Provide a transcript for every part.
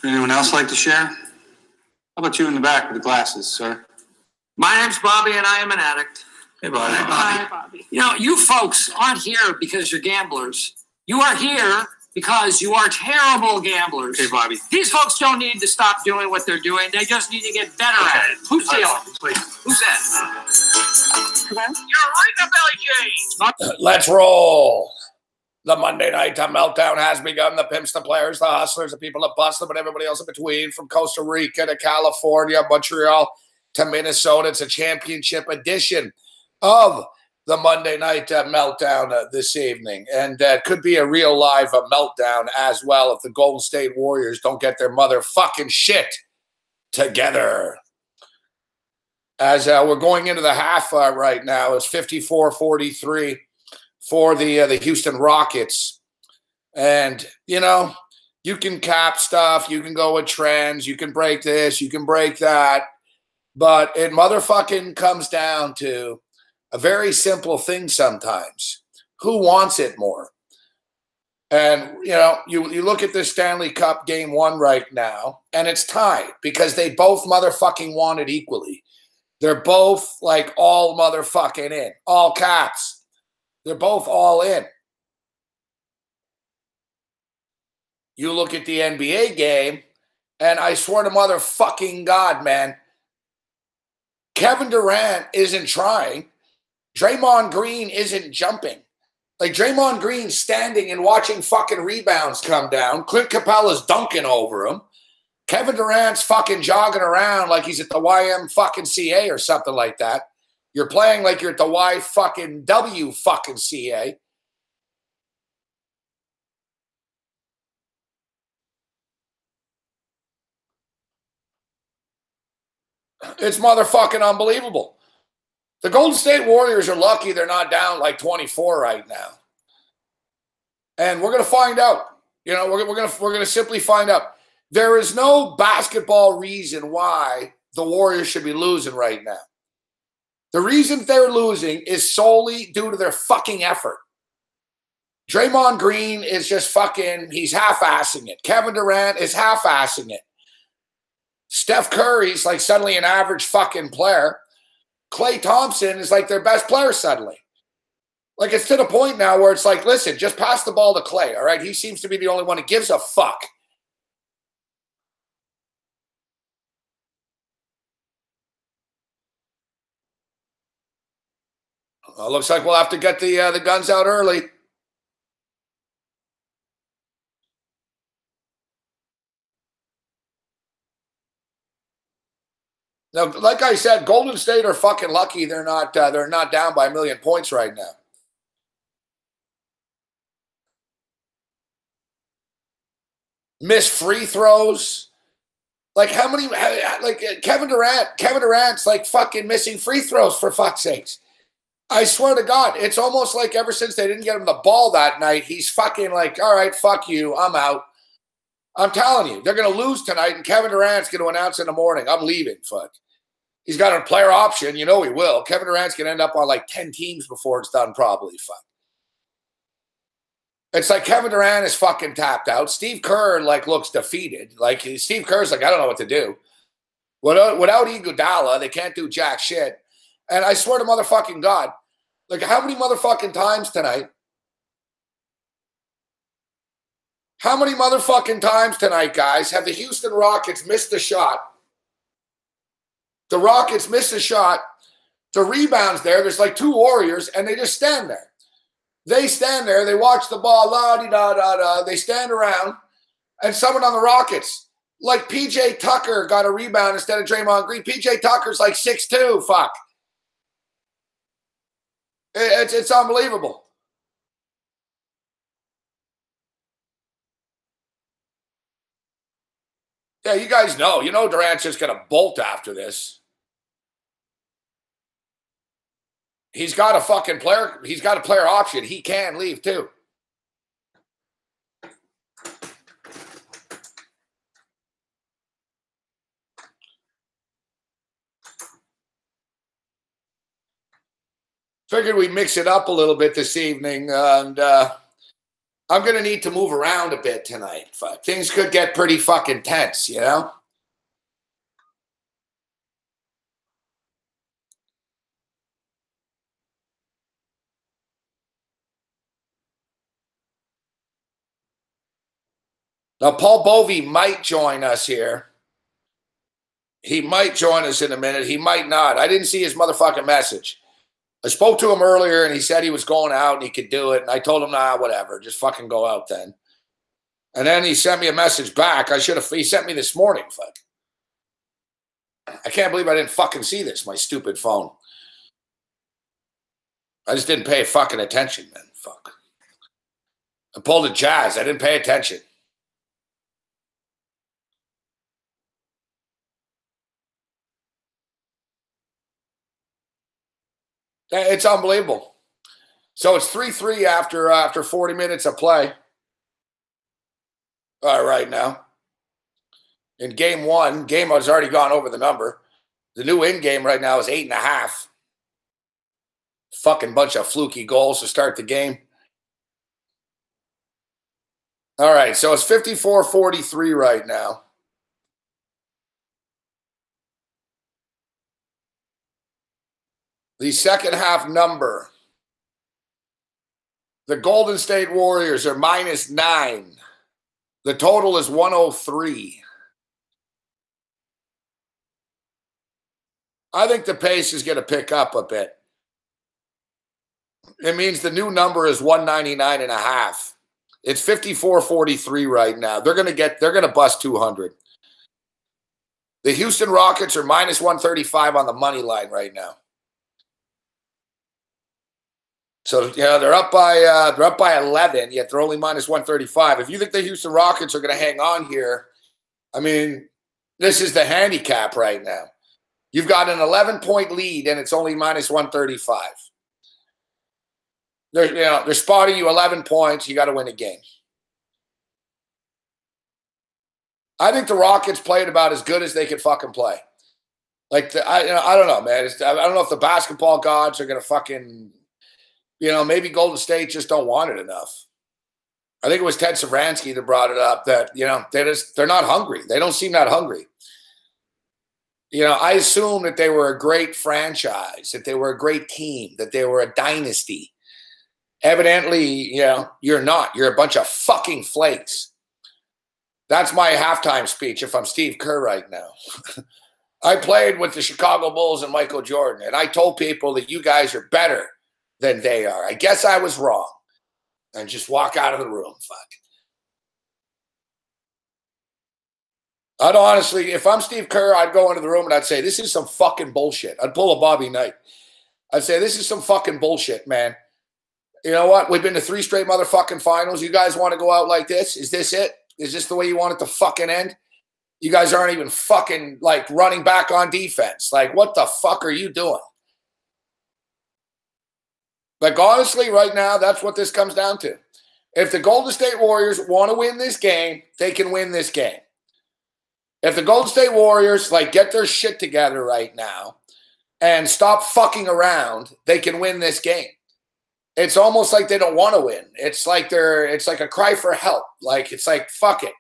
Anyone else like to share? How about you in the back with the glasses, sir? My name's Bobby, and I am an addict. Hey, Bobby. Hi, Bobby. You know, you folks aren't here because you're gamblers. You are here because you are terrible gamblers. Hey, Bobby. These folks don't need to stop doing what they're doing. They just need to get better at it. Who's stealing? Please. Who's that? Hello? You're a belly change. Let's roll. The Monday Night Meltdown has begun. The pimps, the players, the hustlers, the people that bust them, and everybody else in between, from Costa Rica to California, Montreal to Minnesota. It's a championship edition of the Monday Night Meltdown this evening. And could be a real live meltdown as well if the Golden State Warriors don't get their motherfucking shit together. As we're going into the half right now, it's 54-43 for the Houston Rockets. And, you know, you can cap stuff, you can go with trends, you can break this, you can break that, but it motherfucking comes down to a very simple thing sometimes. Who wants it more? And, you know, you look at this Stanley Cup Game 1 right now, and it's tied because they both motherfucking want it equally. They're both, like, all motherfucking in. All caps. They're both all in. You look at the NBA game, and I swear to motherfucking God, man, Kevin Durant isn't trying. Draymond Green isn't jumping. Like, Draymond Green's standing and watching fucking rebounds come down. Clint Capella's dunking over him. Kevin Durant's fucking jogging around like he's at the YM fucking CA or something like that. You're playing like you're at the Y fucking W fucking CA. It's motherfucking unbelievable. The Golden State Warriors are lucky they're not down like 24 right now. And we're going to find out. You know, we're going to simply find out. There is no basketball reason why the Warriors should be losing right now. The reason they're losing is solely due to their fucking effort. Draymond Green is just fucking, he's half-assing it. Kevin Durant is half-assing it. Steph Curry's like suddenly an average fucking player. Klay Thompson is like their best player suddenly. Like, it's to the point now where it's like, listen, just pass the ball to Klay, all right? He seems to be the only one that gives a fuck. Well, looks like we'll have to get the guns out early. Now, like I said, Golden State are fucking lucky they're not down by 1,000,000 points right now. Missed free throws. Like, how many? Like, Kevin Durant's like fucking missing free throws, for fuck's sakes. I swear to God, it's almost like ever since they didn't get him the ball that night, he's fucking like, all right, fuck you, I'm out. I'm telling you, they're going to lose tonight, and Kevin Durant's going to announce in the morning, I'm leaving, fuck. He's got a player option, you know he will. Kevin Durant's going to end up on like 10 teams before it's done, probably, fuck. It's like Kevin Durant is fucking tapped out. Steve Kerr, like, looks defeated. Like, Steve Kerr's like, I don't know what to do. Without Iguodala, they can't do jack shit. And I swear to motherfucking God, like, how many motherfucking times tonight? How many motherfucking times tonight, guys, have the Houston Rockets missed a shot? The Rockets miss a shot. The rebound's there. There's like two Warriors, and they just stand there. They stand there. They watch the ball. La-di-da-da-da. They stand around, and someone on the Rockets, like P.J. Tucker, got a rebound instead of Draymond Green. P.J. Tucker's like 6'2", fuck. It's unbelievable. Yeah, you guys know. You know Durant's just going to bolt after this. He's got a fucking player. He's got a player option. He can leave too. Figured we'd mix it up a little bit this evening and I'm going to need to move around a bit tonight. Fuck. Things could get pretty fucking tense, you know? Now, Paul Bovey might join us here. He might join us in a minute. He might not. I didn't see his motherfucking message. I spoke to him earlier, and he said he was going out and he could do it. And I told him, nah, whatever. Just fucking go out then. And then he sent me a message back. He sent me this morning. Fuck. I can't believe I didn't fucking see this, my stupid phone. I just didn't pay fucking attention, man. Fuck. I pulled a Jazz. I didn't pay attention. It's unbelievable. So it's 3-3 after 40 minutes of play. Right now. In game one, game has already gone over the number. The new in game right now is 8.5. Fucking bunch of fluky goals to start the game. All right, so it's 54-43 right now. The second half number. The Golden State Warriors are -9. The total is 103. I think the pace is going to pick up a bit. It means the new number is 199.5. It's 54-43 right now. They're going to bust 200. The Houston Rockets are -135 on the money line right now. So, yeah, they're up by 11, yet they're only -135. If you think the Houston Rockets are going to hang on here, I mean, this is the handicap right now. You've got an 11-point lead, and it's only -135. They're spotting you 11 points. You got to win a game. I think the Rockets played about as good as they could fucking play. Like, I don't know, man. I don't know if the basketball gods are going to fucking, maybe Golden State just don't want it enough. I think it was Ted Savransky that brought it up that, they're not hungry. They don't seem that hungry. I assume that they were a great franchise, that they were a great team, that they were a dynasty. Evidently, you're not. You're a bunch of fucking flakes. That's my halftime speech if I'm Steve Kerr right now. I played with the Chicago Bulls and Michael Jordan, and I told people that you guys are better than they are. I guess I was wrong. And just walk out of the room. Fuck. I'd honestly, if I'm Steve Kerr, I'd go into the room and I'd say, this is some fucking bullshit. I'd pull a Bobby Knight. I'd say, this is some fucking bullshit, man. You know what? We've been to 3 straight motherfucking finals. You guys want to go out like this? Is this it? Is this the way you want it to fucking end? You guys aren't even fucking, running back on defense. What the fuck are you doing? Honestly, right now, that's what this comes down to. If the Golden State Warriors want to win this game, they can win this game. If the Golden State Warriors, get their shit together right now and stop fucking around, they can win this game. It's almost like they don't want to win. It's like a cry for help. Fuck it.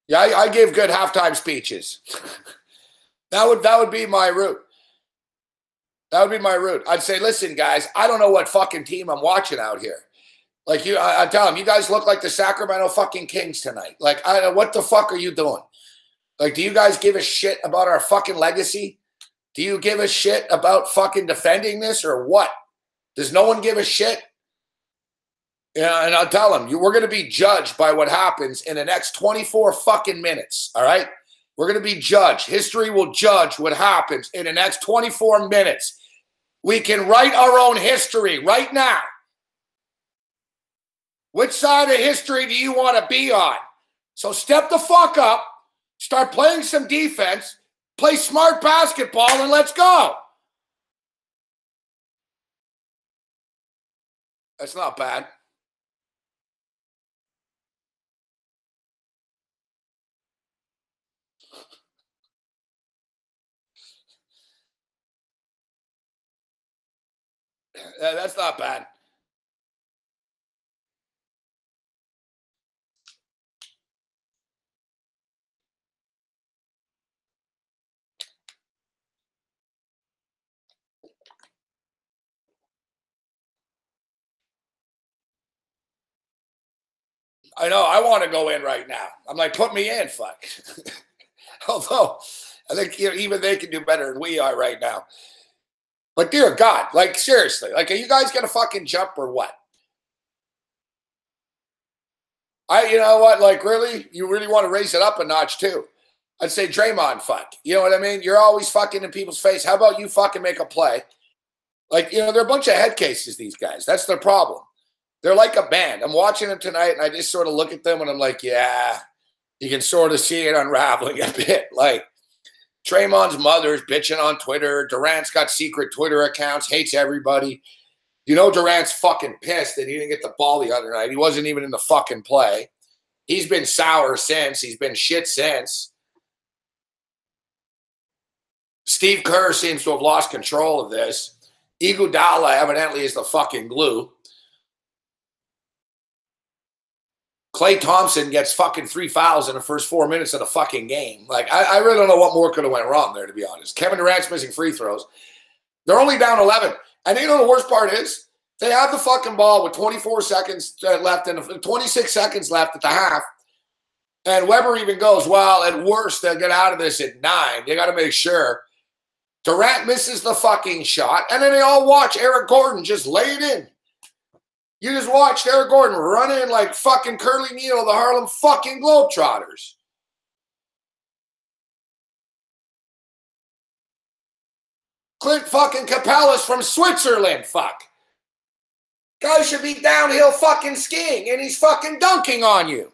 Yeah, I gave good halftime speeches. That would be my route. That would be my route. I'd say, listen, guys, I don't know what fucking team I'm watching out here. I tell them, you guys look like the Sacramento fucking Kings tonight. What the fuck are you doing? Do you guys give a shit about our fucking legacy? Do you give a shit about fucking defending this or what? Does no one give a shit? Yeah, and I'll tell them, we're going to be judged by what happens in the next 24 fucking minutes, all right? We're going to be judged. History will judge what happens in the next 24 minutes. We can write our own history right now. Which side of history do you want to be on? So step the fuck up, start playing some defense, play smart basketball, and let's go. That's not bad. That's not bad. I know. I want to go in right now. I'm like, put me in, fuck. Although, I think even they can do better than we are right now. But dear God, like seriously, like, are you guys gonna fucking jump or what? You know what? Like, really, you really want to raise it up a notch too? I'd say Draymond, fuck. You know what I mean? You're always fucking in people's face. How about you fucking make a play? Like, you know, they're a bunch of head cases. These guys. That's their problem. They're like a band. I'm watching them tonight, and I just sort of look at them, and I'm like, yeah, you can sort of see it unraveling a bit. Like, Draymond's mother's bitching on Twitter. Durant's got secret Twitter accounts, hates everybody. You know Durant's fucking pissed that he didn't get the ball the other night. He wasn't even in the fucking play. He's been sour since. He's been shit since. Steve Kerr seems to have lost control of this. Iguodala evidently is the fucking glue. Klay Thompson gets fucking 3 fouls in the first 4 minutes of the fucking game. Like, I really don't know what more could have went wrong there, to be honest. Kevin Durant's missing free throws. They're only down 11. And you know the worst part is? They have the fucking ball with 24 seconds left and 26 seconds left at the half. And Weber even goes, well, at worst, they'll get out of this at 9. They got to make sure. Durant misses the fucking shot. And then they all watch Eric Gordon just lay it in. You just watched Eric Gordon run in like fucking Curly Neal of the Harlem fucking Globetrotters. Clint fucking Capellas from Switzerland, fuck. Guy should be downhill fucking skiing and he's fucking dunking on you.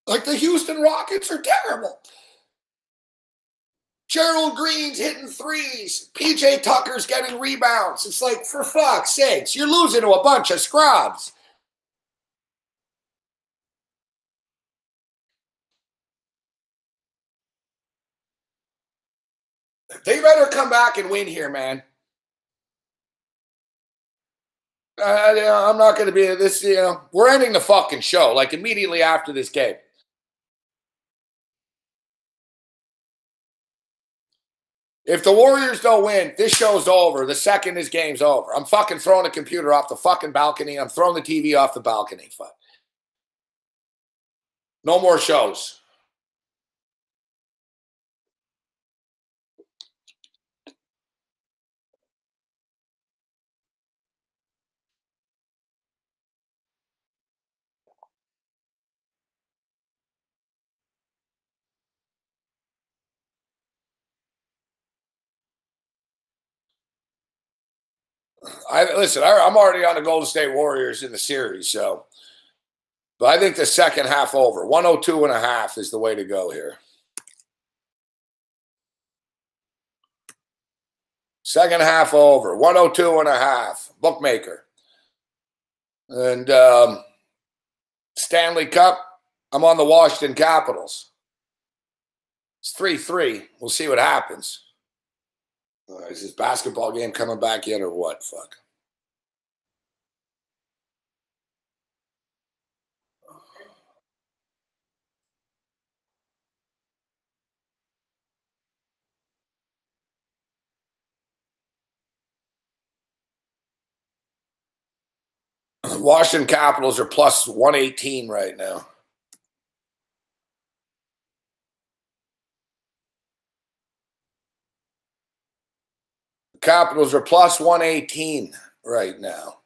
Like the Houston Rockets are terrible. Gerald Green's hitting threes. PJ Tucker's getting rebounds. It's like, for fuck's sakes, you're losing to a bunch of scrubs. They better come back and win here, man. I'm not going to be this, you know, we're ending the fucking show, like immediately after this game. If the Warriors don't win, this show's over. The second this game's over. I'm fucking throwing the computer off the fucking balcony. I'm throwing the TV off the balcony. Fuck. No more shows. Listen, I'm already on the Golden State Warriors in the series, so. But I think the second half over. 102.5 is the way to go here. Second half over. 102.5. Bookmaker. And Stanley Cup, I'm on the Washington Capitals. It's 3-3. We'll see what happens. Is this basketball game coming back yet or what? Fuck. Washington Capitals are plus 118 right now. Capitals are plus 118 right now.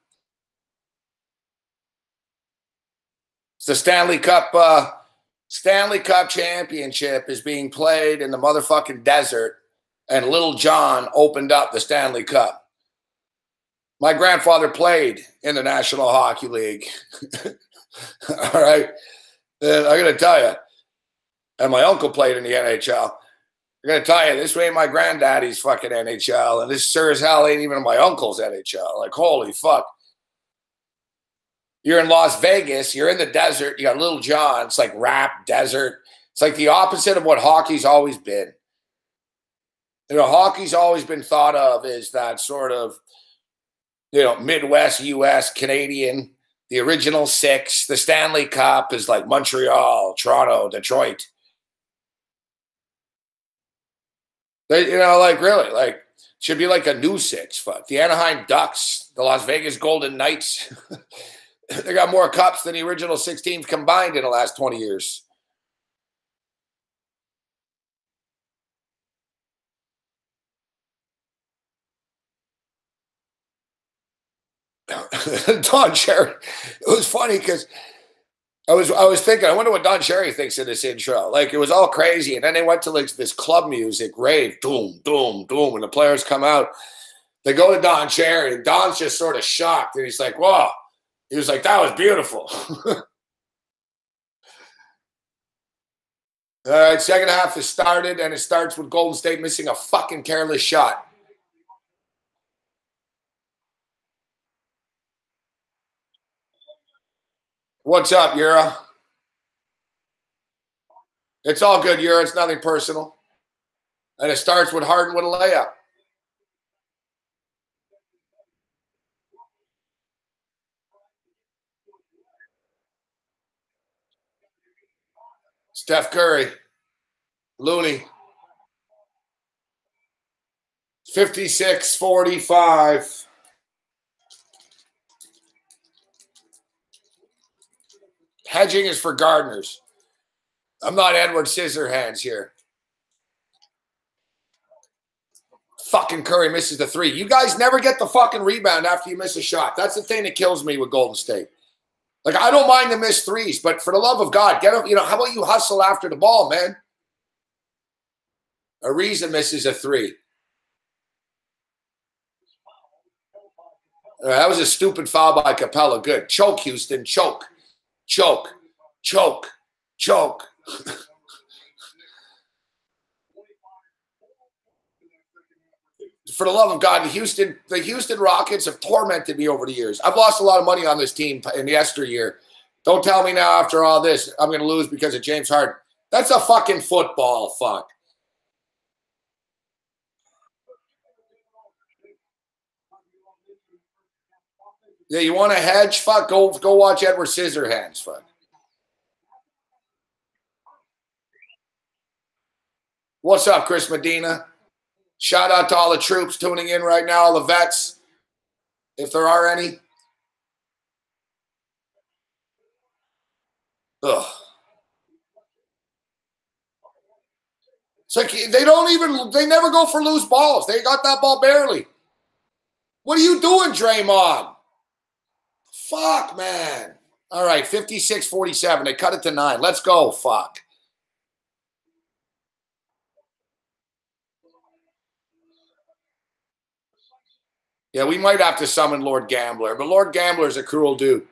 It's the Stanley Cup championship is being played in the motherfucking desert, and Little John opened up the Stanley Cup. My grandfather played in the National Hockey League. All right. And I'm going to tell you, and my uncle played in the NHL. I'm going to tell you, this ain't my granddaddy's fucking NHL, and this sure as hell ain't even my uncle's NHL. Like, holy fuck. You're in Las Vegas. You're in the desert. You got Little John. It's like rap desert. It's like the opposite of what hockey's always been. You know, hockey's always been thought of as that sort of, you know, Midwest, U.S., Canadian, the original six. The Stanley Cup is like Montreal, Toronto, Detroit. They, you know, like really, like should be like a new six. Fuck the Anaheim Ducks, the Las Vegas Golden Knights. They got more cups than the original 6 teams combined in the last 20 years. Don Cherry. It was funny because I was thinking, I wonder what Don Cherry thinks of this intro. Like it was all crazy, and then they went to like this club music rave, doom, doom, doom, and the players come out. They go to Don Cherry, and Don's just sort of shocked, and he's like, "Whoa!" He was like, "That was beautiful." All right, second half has started, and it starts with Golden State missing a fucking careless shot. What's up, Yura? It's all good, Yura. It's nothing personal. And it starts with Harden with a layup. Steph Curry. Looney. 56-45. Hedging is for gardeners. I'm not Edward Scissorhands here. Fucking Curry misses the 3. You guys never get the fucking rebound after you miss a shot. That's the thing that kills me with Golden State. Like, I don't mind the missed 3s, but for the love of God, get up. You know, how about you hustle after the ball, man? Ariza misses a 3. That was a stupid foul by Capella. Good. Choke, Houston. Choke. Choke. Choke. Choke. For the love of God, the Houston Rockets have tormented me over the years. I've lost a lot of money on this team in the yesteryear. Don't tell me now after all this I'm going to lose because of James Harden. That's a fucking football, fuck. Yeah, you want to hedge? Fuck, go watch Edward Scissorhands, fuck. What's up, Chris Medina? Shout out to all the troops tuning in right now, all the vets, if there are any. Ugh. It's like they never go for loose balls. They got that ball barely. What are you doing, Draymond? Fuck, man. All right, 56-47. They cut it to 9. Let's go, fuck. Yeah, we might have to summon Lord Gambler, but Lord Gambler's a cruel dude.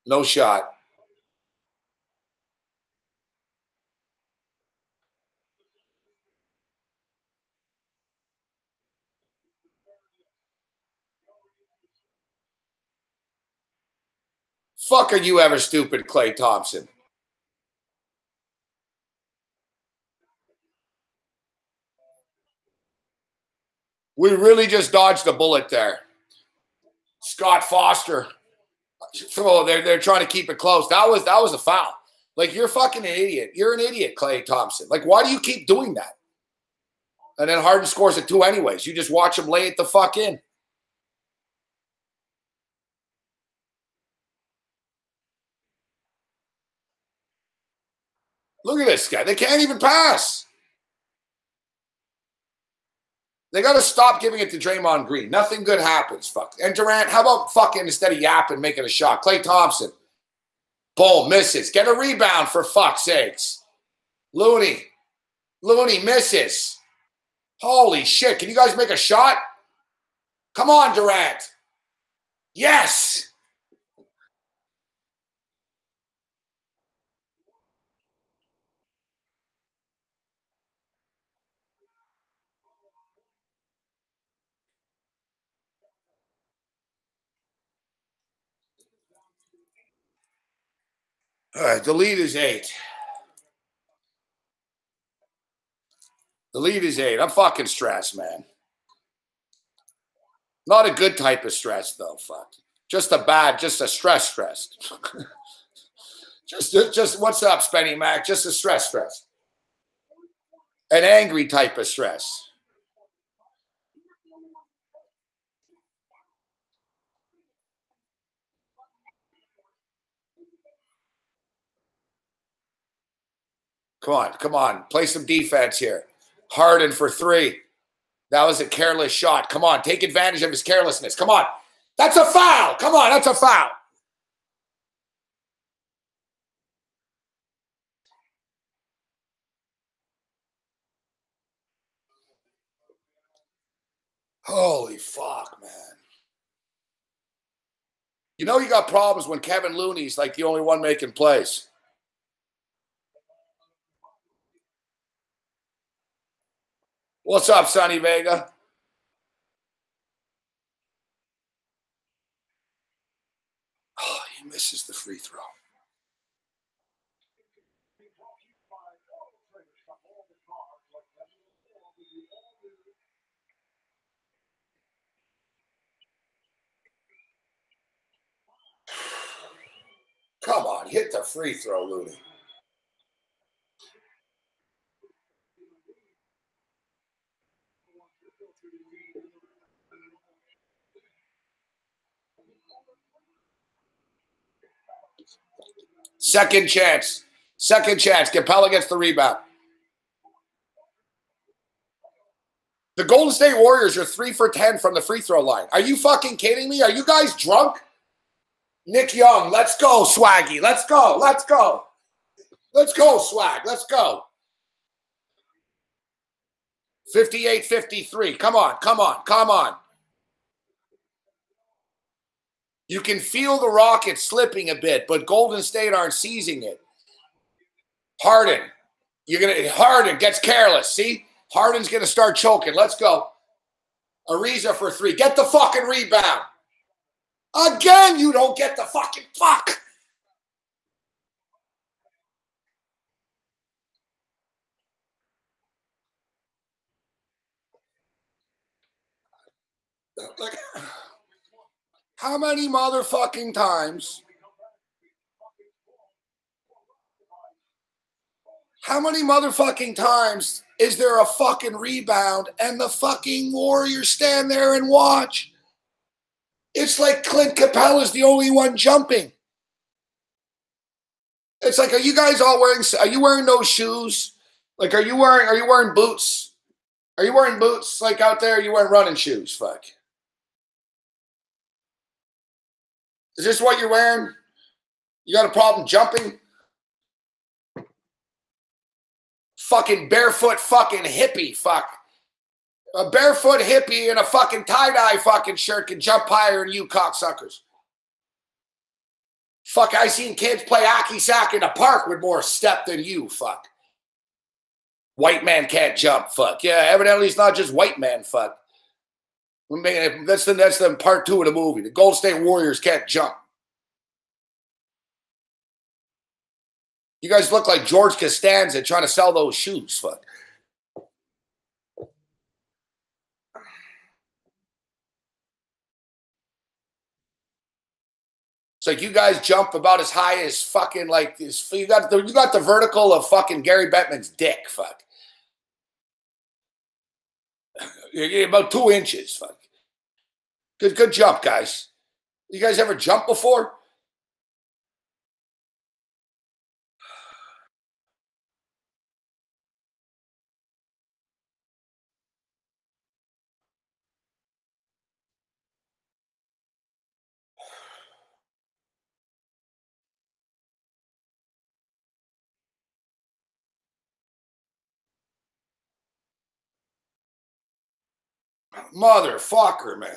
No shot. Fuck are you ever stupid, Klay Thompson? We really just dodged a bullet there. Scott Foster. Oh, they're trying to keep it close. That was a foul. Like, you're fucking an idiot. You're an idiot, Klay Thompson. Like, why do you keep doing that? And then Harden scores at 2 anyways. You just watch him lay it the fuck in. Look at this guy. They can't even pass. They got to stop giving it to Draymond Green. Nothing good happens. Fuck. And Durant, how about fucking instead of yapping, making a shot? Klay Thompson. Boom, misses. Get a rebound for fuck's sakes. Looney misses. Holy shit. Can you guys make a shot? Come on, Durant. Yes. All right, the lead is 8. The lead is 8. I'm fucking stressed, man. Not a good type of stress, though. Fuck. Just a stress. just what's up, Spenny Mac? Just a stress. An angry type of stress. Come on. Play some defense here. Harden for 3. That was a careless shot. Come on, take advantage of his carelessness. Come on. That's a foul. Come on, that's a foul. Holy fuck, man. You know you got problems when Kevin Looney's like the only one making plays. What's up, Sonny Vega? Oh, he misses the free throw. Come on, hit the free throw, Looney. Second chance. Capella gets the rebound. The Golden State Warriors are 3 for 10 from the free throw line. Are you fucking kidding me? Are you guys drunk? Nick Young, let's go, Swaggy. Let's go. Let's go, Swag. Let's go. 58-53. Come on. You can feel the Rockets slipping a bit, but Golden State aren't seizing it. Harden gets careless. See? Harden's going to start choking. Let's go. Ariza for 3. Get the fucking rebound. Again, you don't get the fucking fuck. Like, how many motherfucking times? How many motherfucking times is there a fucking rebound and the fucking Warriors stand there and watch? It's like Clint Capella's the only one jumping. It's like, are you guys all wearing those shoes? Like, are you wearing boots? Are you wearing boots like out there? Are you wearing running shoes? Fuck. Is this what you're wearing? You got a problem jumping? Fucking barefoot fucking hippie, fuck. A barefoot hippie in a fucking tie-dye fucking shirt can jump higher than you cocksuckers. Fuck, I seen kids play hacky sack in a park with more step than you, fuck. White man can't jump, fuck. Yeah, evidently it's not just white man, fuck. That's the part 2 of the movie. The Golden State Warriors can't jump. You guys look like George Costanza trying to sell those shoes, fuck. It's like you guys jump about as high as fucking like this. You got the vertical of fucking Gary Bettman's dick, fuck. You're about 2 inches, fuck. Good jump, guys. You guys ever jumped before? Motherfucker, man.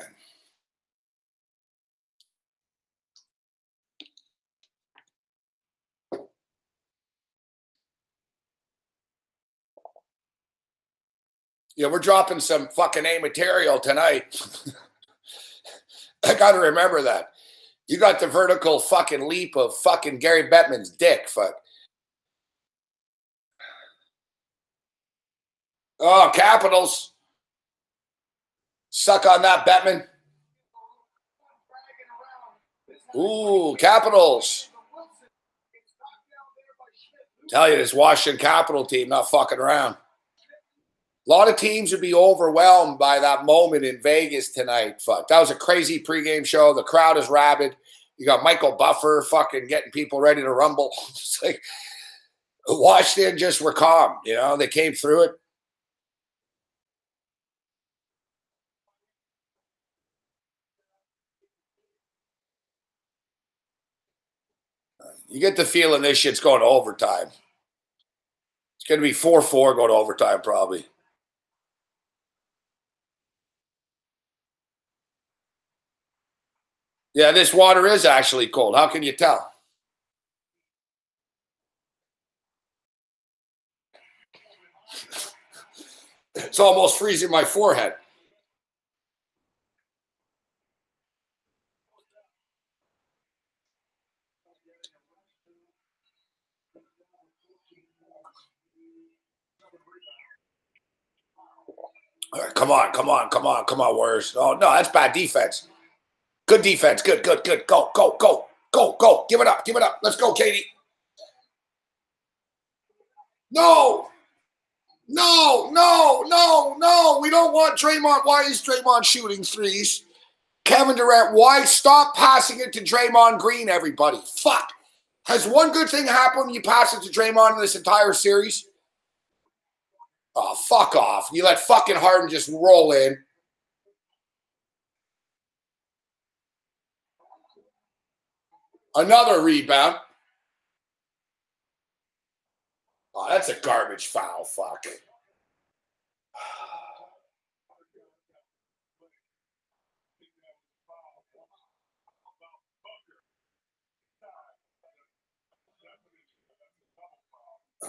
Yeah, we're dropping some fucking A material tonight. I got to remember that. You got the vertical fucking leap of fucking Gary Bettman's dick, fuck. Oh, Capitals. Suck on that, Bettman. Ooh, Capitals. Tell you, this Washington Capital team not fucking around. A lot of teams would be overwhelmed by that moment in Vegas tonight. Fuck, that was a crazy pregame show. The crowd is rabid. You got Michael Buffer fucking getting people ready to rumble. It's like Washington just were calm. You know, they came through it. You get the feeling this shit's going to overtime. It's going to be 4-4 going to overtime probably. Yeah, this water is actually cold. How can you tell? It's almost freezing my forehead. All right, come on, Warriors. Oh, no, that's bad defense. Good defense. Good. Go. Give it up. Let's go, Katie. No. We don't want Draymond. Why is Draymond shooting threes? Kevin Durant, why stop passing it to Draymond Green, everybody? Fuck. Has one good thing happened when you pass it to Draymond in this entire series? Oh, fuck off. You let fucking Harden just roll in. Another rebound. Oh, that's a garbage foul. Fuck.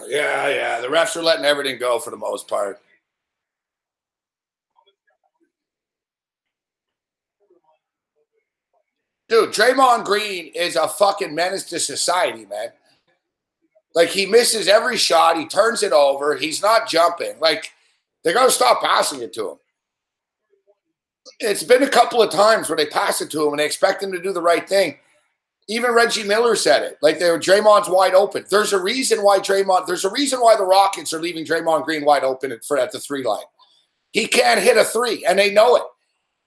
Yeah. The refs are letting everything go for the most part. Dude, Draymond Green is a fucking menace to society, man. Like, he misses every shot. He turns it over. He's not jumping. Like, they're going to stop passing it to him. It's been a couple of times where they pass it to him and they expect him to do the right thing. Even Reggie Miller said it. Like, Draymond's wide open. There's a reason why the Rockets are leaving Draymond Green wide open at the 3 line. He can't hit a 3, and they know it.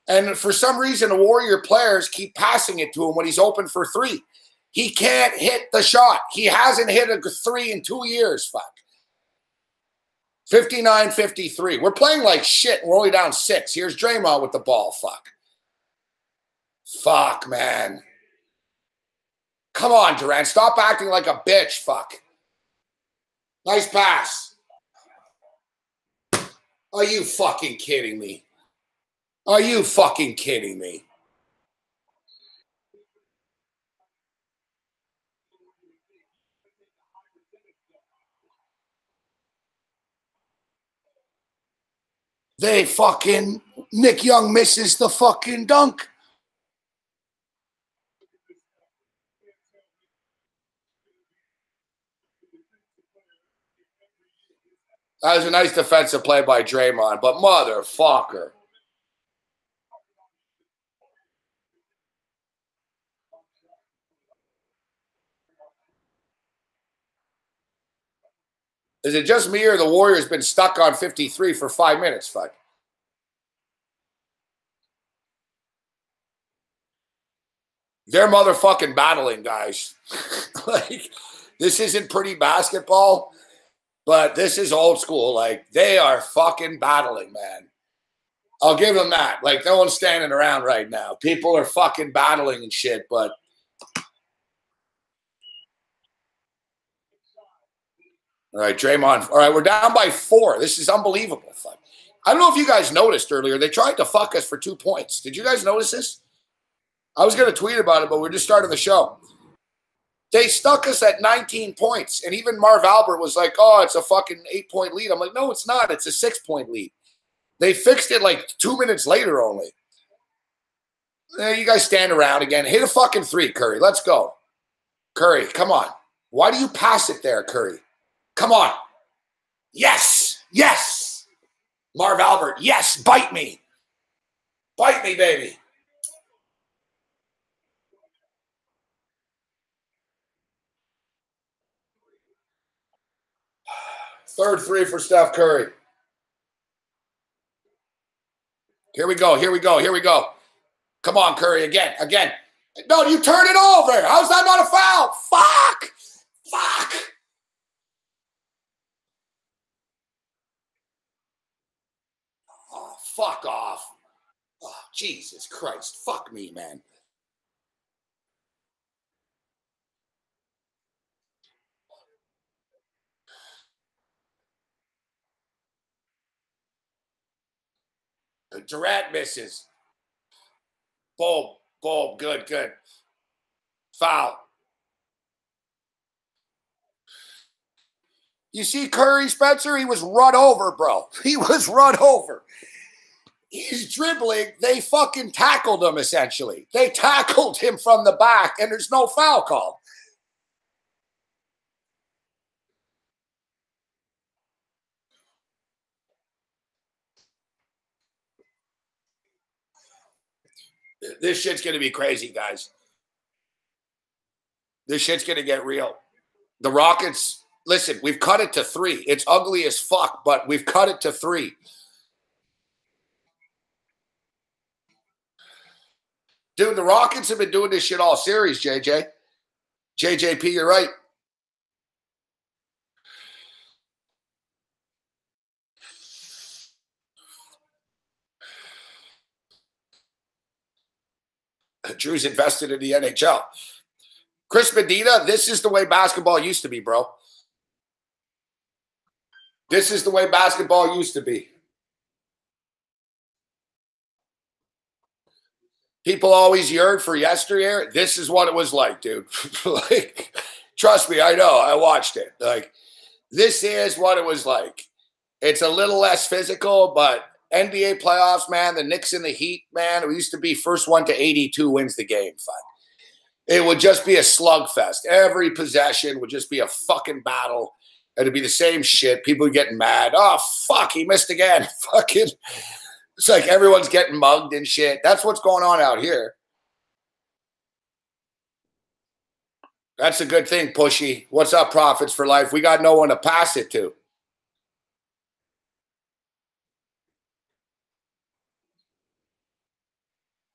And for some reason, the Warrior players keep passing it to him when he's open for 3. He can't hit the shot. He hasn't hit a 3 in 2 years, fuck. 59-53. We're playing like shit, and we're only down 6. Here's Draymond with the ball, fuck. Fuck, man. Come on, Durant. Stop acting like a bitch, fuck. Nice pass. Are you fucking kidding me? Are you fucking kidding me? They fucking, Nick Young misses the fucking dunk. That was a nice defensive play by Draymond, but motherfucker. Is it just me or the Warriors been stuck on 53 for 5 minutes, fuck? They're motherfucking battling, guys. Like, this isn't pretty basketball, but this is old school. Like, they are fucking battling, man. I'll give them that. Like, no one's standing around right now. People are fucking battling and shit, but all right, Draymond. All right, we're down by 4. This is unbelievable. Fuck. I don't know if you guys noticed earlier. They tried to fuck us for 2 points. Did you guys notice this? I was going to tweet about it, but we're just starting the show. They stuck us at 19 points. And even Marv Albert was like, oh, it's a fucking 8-point lead. I'm like, no, it's not. It's a 6-point lead. They fixed it like 2 minutes later only. You guys stand around again. Hit a fucking three, Curry. Let's go. Curry, come on. Why do you pass it there, Curry? Come on. Yes. Yes. Marv Albert, yes. Bite me. Bite me, baby. Third three for Steph Curry. Here we go. Here we go. Here we go. Come on, Curry. Again. Again. No, you turn it over. How's that not a foul? Fuck. Fuck. Oh, fuck off. Oh, Jesus Christ. Fuck me, man. Durant misses. Boom. Boom. Good, good. Foul. You see Curry, Spencer? He was run over, bro. He was run over. He's dribbling. They fucking tackled him, essentially. They tackled him from the back, and there's no foul call. This shit's going to be crazy, guys. This shit's going to get real. The Rockets, listen, we've cut it to 3. It's ugly as fuck, but we've cut it to 3. Dude, the Rockets have been doing this shit all series, JJ. JJP, you're right. Drew's invested in the NHL. Chris Medina, this is the way basketball used to be, bro. This is the way basketball used to be. People always yearn for yesteryear. This is what it was like, dude. Like, trust me, I know. I watched it. Like, this is what it was like. It's a little less physical, but NBA playoffs, man, the Knicks and the Heat, man, it used to be first one to 82 wins the game. Fun. It would just be a slugfest. Every possession would just be a fucking battle. It'd be the same shit. People getting mad. Oh, fuck, he missed again. Fucking, it's like everyone's getting mugged and shit. That's what's going on out here. That's a good thing, Pushy. What's up, Profits for Life? We got no one to pass it to.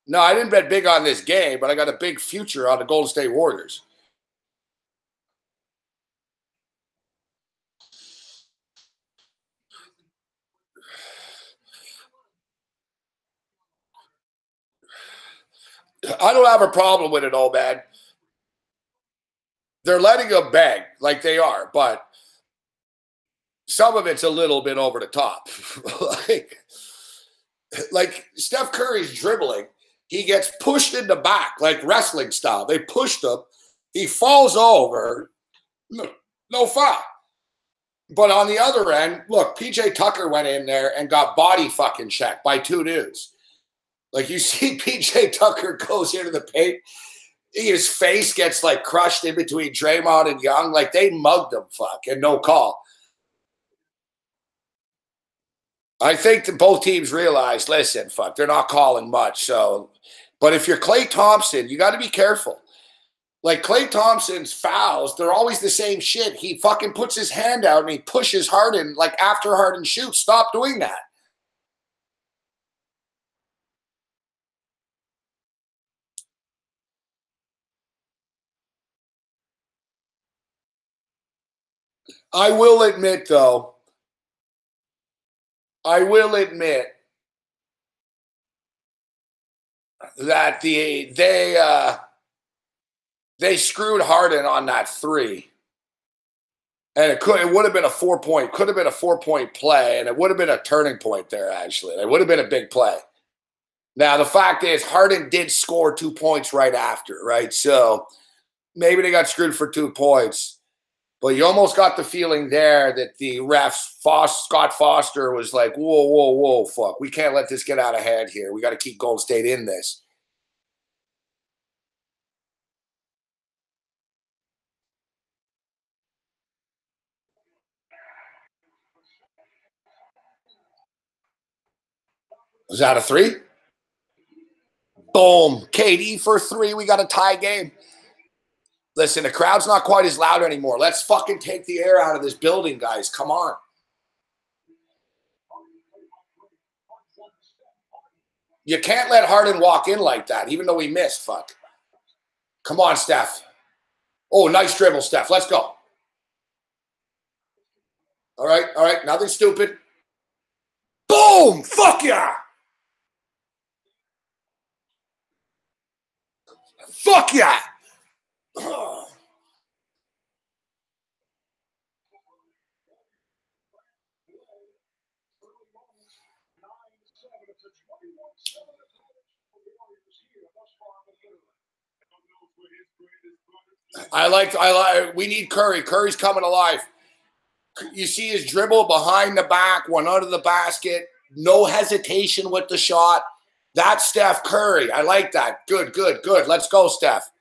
No, I didn't bet big on this game, but I got a big future on the Golden State Warriors. I don't have a problem with it, old man. They're letting them beg like they are, but some of it's a little bit over the top. like Steph Curry's dribbling. He gets pushed in the back, like wrestling style. They pushed him. He falls over. No foul. But on the other end, look, PJ Tucker went in there and got body fucking checked by 2 dudes. Like, you see PJ Tucker goes into the paint. His face gets, like, crushed in between Draymond and Young. Like, they mugged him, fuck, and no call. I think that both teams realized, listen, fuck, they're not calling much. So, but if you're Klay Thompson, you got to be careful. Like, Klay Thompson's fouls, they're always the same shit. He fucking puts his hand out and he pushes Harden, like, after Harden shoots. Stop doing that. I will admit, though, that they screwed Harden on that 3. And it would have been a 4-point, could have been a 4-point play, and it would have been a turning point there, actually. It would have been a big play. Now, the fact is, Harden did score 2 points right after, right? So maybe they got screwed for 2 points. But you almost got the feeling there that the ref, Scott Foster, was like, whoa, whoa, whoa, fuck. We can't let this get out of hand here. We got to keep Golden State in this. Was that a 3? Boom. KD for 3. We got a tie game. Listen, the crowd's not quite as loud anymore. Let's fucking take the air out of this building, guys. Come on. You can't let Harden walk in like that, even though he missed. Fuck. Come on, Steph. Oh, nice dribble, Steph. Let's go. All right. Nothing stupid. Boom! Fuck yeah! Fuck yeah! We need Curry. Curry's coming alive. You see his dribble behind the back, one under the basket. No hesitation with the shot. That's Steph Curry. I like that. Good. Let's go, Steph.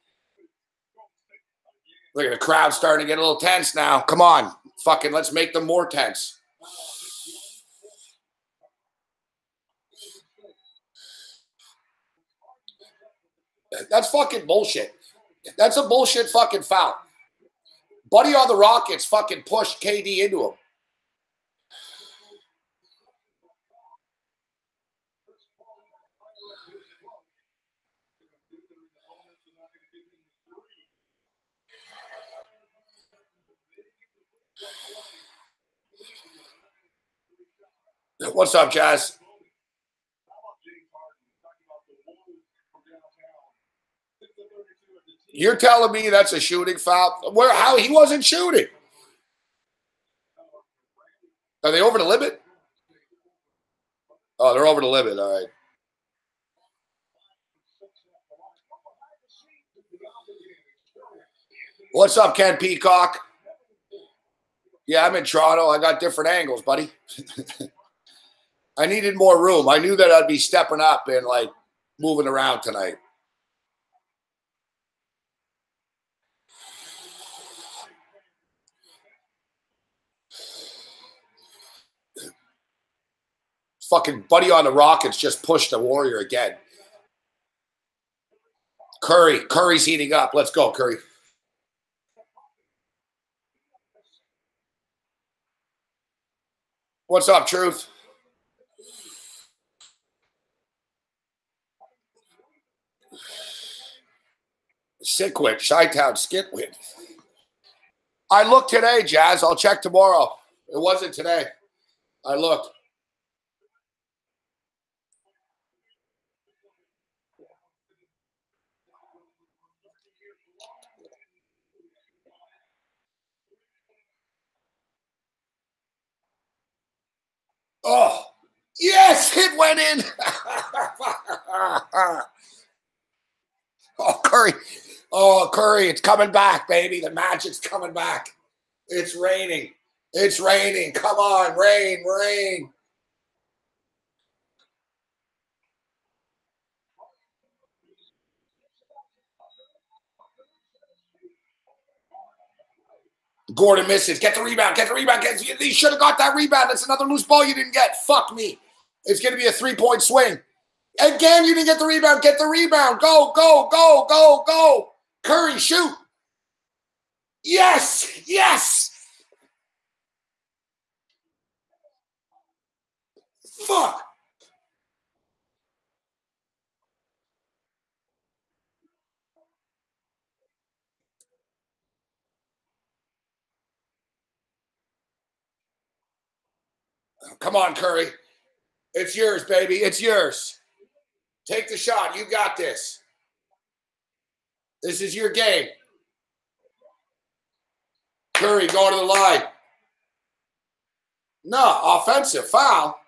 Look at the crowd starting to get a little tense now. Come on. Fucking let's make them more tense. That's fucking bullshit. That's a bullshit fucking foul. Buddy on the Rockets fucking pushed KD into him. What's up, Jazz? You're telling me that's a shooting foul? How he wasn't shooting? Are they over the limit? Oh, they're over the limit. All right. What's up, Ken Peacock? Yeah, I'm in Toronto. I got different angles, buddy. I needed more room. I knew that I'd be stepping up and like moving around tonight. Fucking buddy on the Rockets just pushed the Warrior again. Curry's heating up. Let's go, Curry. What's up, Truth? Sickwit, Chi-Town, Skitwit. I looked today, Jazz. I'll check tomorrow. It wasn't today. I looked. Oh, yes, it went in. Oh, Curry. Oh, Curry, it's coming back, baby. The magic's coming back. It's raining. It's raining. Come on, rain. Gordon misses. Get the rebound. He should have got that rebound. That's another loose ball you didn't get. Fuck me. It's going to be a 3-point swing. Again, you didn't get the rebound. Get the rebound. Go. Curry, shoot. Yes. Fuck. Come on, Curry. It's yours, baby. It's yours. Take the shot. You got this. This is your game. Curry going to the line. No, offensive foul.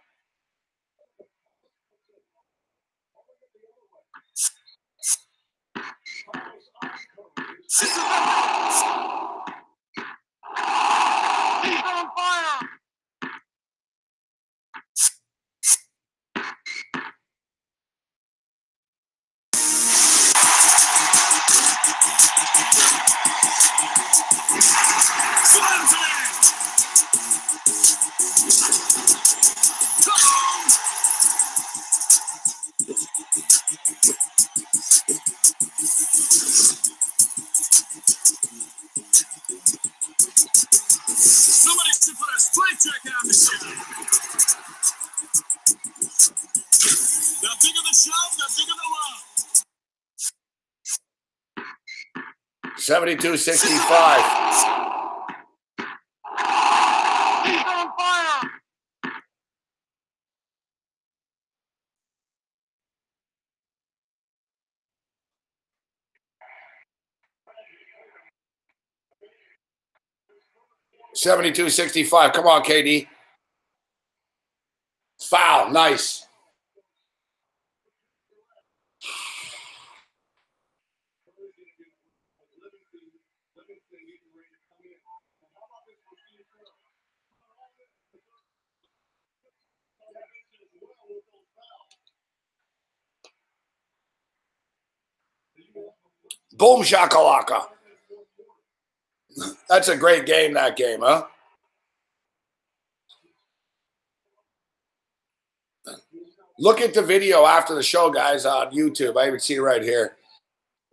72-65. On fire. 72-65. Come on, KD. Foul. Nice. Boom shakalaka. That's a great game, that game, huh? Look at the video after the show, guys, on YouTube. I even see it right here.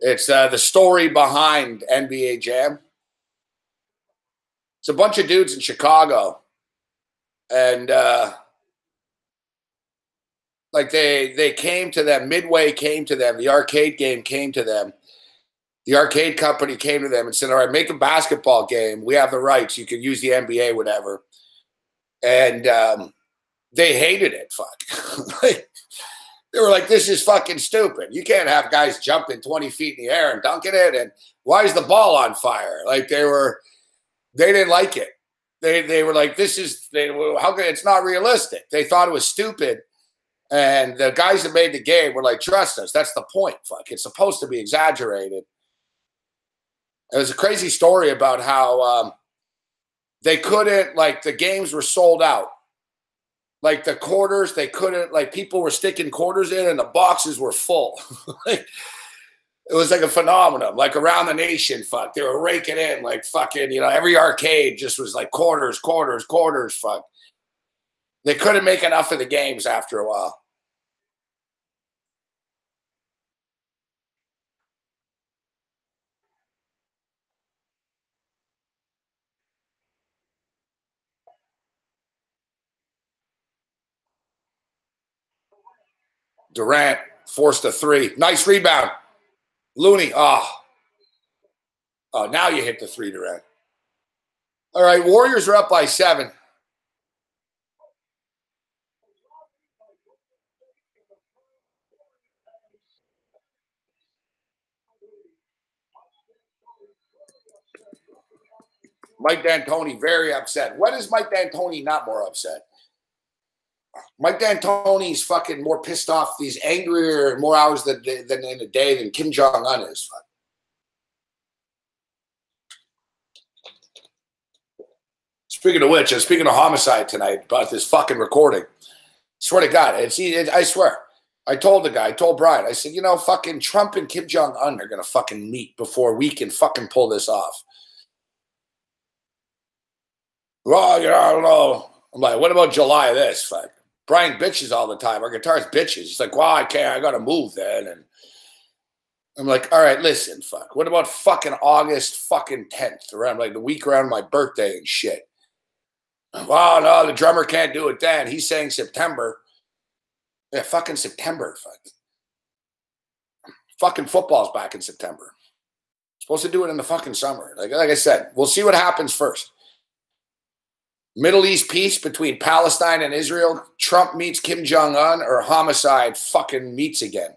It's the story behind NBA Jam. It's a bunch of dudes in Chicago. And like they came to them, Midway came to them, the arcade game came to them. The arcade company came to them and said, all right, make a basketball game. We have the rights. You can use the NBA, whatever. And they hated it. Fuck. They were like, this is fucking stupid. You can't have guys jumping 20 feet in the air and dunking it. And why is the ball on fire? Like they didn't like it. They were like, how can it's not realistic. They thought it was stupid. And the guys that made the game were like, trust us. That's the point. Fuck. It's supposed to be exaggerated. It was a crazy story about how they couldn't, like the games were sold out. Like the quarters, they couldn't, like people were sticking quarters in and the boxes were full. Like, it was like a phenomenon, like around the nation, fuck. They were raking in like fucking, every arcade just was like quarters, fuck. They couldn't make enough of the games after a while. Durant forced a three. Nice rebound. Looney. Oh, now you hit the three, Durant. All right, Warriors are up by 7. Mike D'Antoni very upset. When is Mike D'Antoni not more upset? Mike D'Antoni's fucking more pissed off. He's angrier more hours than in a day than Kim Jong-un is. Speaking of which, I was speaking of homicide tonight about this fucking recording. Swear to God, I swear. I told Brian, I said, fucking Trump and Kim Jong-un are going to fucking meet before we can fucking pull this off. Well, I don't know. I'm like, what about July this? Fuck. Brian bitches all the time. Our guitarist bitches. He's like, well, I can't. I got to move then. And I'm like, all right, listen, fuck. What about fucking August fucking 10th? Around like the week around my birthday and shit. Well, no, the drummer can't do it then. He's saying September. Yeah, fucking September. Fuck. Fucking football's back in September. Supposed to do it in the fucking summer. Like I said, we'll see what happens first. Middle East peace between Palestine and Israel. Trump meets Kim Jong-un, or homicide fucking meets again.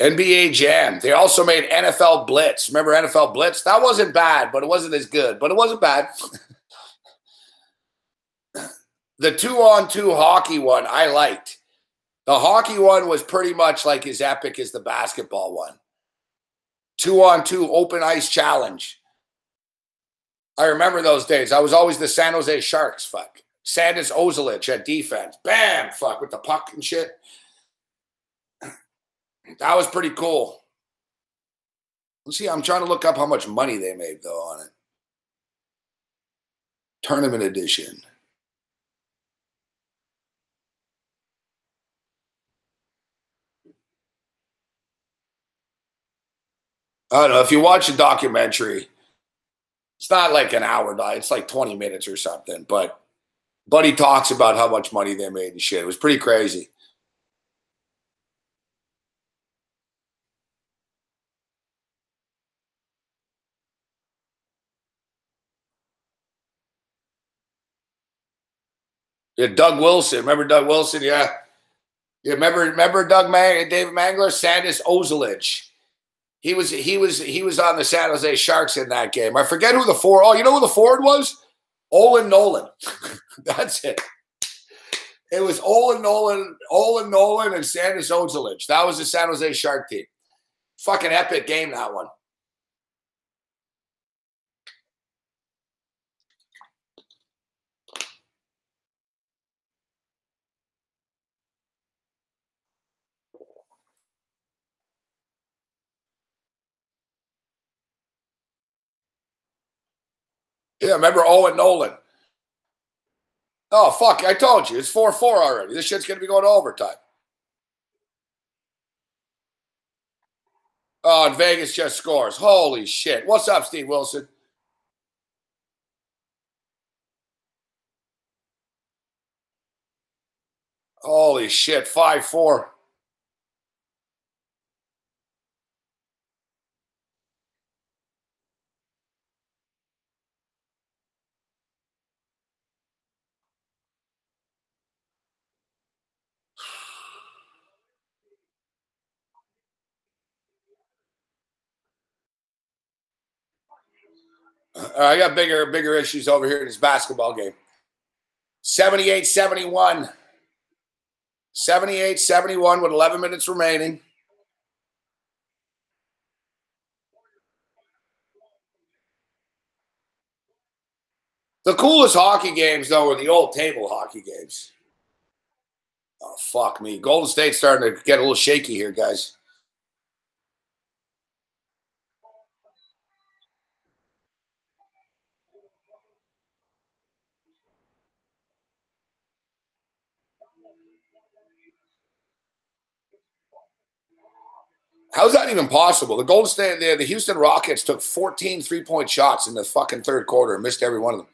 NBA Jam. They also made NFL Blitz. Remember NFL Blitz? That wasn't bad, but it wasn't as good. But it wasn't bad. The 2-on-2 hockey one, I liked. The hockey one was pretty much like as epic as the basketball one. 2-on-2 open ice challenge. I remember those days. I was always the San Jose Sharks, fuck. Sandis Ozilic at defense. Bam, fuck, with the puck and shit. That was pretty cool. Let's see, I'm trying to look up how much money they made, though, on it. Tournament edition. I don't know. If you watch a documentary, it's not like an hour. It's like 20 minutes or something. But he talks about how much money they made and shit. It was pretty crazy. Yeah, Doug Wilson. Remember Doug Wilson? Yeah. Yeah, remember David Mangler? Sandis Ozilic. He was on the San Jose Sharks in that game. I forget who the forward. Oh, you know who the forward was? Olin Nolan. That's it. It was Olin Nolan, and Sandis Ozilic. That was the San Jose Shark team. Fucking epic game, that one. Yeah, remember Owen Nolan? Oh, fuck, I told you. It's 4-4 already. This shit's going to be going to overtime. Oh, and Vegas just scores. Holy shit. What's up, Steve Wilson? Holy shit, 5-4. I got bigger issues over here in this basketball game. 78-71. 78-71 with 11 minutes remaining. The coolest hockey games, though, were the old table hockey games. Oh, fuck me. Golden State's starting to get a little shaky here, guys. How's that even possible? The Golden State, the Houston Rockets took 14 three-point shots in the fucking third quarter and missed every one of them.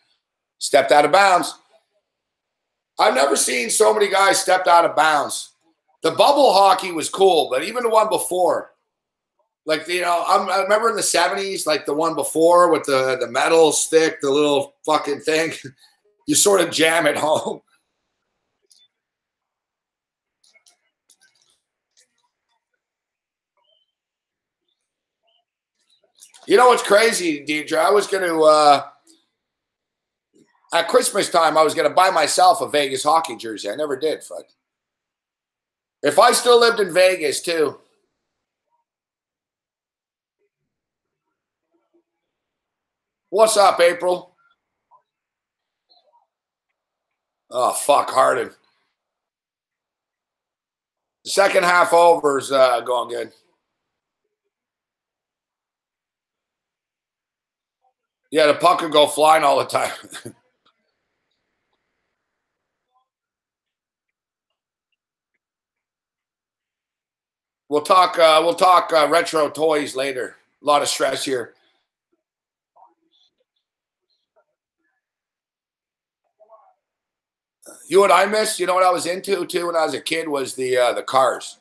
Stepped out of bounds. I've never seen so many guys stepped out of bounds. The bubble hockey was cool, but even the one before, like, you know, I remember in the 70s, like the one before with the metal stick, the little fucking thing, you sort of jam it home. You know what's crazy, Deidre? I was going to, at Christmas time, I was going to buy myself a Vegas hockey jersey. I never did. Fuck. If I still lived in Vegas, too. What's up, April? Oh, fuck, Harden. The second half over is going good. Yeah, the puck could go flying all the time. We'll talk retro toys later. A lot of stress here. You know what I missed? You know what I was into too when I was a kid was the cars,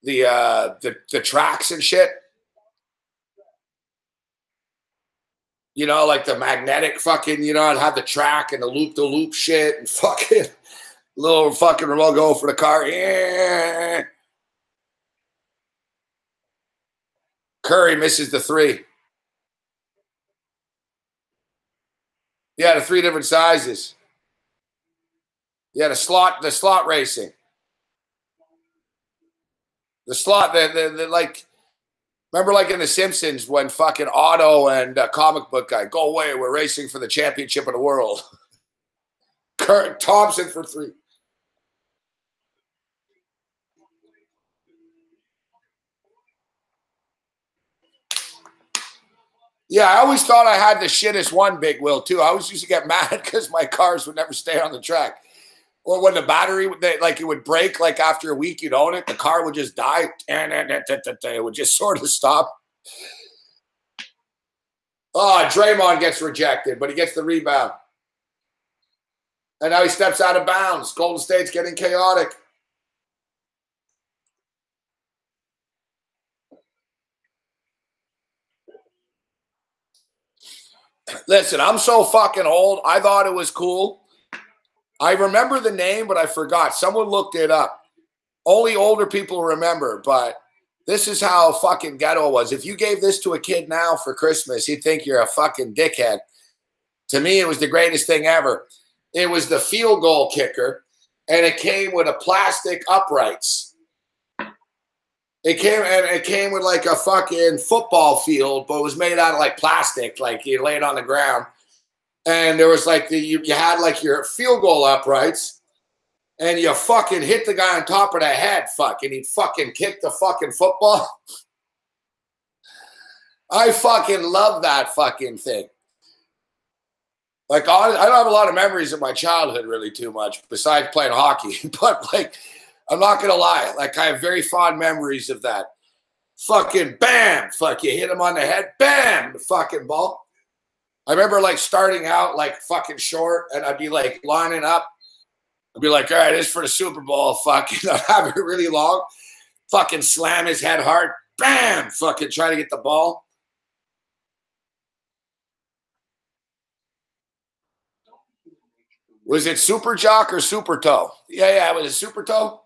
the tracks and shit. You know, like the magnetic fucking. You know, I'd have the track and the loop shit and fucking little fucking remote go for the car. Yeah. Curry misses the three. Yeah, the three different sizes. Yeah, the slot racing. The slot, the like, remember like in The Simpsons when fucking Otto and comic book guy, go away, we're racing for the championship of the world. Kurt Thompson for three. Yeah, I always thought I had the shittest one, Big Will, too. I always used to get mad because my cars would never stay on the track. Or when the battery, like it would break, like after a week you'd own it, the car would just die. It would just sort of stop. Oh, Draymond gets rejected, but he gets the rebound. And now he steps out of bounds. Golden State's getting chaotic. Listen, I'm so fucking old. I thought it was cool. I remember the name, but I forgot. Someone looked it up. Only older people remember, but this is how fucking ghetto it was. If you gave this to a kid now for Christmas, he'd think you're a fucking dickhead. To me, it was the greatest thing ever. It was the field goal kicker, and it came with a plastic uprights. It came with like a fucking football field, but it was made out of like plastic, like you lay it on the ground. And there was like you had like your field goal uprights, and you fucking hit the guy on top of the head, and he'd fucking kick the fucking football. I fucking love that fucking thing. Like, I don't have a lot of memories of my childhood really too much, besides playing hockey. But, like, I'm not going to lie. Like, I have very fond memories of that. Fucking bam. Fuck, you hit him on the head. Bam. The fucking ball. I remember, like, starting out, like, fucking short, and I'd be, like, lining up. I'd be like, all right, this is for the Super Bowl. Fucking, I'd have it really long. Fucking slam his head hard. Bam. Fucking try to get the ball. Was it Super Jock or Super Toe? Yeah, was it Super Toe?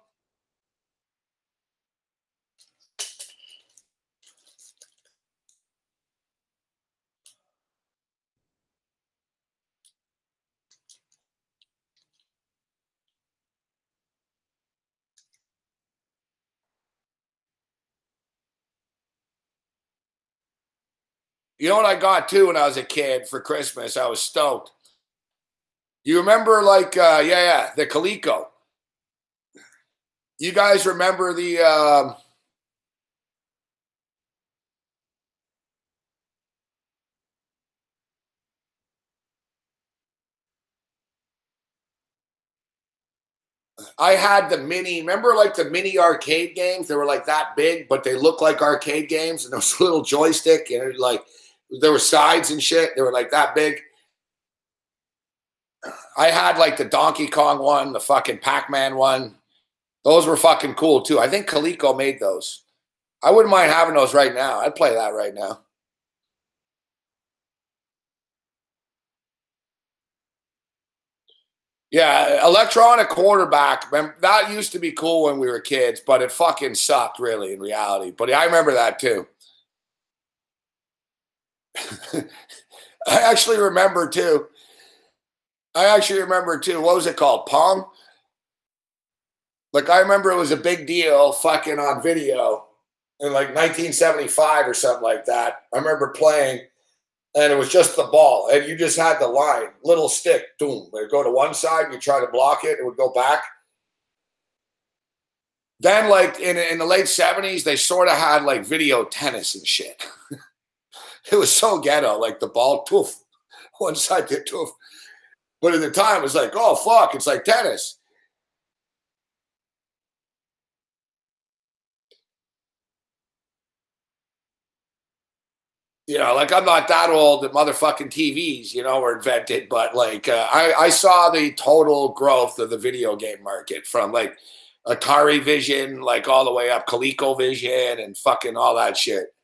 You know what I got too when I was a kid for Christmas? I was stoked. You remember, like, the Coleco. You guys remember the I had the mini, remember like the mini arcade games? They were like that big, but they looked like arcade games, and there was a little joystick, and it, like there were sides and shit. They were like that big. I had like the Donkey Kong one, the fucking Pac-Man one. Those were fucking cool too. I think Coleco made those. I wouldn't mind having those right now. I'd play that right now. Yeah, electronic quarterback. That used to be cool when we were kids, but it fucking sucked really in reality. But I remember that too. I actually remember too. What was it called? Pong? Like, I remember it was a big deal fucking on video in like 1975 or something like that. I remember playing, and it was just the ball, and you just had the line, little stick, boom. It would go to one side, you try to block it, it would go back. Then, like, in the late 70s, they sort of had like video tennis and shit. It was so ghetto, like the ball, poof, one side did poof. But at the time, it was like, oh, fuck, it's like tennis. You know, like, I'm not that old that motherfucking TVs, were invented, but like I saw the total growth of the video game market from like Atari Vision, like all the way up ColecoVision and fucking all that shit.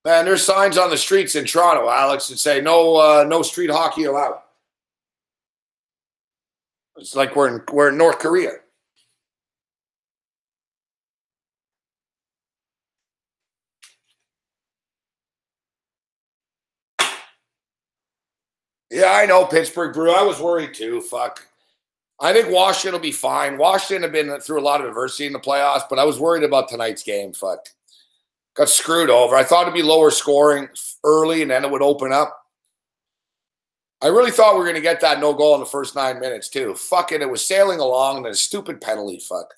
Man, there's signs on the streets in Toronto, Alex, that say no street hockey allowed. It's like we're in North Korea. Yeah, I know, Pittsburgh Brew. I was worried too. Fuck. I think Washington will be fine. Washington have been through a lot of adversity in the playoffs, but I was worried about tonight's game. Fuck. Got screwed over. I thought it'd be lower scoring early and then it would open up. I really thought we were going to get that no goal in the first 9 minutes, too. Fuck it. It was sailing along and a stupid penalty. Fuck.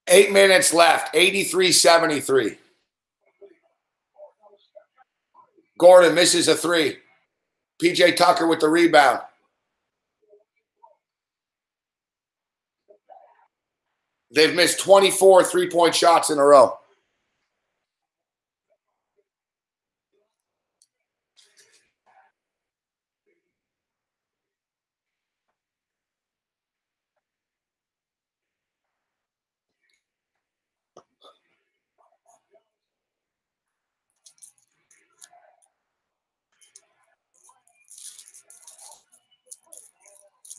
Eight minutes left. 83-73. Gordon misses a three. PJ Tucker with the rebound. They've missed 24 three-point shots in a row.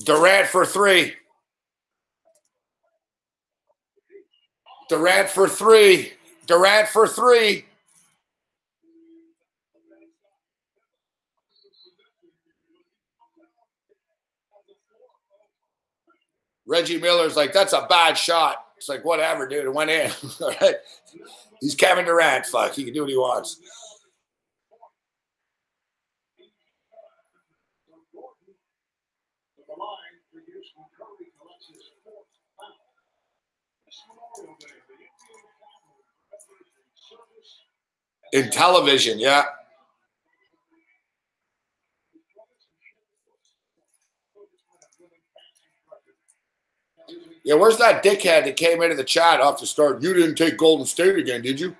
Durant for three. Durant for three. Durant for three. Reggie Miller's like, that's a bad shot. It's like, whatever, dude. It went in. All right. He's Kevin Durant. Fuck. He can do what he wants. In television, yeah. Yeah, where's that dickhead that came into the chat off the start? You didn't take Golden State again, did you?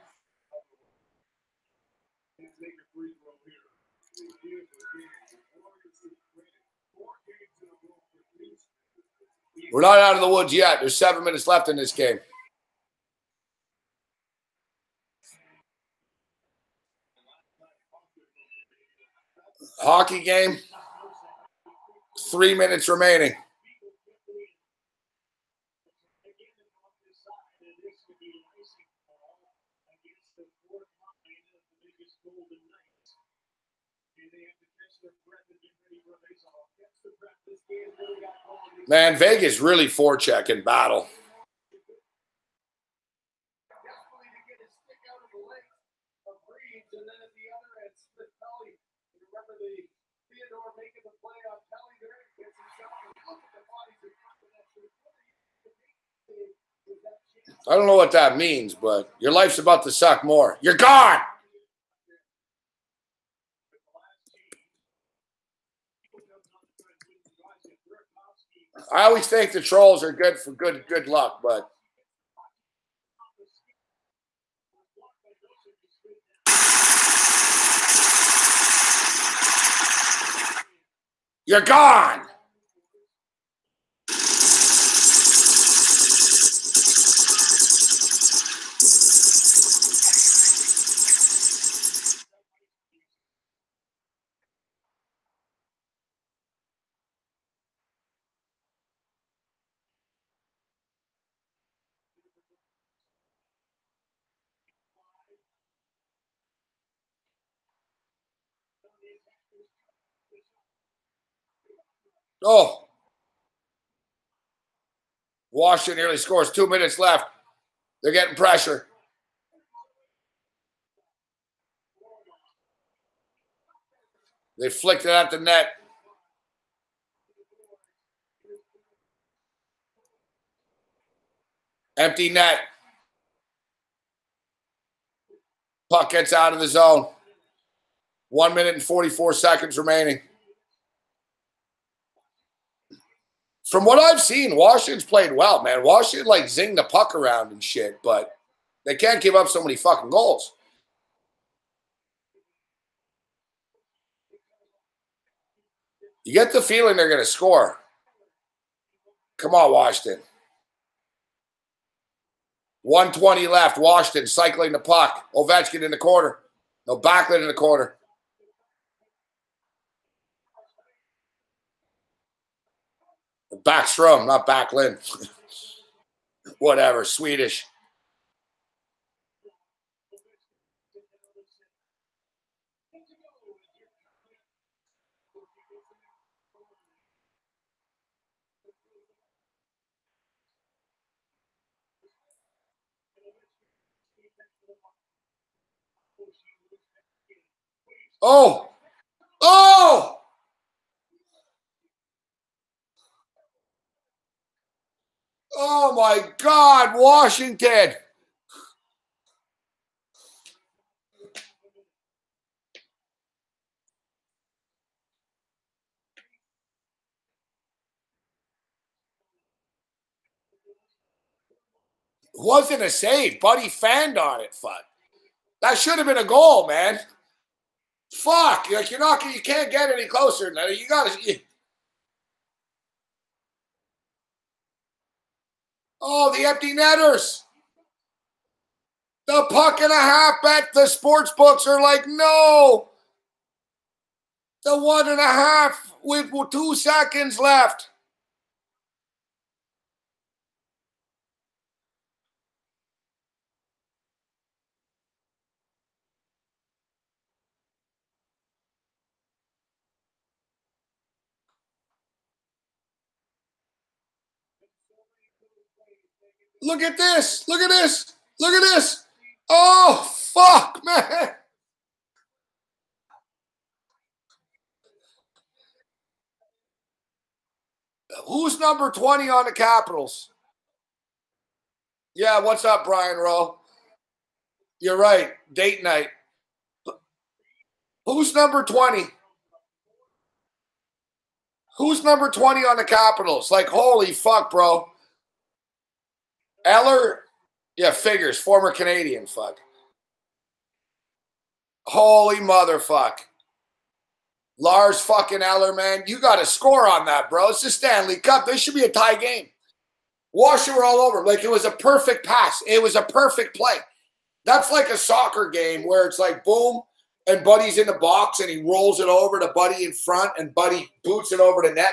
We're not out of the woods yet. There's 7 minutes left in this game. Hockey game. 3 minutes remaining. Man, Vegas really forechecking battle. I don't know what that means, but your life's about to suck more. You're gone. I always think the trolls are good for good luck, but you're gone. Oh. Washington nearly scores. 2 minutes left. They're getting pressure. They flicked it at the net. Empty net. Puck gets out of the zone. 1 minute and 44 seconds remaining. From what I've seen, Washington's played well, man. Washington, like, zinged the puck around and shit, but they can't give up so many fucking goals. You get the feeling they're going to score. Come on, Washington. 1:20 left. Washington cycling the puck. Ovechkin in the corner. No, Backlund in the corner. Backstrom, not Backlund. Whatever, Swedish. Oh! Oh! Oh my God, Washington. Wasn't a save. Buddy fanned on it, fuck. That should have been a goal, man. Fuck. Like you can't get any closer than that. Oh, the empty netters. The puck and a half bet. The sports books are like, no. The 1.5 with 2 seconds left. Look at this. Look at this. Look at this. Oh, fuck, man. Who's number 20 on the Capitals? Yeah, what's up, Brian Rowe? You're right. Date night. Who's number 20? Who's number 20 on the Capitals? Like, holy fuck, bro. Eller? Yeah, figures. Former Canadian, fuck. Holy motherfuck. Lars fucking Eller, man. You got to score on that, bro. It's the Stanley Cup. This should be a tie game. Washer all over. Like, it was a perfect pass. It was a perfect play. That's like a soccer game where it's like, boom, and Buddy's in the box, and he rolls it over to Buddy in front, and Buddy boots it over the net.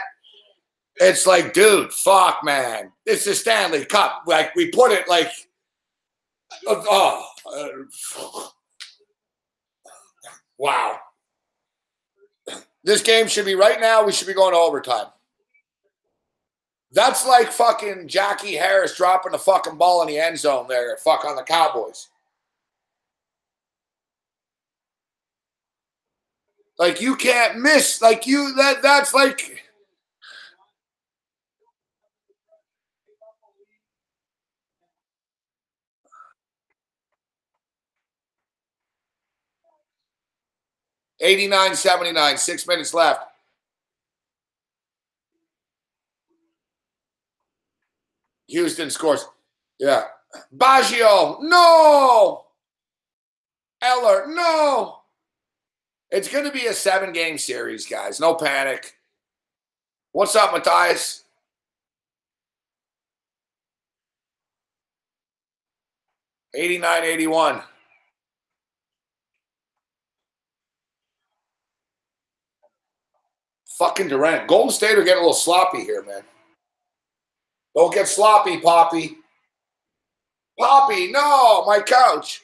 It's like, dude, fuck, man. It's the Stanley Cup. Like, we put it like, wow. This game should be right now. We should be going to overtime. That's like fucking Jackie Harris dropping the fucking ball in the end zone there. Fuck on the Cowboys. Like, you can't miss. Like, that's like. $89.79, 6 minutes left. Houston scores. Yeah. Baggio, no. Eller, no. It's going to be a 7-game series, guys. No panic. What's up, Matthias? $89.81. Fucking Durant. Golden State are getting a little sloppy here, man. Don't get sloppy, Poppy. Poppy, no, my couch.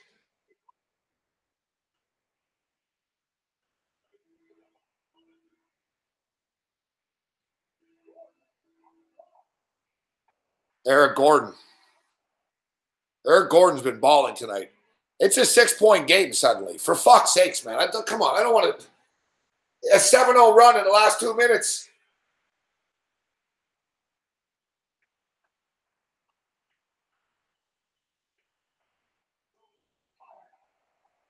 Eric Gordon. Eric Gordon's been balling tonight. It's a 6-point game suddenly. For fuck's sakes, man. Come on, I don't want to. A 7-0 run in the last 2 minutes.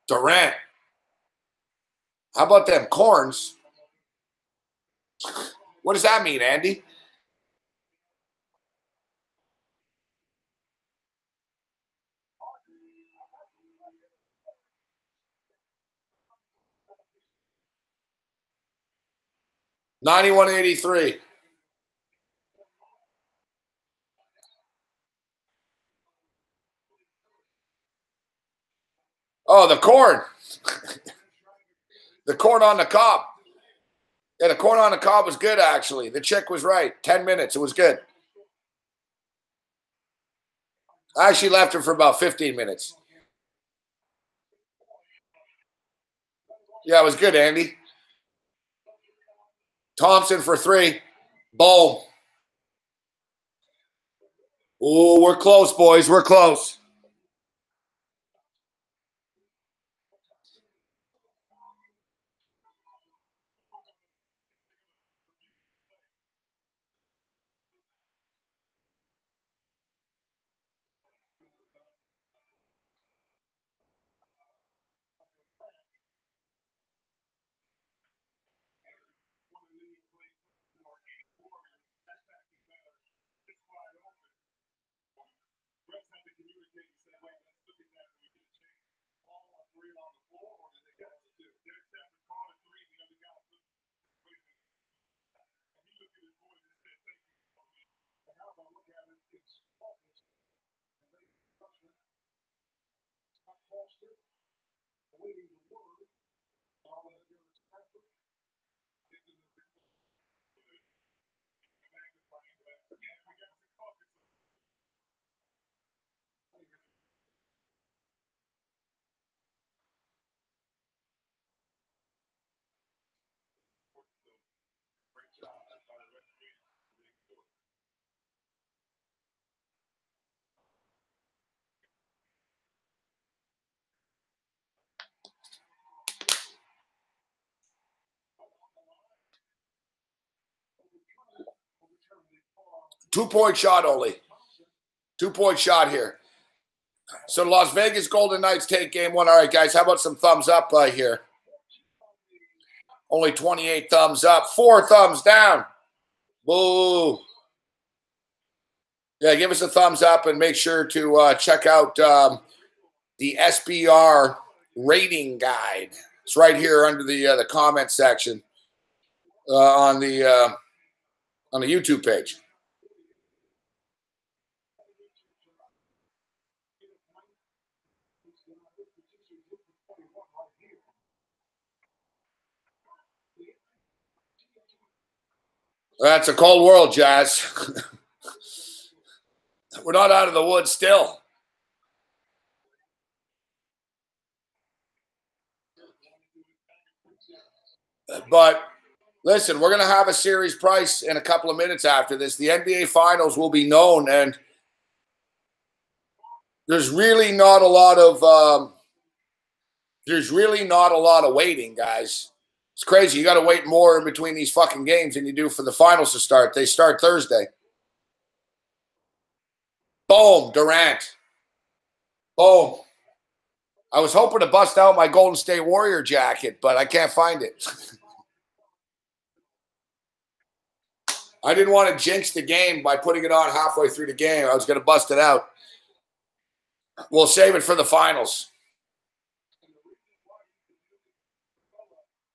Durant. How about them corns? What does that mean, Andy? $91.83. Oh, the corn. The corn on the cob. Yeah, the corn on the cob was good, actually. The chick was right. 10 minutes. It was good. I actually left her for about 15 minutes. Yeah, it was good, Andy. Thompson for 3. Boom. Oh, we're close, boys. We're close. 2-point shot only. 2-point shot here. So the Las Vegas Golden Knights take game one. All right, guys, how about some thumbs up here? Only 28 thumbs up. 4 thumbs down. Boo. Yeah, give us a thumbs up and make sure to check out the SBR rating guide. It's right here under the comment section on the YouTube page. That's a cold world, Jazz. We're not out of the woods still. But listen, we're going to have a series price in a couple of minutes after this. The NBA Finals will be known, and there's really not a lot of waiting, guys. It's crazy. You got to wait more in between these fucking games than you do for the finals to start. They start Thursday. Boom, Durant. Boom. I was hoping to bust out my Golden State Warrior jacket, but I can't find it. I didn't want to jinx the game by putting it on halfway through the game. I was going to bust it out. We'll save it for the finals.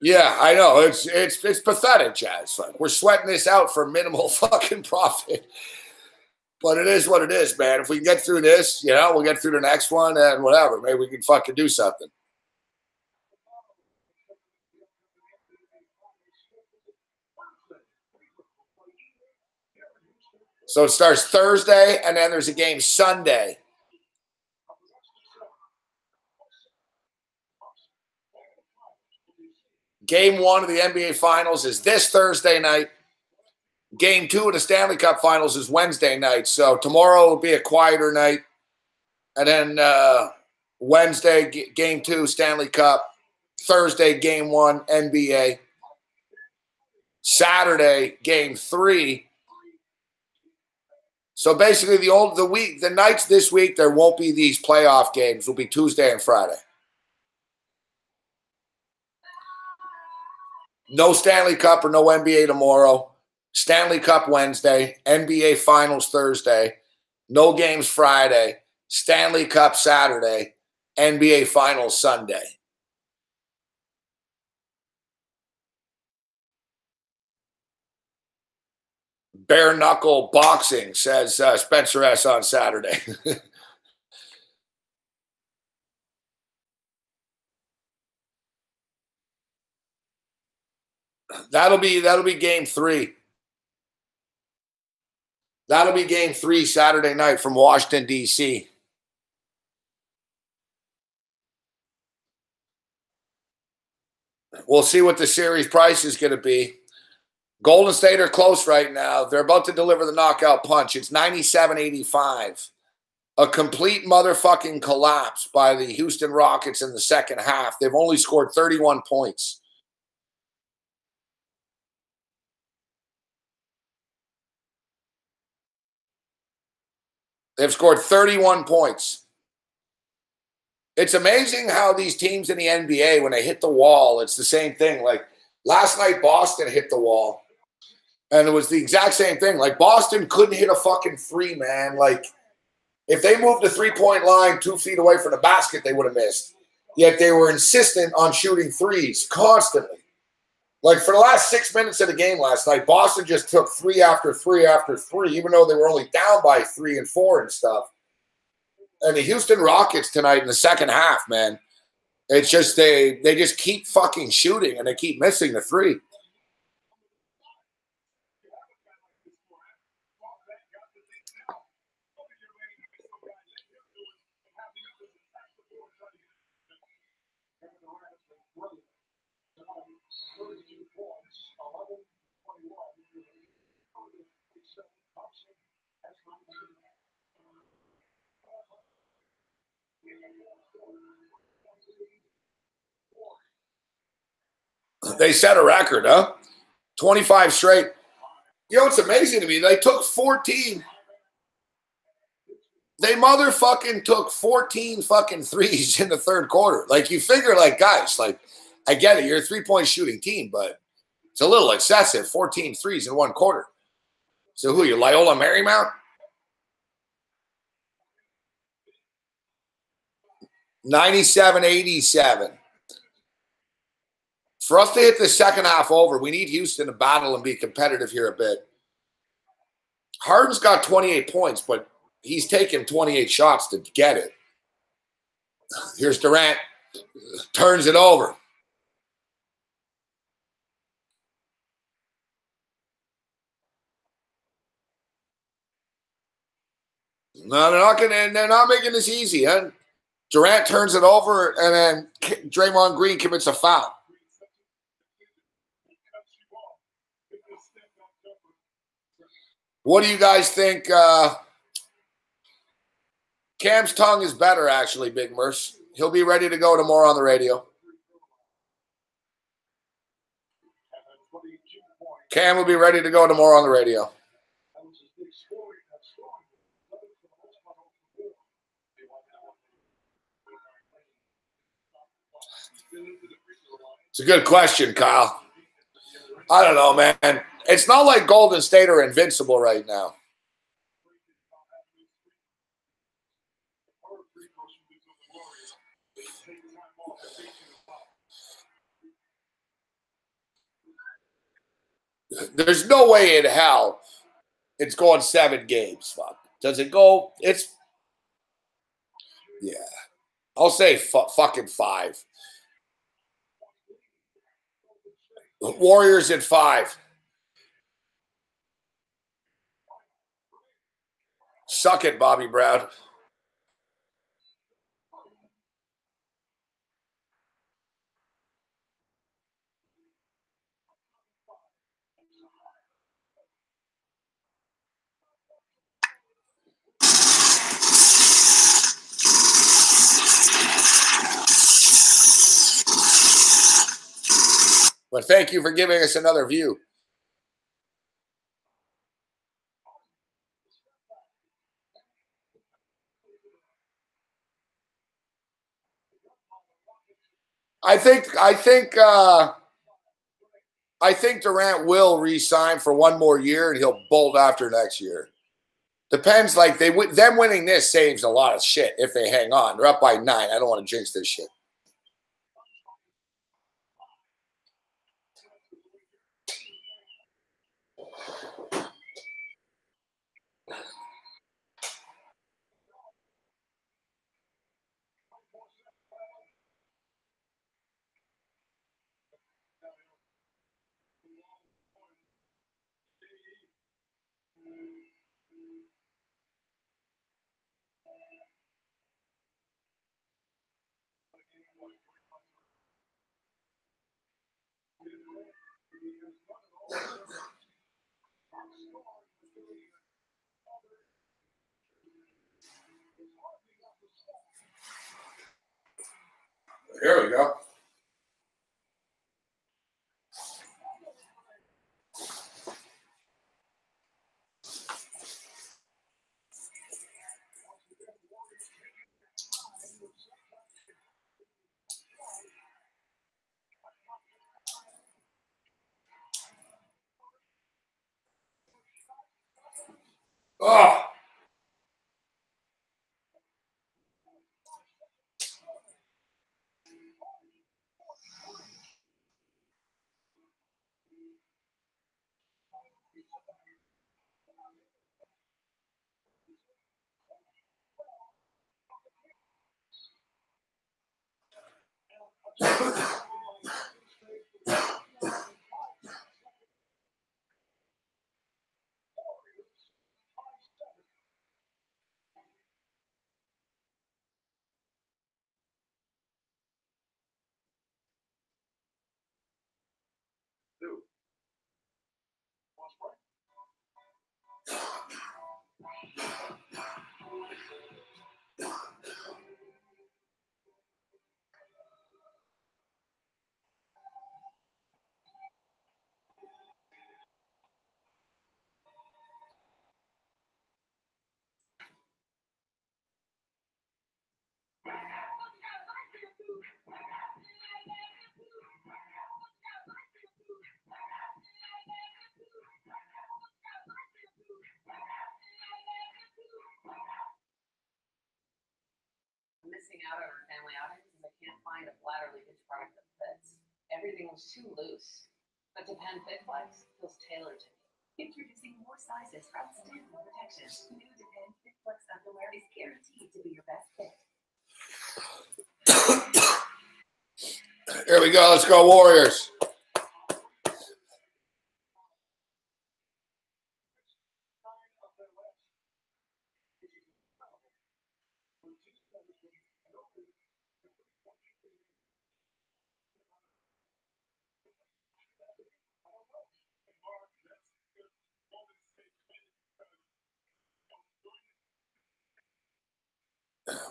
Yeah, I know. It's pathetic, Jazz. Like, we're sweating this out for minimal fucking profit. But it is what it is, man. If we can get through this, we'll get through the next one and whatever. Maybe we can fucking do something. So it starts Thursday, and then there's a game Sunday. Game 1 of the NBA Finals is this Thursday night. Game 2 of the Stanley Cup Finals is Wednesday night. So tomorrow will be a quieter night. And then Wednesday, Game 2, Stanley Cup. Thursday, Game 1, NBA. Saturday, Game 3. So basically the nights this week, there won't be these playoff games. It'll be Tuesday and Friday. No Stanley Cup or no NBA tomorrow. Stanley Cup Wednesday. NBA Finals Thursday. No games Friday. Stanley Cup Saturday. NBA Finals Sunday. Bare knuckle boxing, says Spencer S. on Saturday. That'll be game 3. That'll be game 3 Saturday night from Washington, D.C. We'll see what the series price is going to be. Golden State are close right now. They're about to deliver the knockout punch. It's 97-85. A complete motherfucking collapse by the Houston Rockets in the second half. They've only scored 31 points. They've scored 31 points. It's amazing how these teams in the NBA, when they hit the wall, it's the same thing. Like last night, Boston hit the wall. And it was the exact same thing. Like Boston couldn't hit a fucking 3, man. Like If they moved the three-point line 2 feet away from the basket, they would have missed. Yet they were insistent on shooting threes constantly. Like for the last 6 minutes of the game last night, Boston just took 3 after 3 after 3, even though they were only down by 3 and 4 and stuff. And the Houston Rockets tonight in the second half, man, it's just they just keep fucking shooting and they keep missing the three. They set a record, huh? 25 straight. You know, it's amazing to me. They took 14. They motherfucking took 14 fucking threes in the third quarter. Like, you figure, like, guys, like, I get it. You're a three-point shooting team, but it's a little excessive. 14 threes in one quarter. So who are you, Loyola Marymount? 97-87. For us to hit the second half over, we need Houston to battle and be competitive here a bit. Harden's got 28 points, but he's taken 28 shots to get it. Here's Durant. Turns it over. No, they're not making this easy, huh? Durant turns it over, and then Draymond Green commits a foul. What do you guys think? Cam's tongue is better, actually, Big Merce. He'll be ready to go tomorrow on the radio. Cam will be ready to go tomorrow on the radio. It's a good question, Kyle. I don't know, man. It's not like Golden State are invincible right now. There's no way in hell it's going 7 games. Fuck. Does it go? It's, yeah. I'll say fucking 5. Warriors at 5. Suck it, Bobby Brown. But thank you for giving us another view. I think Durant will re-sign for one more year, and he'll bolt after next year. Depends. Like them winning this saves a lot of shit if they hang on. They're up by 9. I don't want to jinx this shit. Here we go. Oh. Missing out on our family outings because I can't find a bladder leakage product that fits. Everything was too loose. But Depend Fit Flex feels tailored to me. Introducing more sizes from Stanley Protection. New Depend Fit Flex underwear is guaranteed to be your best fit. Here we go. Let's go, Warriors.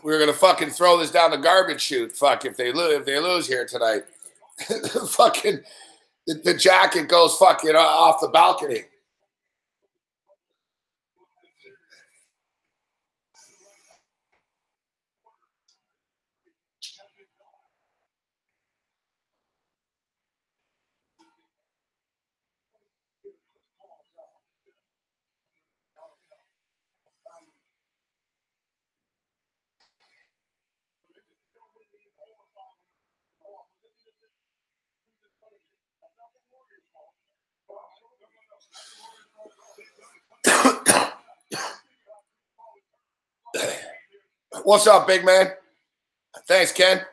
We're gonna fucking throw this down the garbage chute. Fuck if they lose here tonight. Fucking the jacket goes fucking off the balcony. What's up, big man? Thanks, Ken.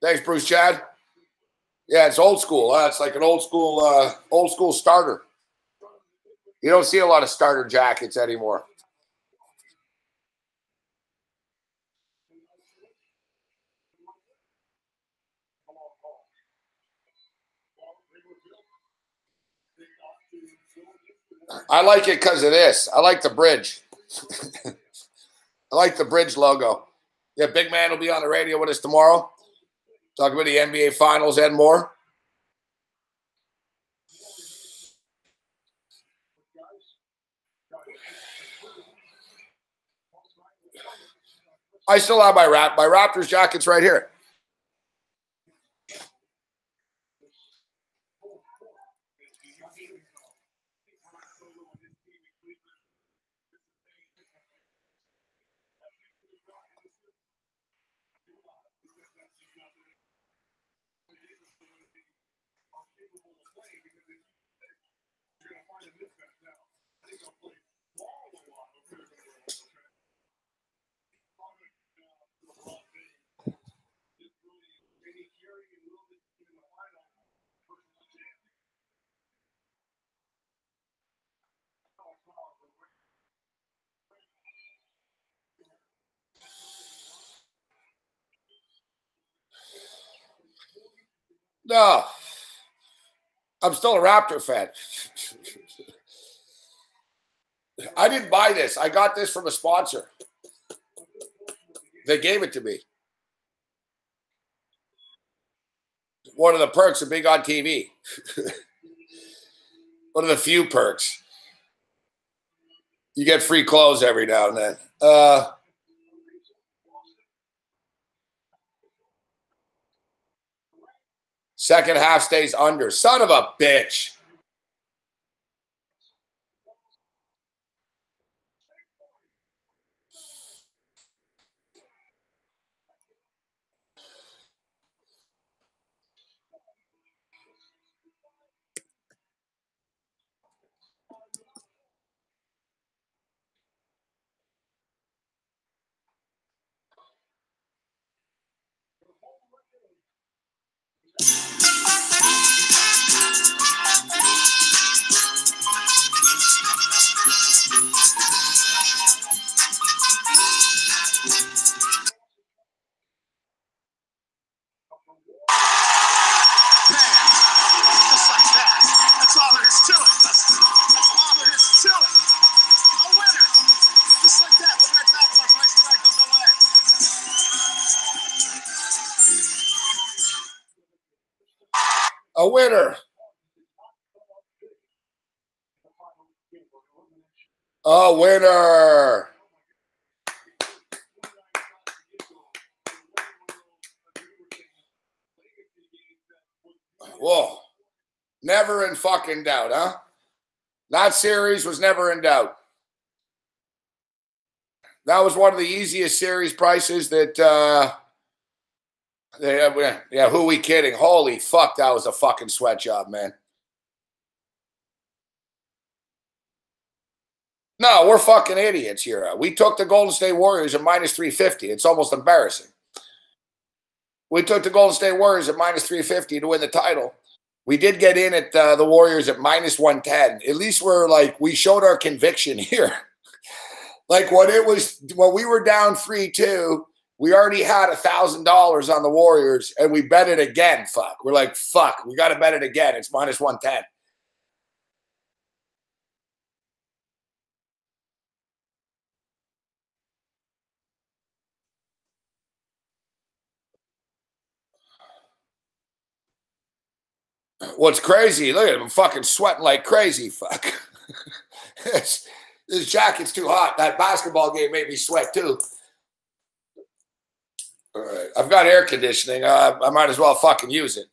Thanks, Bruce Chad. Yeah, it's old school. It's like an old school starter. You don't see a lot of starter jackets anymore. I like it because of this. I like the bridge. I like the bridge logo. Yeah, big man will be on the radio with us tomorrow. Talking about the NBA Finals and more. I still have my Raptors jackets right here. No, I'm still a Raptor fan. I didn't buy this. I got this from a sponsor. They gave it to me. One of the perks of being on TV. One of the few perks. You get free clothes every now and then. Second half stays under. Son of a bitch. A winner. A winner. Whoa. Never in fucking doubt, huh? That series was never in doubt. That was one of the easiest series prices that, yeah, who are we kidding? Holy fuck, that was a fucking sweat job, man. No, we're fucking idiots here. We took the Golden State Warriors at minus 350. It's almost embarrassing. We took the Golden State Warriors at minus 350 to win the title. We did get in at the Warriors at minus 110. At least we showed our conviction here. Like when we were down 3-2, we already had $1,000 on the Warriors and we bet it again. Fuck. We're like, fuck, we got to bet it again. It's minus 110. What's crazy? Look at him fucking sweating like crazy. Fuck. This jacket's too hot. That basketball game made me sweat too. All right. I've got air conditioning. I might as well fucking use it.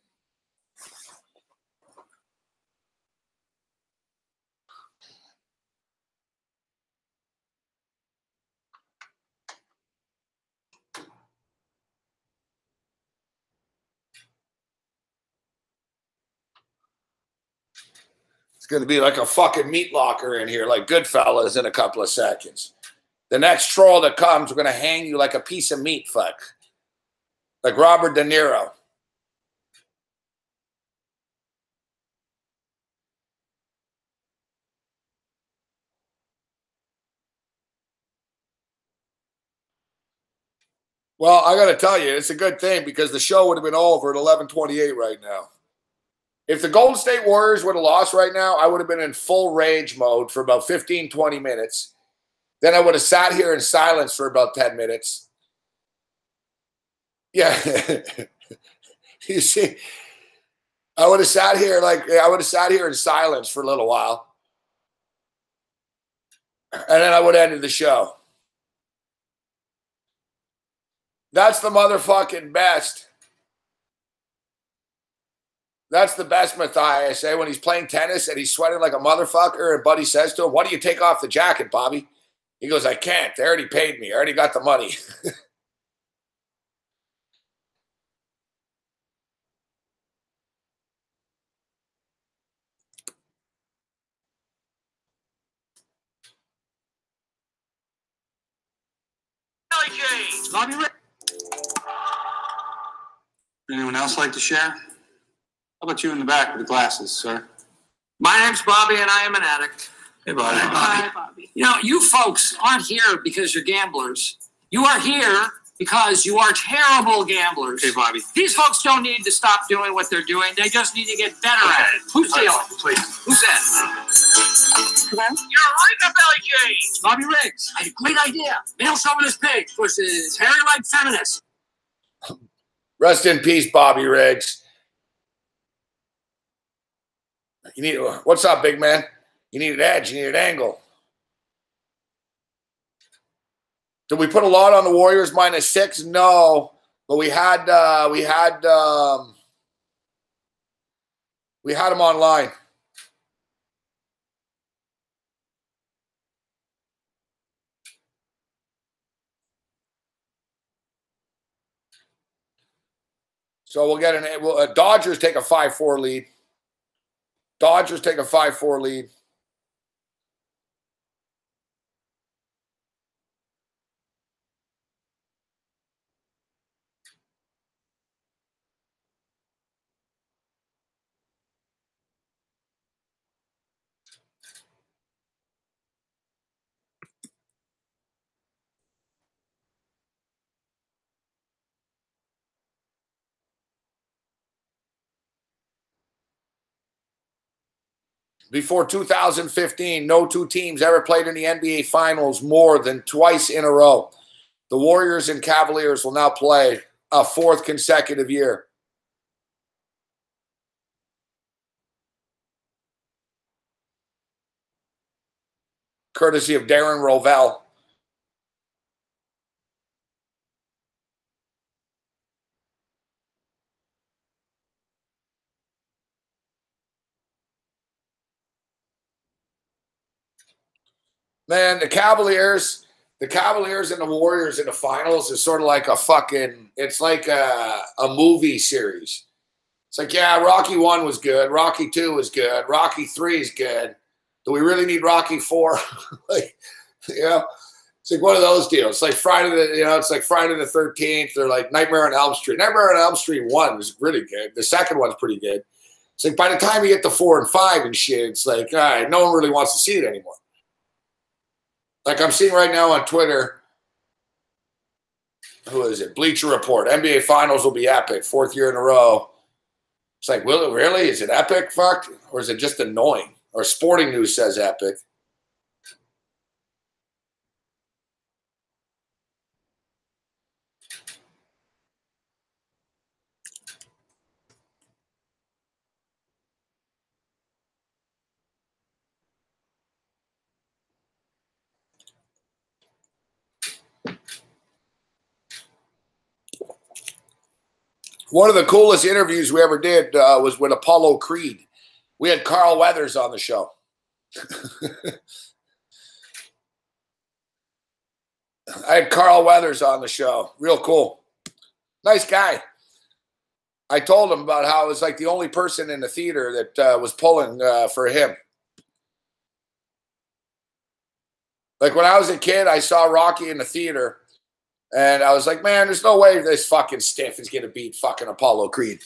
Going to be like a fucking meat locker in here, like Goodfellas in a couple of seconds. The next troll that comes, we're going to hang you like a piece of meat, fuck. Like Robert De Niro. Well, I got to tell you, it's a good thing because the show would have been over at 11:28 right now. If the Golden State Warriors would have lost right now, I would have been in full rage mode for about 15, 20 minutes. Then I would have sat here in silence for about 10 minutes. Yeah. You see, I would have sat here in silence for a little while. And then I would have ended the show. That's the motherfucking best. That's the best Matthias, when he's playing tennis and he's sweating like a motherfucker and Buddy says to him, "Why do you take off the jacket, Bobby?" He goes, "I can't. They already paid me. I already got the money." Anyone else like to share? How about you in the back with the glasses, sir? My name's Bobby, and I am an addict. Hey, Bobby. Hi, Bobby. You know, you folks aren't here because you're gamblers. You are here because you are terrible gamblers. Hey, Bobby. These folks don't need to stop doing what they're doing. They just need to get better at it. Who's stealing? Please. Who's that? Hello? You're right, the belly change. Bobby Riggs. I had a great idea. Male chauvinist pig versus hairy-like feminist. Rest in peace, Bobby Riggs. What's up, big man? You need an edge. You need an angle. Did we put a lot on the Warriors -6? No, but we had them online. So we'll get Dodgers take a 5-4 lead. Dodgers take a 5-4 lead. Before 2015, no two teams ever played in the NBA Finals more than twice in a row. The Warriors and Cavaliers will now play a fourth consecutive year. courtesy of Darren Rovell. Man, the Cavaliers and the Warriors in the finals is sort of like it's like a movie series. It's like, yeah, Rocky 1 was good. Rocky 2 was good. Rocky 3 is good. Do we really need Rocky 4? Like, you know, it's like one of those deals. It's like it's like Friday the 13th or like Nightmare on Elm Street. Nightmare on Elm Street 1 was really good. The second one's pretty good. It's like by the time you get to 4 and 5 and shit, it's like, all right, no one really wants to see it anymore. Like I'm seeing right now on Twitter, who is it? Bleacher Report. NBA Finals will be epic. 4th year in a row. It's like, will it really? Is it epic? Fuck. Or is it just annoying? Or Sporting News says epic. One of the coolest interviews we ever did was with Apollo Creed. We had Carl Weathers on the show. I had Carl Weathers on the show. Real cool. Nice guy. I told him about how I was like the only person in the theater that was pulling for him. Like when I was a kid, I saw Rocky in the theater. And I was like, man, there's no way this fucking stiff is going to beat fucking Apollo Creed.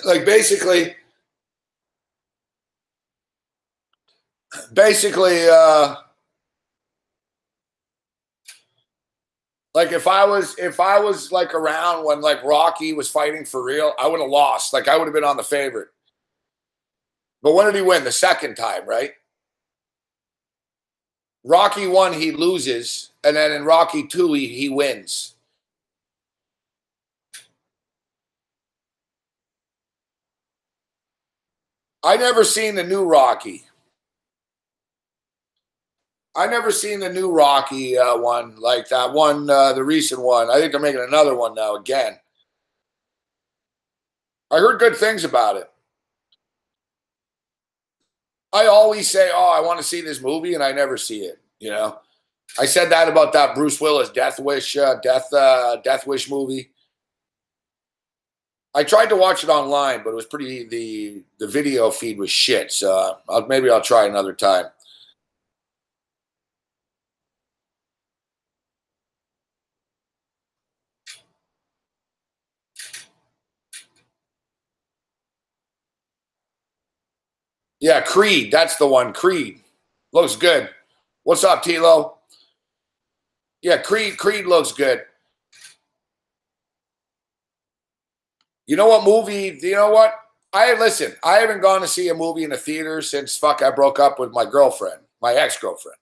like basically, like if I was like around when like Rocky was fighting for real, I would have lost. Like I would have been on the favorite. But when did he win? The second time, right? Rocky 1, he loses, and then in Rocky 2, he wins. I never seen the new Rocky. I never seen the new Rocky one, like that one, the recent one. I think they're making another one now again. I heard good things about it. I always say, oh, I want to see this movie, and I never see it, you know. I said that about that Bruce Willis Death Wish movie. I tried to watch it online, but it was the video feed was shit, so maybe I'll try another time. Yeah, Creed. That's the one. Creed. Looks good. What's up, Tilo? Yeah, Creed looks good. You know what movie? You know what? I haven't gone to see a movie in a theater since I broke up with my girlfriend, my ex-girlfriend.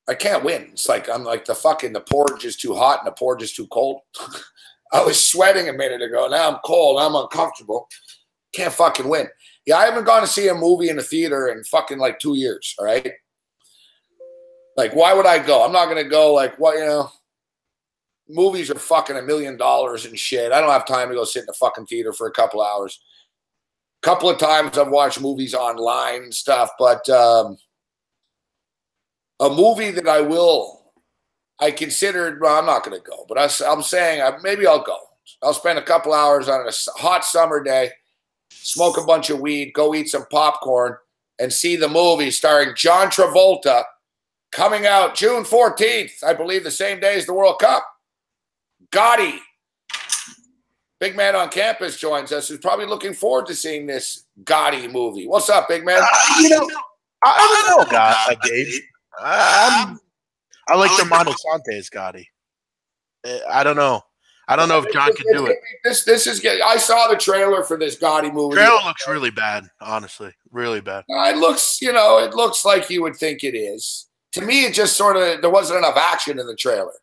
I can't win. It's like I'm like the porridge is too hot and the porridge is too cold. I was sweating a minute ago. Now I'm cold. I'm uncomfortable. Can't fucking win. Yeah, I haven't gone to see a movie in a theater in fucking like 2 years, all right? Like, why would I go? I'm not going to go like, what, you know? Movies are fucking $1 million and shit. I don't have time to go sit in the fucking theater for a couple hours. A couple of times I've watched movies online and stuff, but a movie that I considered, well, I'm not going to go, but I'm saying maybe I'll go. I'll spend a couple hours on a hot summer day, smoke a bunch of weed, go eat some popcorn, and see the movie starring John Travolta coming out June 14th, I believe the same day as the World Cup. Gotti, big man on campus, joins us, who's probably looking forward to seeing this Gotti movie. What's up, big man? I don't know, Gabe. I like the Montesantes, Gotti. I don't know. I don't know if John can do it. This is good. I saw the trailer for this Gotti movie. Trailer looks really bad, honestly, really bad. It looks like you would think it is. To me, it just sort of there wasn't enough action in the trailer.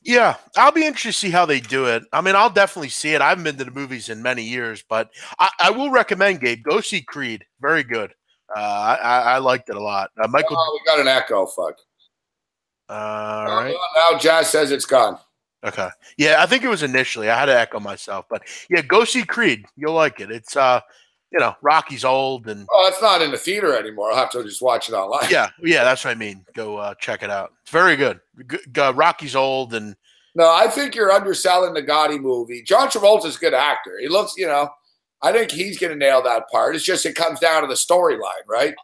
Yeah, I'll be interested to see how they do it. I mean, I'll definitely see it. I haven't been to the movies in many years, but I will recommend, Gabe, go see Creed. Very good. I liked it a lot. Michael. Oh, we got an echo. Fuck. All right. Now Jazz says it's gone. Okay. Yeah, I think it was initially. I had to echo myself, but yeah, go see Creed. You'll like it. It's Rocky's old and it's not in the theater anymore. I'll have to just watch it online. yeah, that's what I mean. Go check it out. It's very good. Rocky's old and no, I think you're underselling the Gotti movie. John Travolta's a good actor. He looks, I think he's going to nail that part. It's just it comes down to the storyline, right?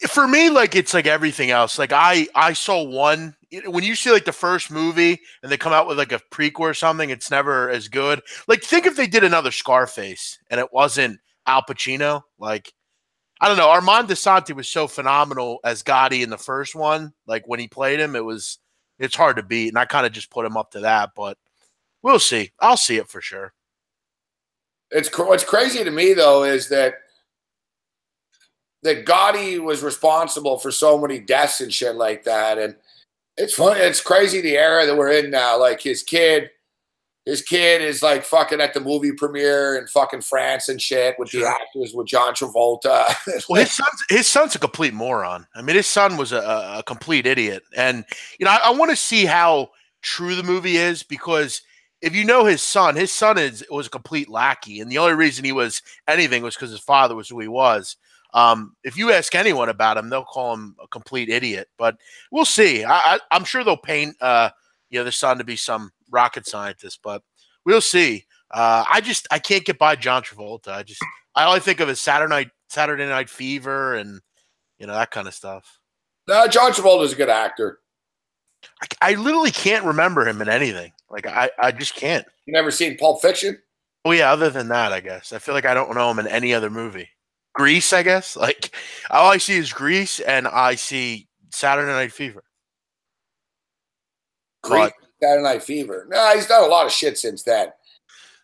For me, like it's like everything else. Like I saw one when you see like the first movie and they come out with like a prequel or something, it's never as good. Like think if they did another Scarface and it wasn't Al Pacino. Like I don't know. Armand DeSanti was so phenomenal as Gotti in the first one. Like when he played him, it's hard to beat, and I kind of just put him up to that. But we'll see. I'll see it for sure. What's crazy to me though is that Gotti was responsible for so many deaths and shit like that, and it's funny. It's crazy the era that we're in now. Like his kid is like fucking at the movie premiere in fucking France and shit with the actors with John Travolta. Well, his son's a complete moron. I mean, his son was a complete idiot, and I want to see how true the movie is because if you know his son was a complete lackey, and the only reason he was anything was because his father was who he was. If you ask anyone about him, they'll call him a complete idiot. But we'll see. I'm sure they'll paint the son to be some rocket scientist, but we'll see. I can't get by John Travolta. I only think of his Saturday Night Fever and that kind of stuff. No, John Travolta is a good actor. I literally can't remember him in anything. Like I just can't. You never seen Pulp Fiction? Oh yeah, other than that, I guess. I feel like I don't know him in any other movie. Grease, I guess. Like all I see is Grease and I see Saturday Night Fever. Grease, Saturday Night Fever. No, he's done a lot of shit since then.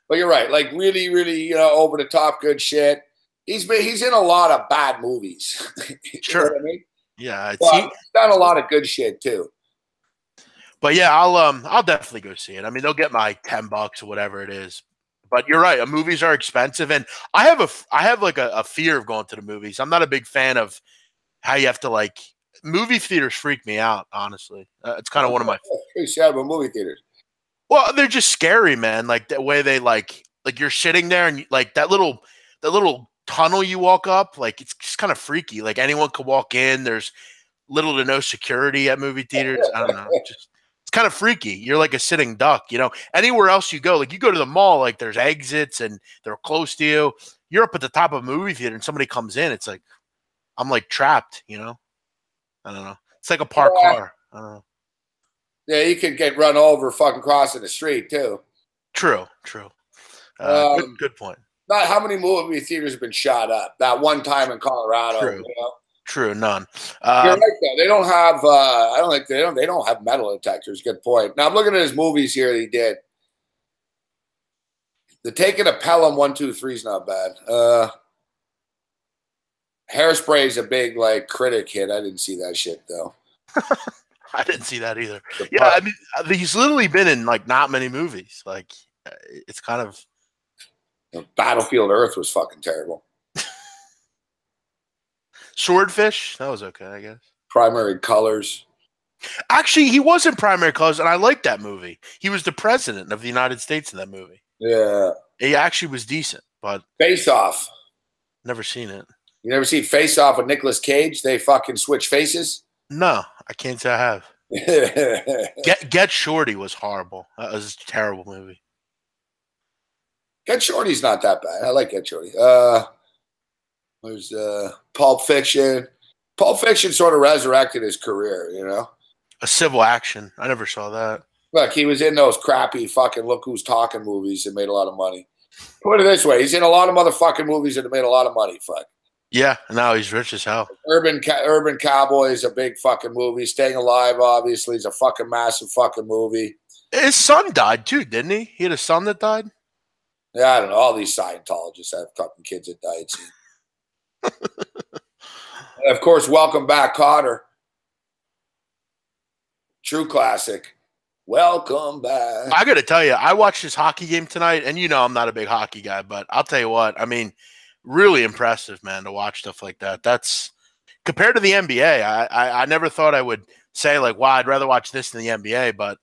But you're right. Like really, really, over the top good shit. He's in a lot of bad movies. Sure. You know what I mean? Yeah, he's done a lot of good shit too. But yeah, I'll definitely go see it. I mean, they'll get my $10 or whatever it is. But you're right. Movies are expensive, and I have like a fear of going to the movies. I'm not a big fan of how you have to like movie theaters. Freak me out, honestly. It's kind of one of my. Pretty sad about movie theaters. Well, they're just scary, man. Like the way they like you're sitting there and like that little tunnel you walk up. Like it's just kind of freaky. Like anyone could walk in. There's little to no security at movie theaters. I don't know. It's kind of freaky. You're like a sitting duck, Anywhere else you go, like you go to the mall, like there's exits and they're close to you. You're up at the top of a movie theater and somebody comes in. It's like I'm like trapped, I don't know. It's like a parked car. I don't know. Yeah, you could get run over fucking crossing the street too. True. Good point. Not how many movie theaters have been shot up? That one time in Colorado. True, none. You're right though. They don't have. I don't think they don't have metal detectors. Good point. Now I'm looking at his movies here. He did. The Taking a Pelham 1, 2, 3 is not bad. Hairspray is a big like critic hit. I didn't see that shit though. I didn't see that either. Yeah, I mean, he's literally been in like not many movies. Like, it's kind of. Battlefield Earth was fucking terrible. Swordfish, that was okay, I guess. Primary Colors. Actually, he was in Primary Colors, and I liked that movie. He was the president of the United States in that movie. Yeah. He actually was decent, but. Face Off. Never seen it. You never seen Face Off with Nicolas Cage? They fucking switch faces? No, I can't say I have. Get Shorty was horrible. That was a terrible movie. Get Shorty's not that bad. I like Get Shorty. There's Pulp Fiction. Pulp Fiction sort of resurrected his career, A Civil Action. I never saw that. Look, he was in those crappy fucking Look Who's Talking movies that made a lot of money. Put it this way. He's in a lot of motherfucking movies that have made a lot of money. Fuck. Yeah, now he's rich as hell. Urban Cowboy is a big fucking movie. Staying Alive, obviously, is a fucking massive fucking movie. His son died too, didn't he? He had a son that died. Yeah, I don't know. All these Scientologists have fucking kids that died. And of course, welcome back, Cotter. True classic. Welcome back. I got to tell you, I watched this hockey game tonight, and I'm not a big hockey guy, but I'll tell you what. I mean, really impressive, man, to watch stuff like that. That's compared to the NBA. I never thought I would say like, wow, I'd rather watch this than the NBA, but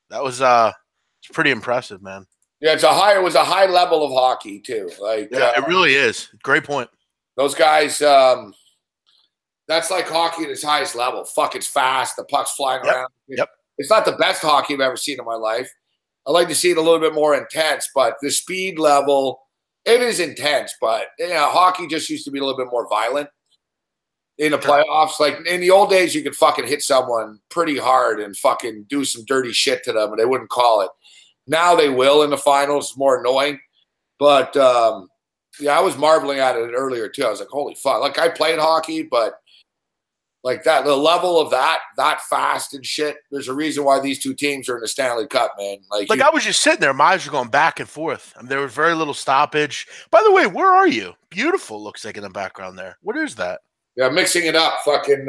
that was it's pretty impressive, man. Yeah, it was a high level of hockey too. Like, yeah, it really is. Great point. Those guys, that's like hockey at its highest level. Fuck, it's fast. The puck's flying around. Yep. It's not the best hockey I've ever seen in my life. I like to see it a little bit more intense, but the speed level, it is intense. But hockey just used to be a little bit more violent in the playoffs. Like in the old days, you could fucking hit someone pretty hard and fucking do some dirty shit to them, and they wouldn't call it. Now they will in the finals. It's more annoying, but I was marveling at it earlier too. I was like, holy fuck! Like I played hockey, but like that, the level of that fast and shit. There's a reason why these two teams are in the Stanley Cup, man. Like I was just sitting there, my eyes were going back and forth. I mean, there was very little stoppage. By the way, where are you? Beautiful, looks like in the background there. What is that? Yeah, mixing it up. Fucking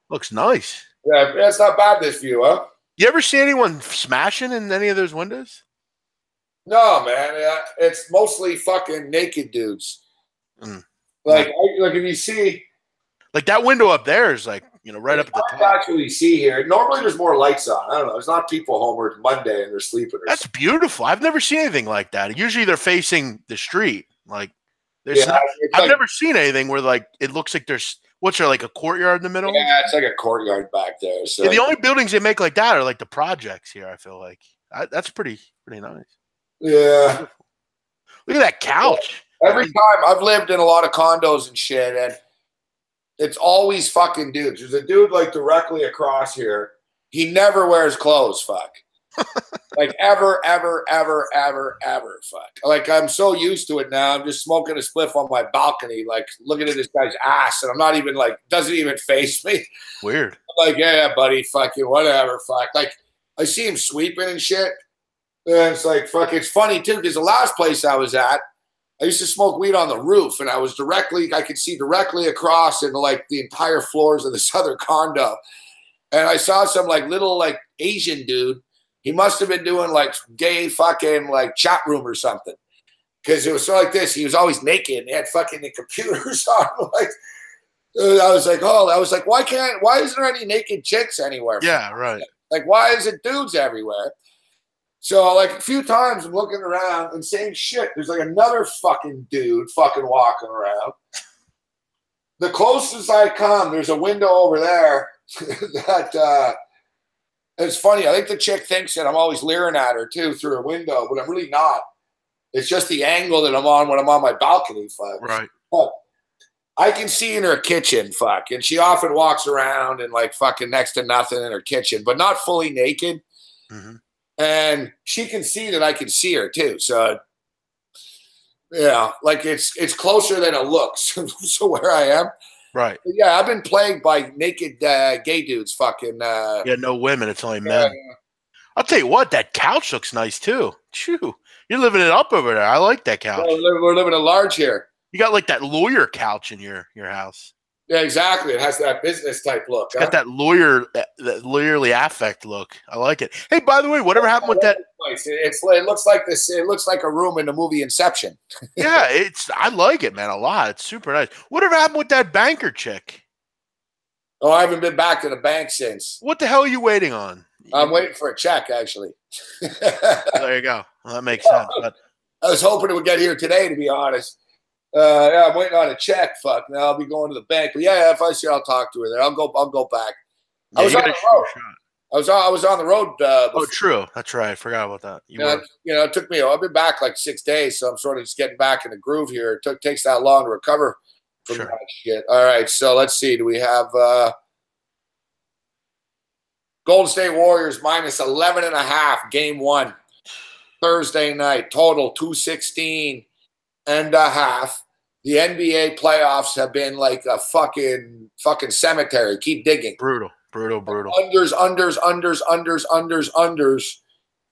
looks nice. Yeah, it's not bad, this view, huh? You ever see anyone smashing in any of those windows? No, man. It's mostly fucking naked dudes. Like if you see, like that window up there is like right up at the top. Actually, see here. Normally, there's more lights on. I don't know. There's not people home where it's Monday and they're sleeping. That's beautiful. I've never seen anything like that. Usually, they're facing the street. Like I've never seen anything where like it looks like there's what's there like a courtyard in the middle. Yeah, it's like a courtyard back there. So the only buildings they make like that are like the projects here. I feel like that's pretty nice. Yeah. Look at that couch. Every time I've lived in a lot of condos and shit, and it's always fucking dudes. There's a dude like directly across here. He never wears clothes. Fuck. Like ever, fuck. Like I'm so used to it now. I'm just smoking a spliff on my balcony, like looking at this guy's ass, and I'm not even like doesn't even face me. Weird. I'm like, yeah, buddy, fucking whatever, fuck. Like I see him sweeping and shit. And it's like, fuck, it's funny too, because the last place I was at, I used to smoke weed on the roof, and I could see directly across into like the entire floors of this other condo. And I saw some like little like Asian dude. He must have been doing like gay fucking like chat room or something. Because it was so like this. He was always naked and he had fucking the computers on. Like, I was like, why isn't there any naked chicks anywhere? Yeah, right. Like, why is it dudes everywhere? So, like, a few times I'm looking around and saying, shit, there's like another fucking dude fucking walking around. The closest I come, there's a window over there that it's funny. I think the chick thinks that I'm always leering at her, too, through a window, but I'm really not. It's just the angle that I'm on when I'm on my balcony, fuck. Right. But I can see in her kitchen, fuck, and she often walks around and, like, fucking next to nothing in her kitchen, but not fully naked. Mm-hmm. And she can see that I can see her too. So yeah, like it's closer than it looks. So where I am. Right. But yeah, I've been plagued by naked gay dudes fucking yeah, no women, it's only men. I'll tell you what, that couch looks nice too. Chew. You're living it up over there. I like that couch. We're living at large here. You got like that lawyer couch in your house. Yeah, exactly. It has that business type look. It's got that lawyerly affect look. I like it. Hey, by the way, whatever happened with that? It looks like this. It looks like a room in the movie Inception. Yeah, I like it, man, a lot. It's super nice. Whatever happened with that banker chick? Oh, I haven't been back to the bank since. What the hell are you waiting on? I'm waiting for a check, actually. There you go. Well, that makes sense. But I was hoping it would get here today, to be honest. Yeah, I'm waiting on a check. Fuck. Now I'll be going to the bank. But yeah, if I see her, I'll talk to her there. I'll go back. Yeah, I was on the road. I was on the road. Oh, true. That's right. I forgot about that. It took me. I've been back like 6 days, so I'm sort of just getting back in the groove here. It takes that long to recover from that shit. All right, so let's see. Do we have Golden State Warriors minus 11.5, game 1, Thursday night, total 216.5. The NBA playoffs have been like a fucking cemetery. Keep digging. Brutal. Unders.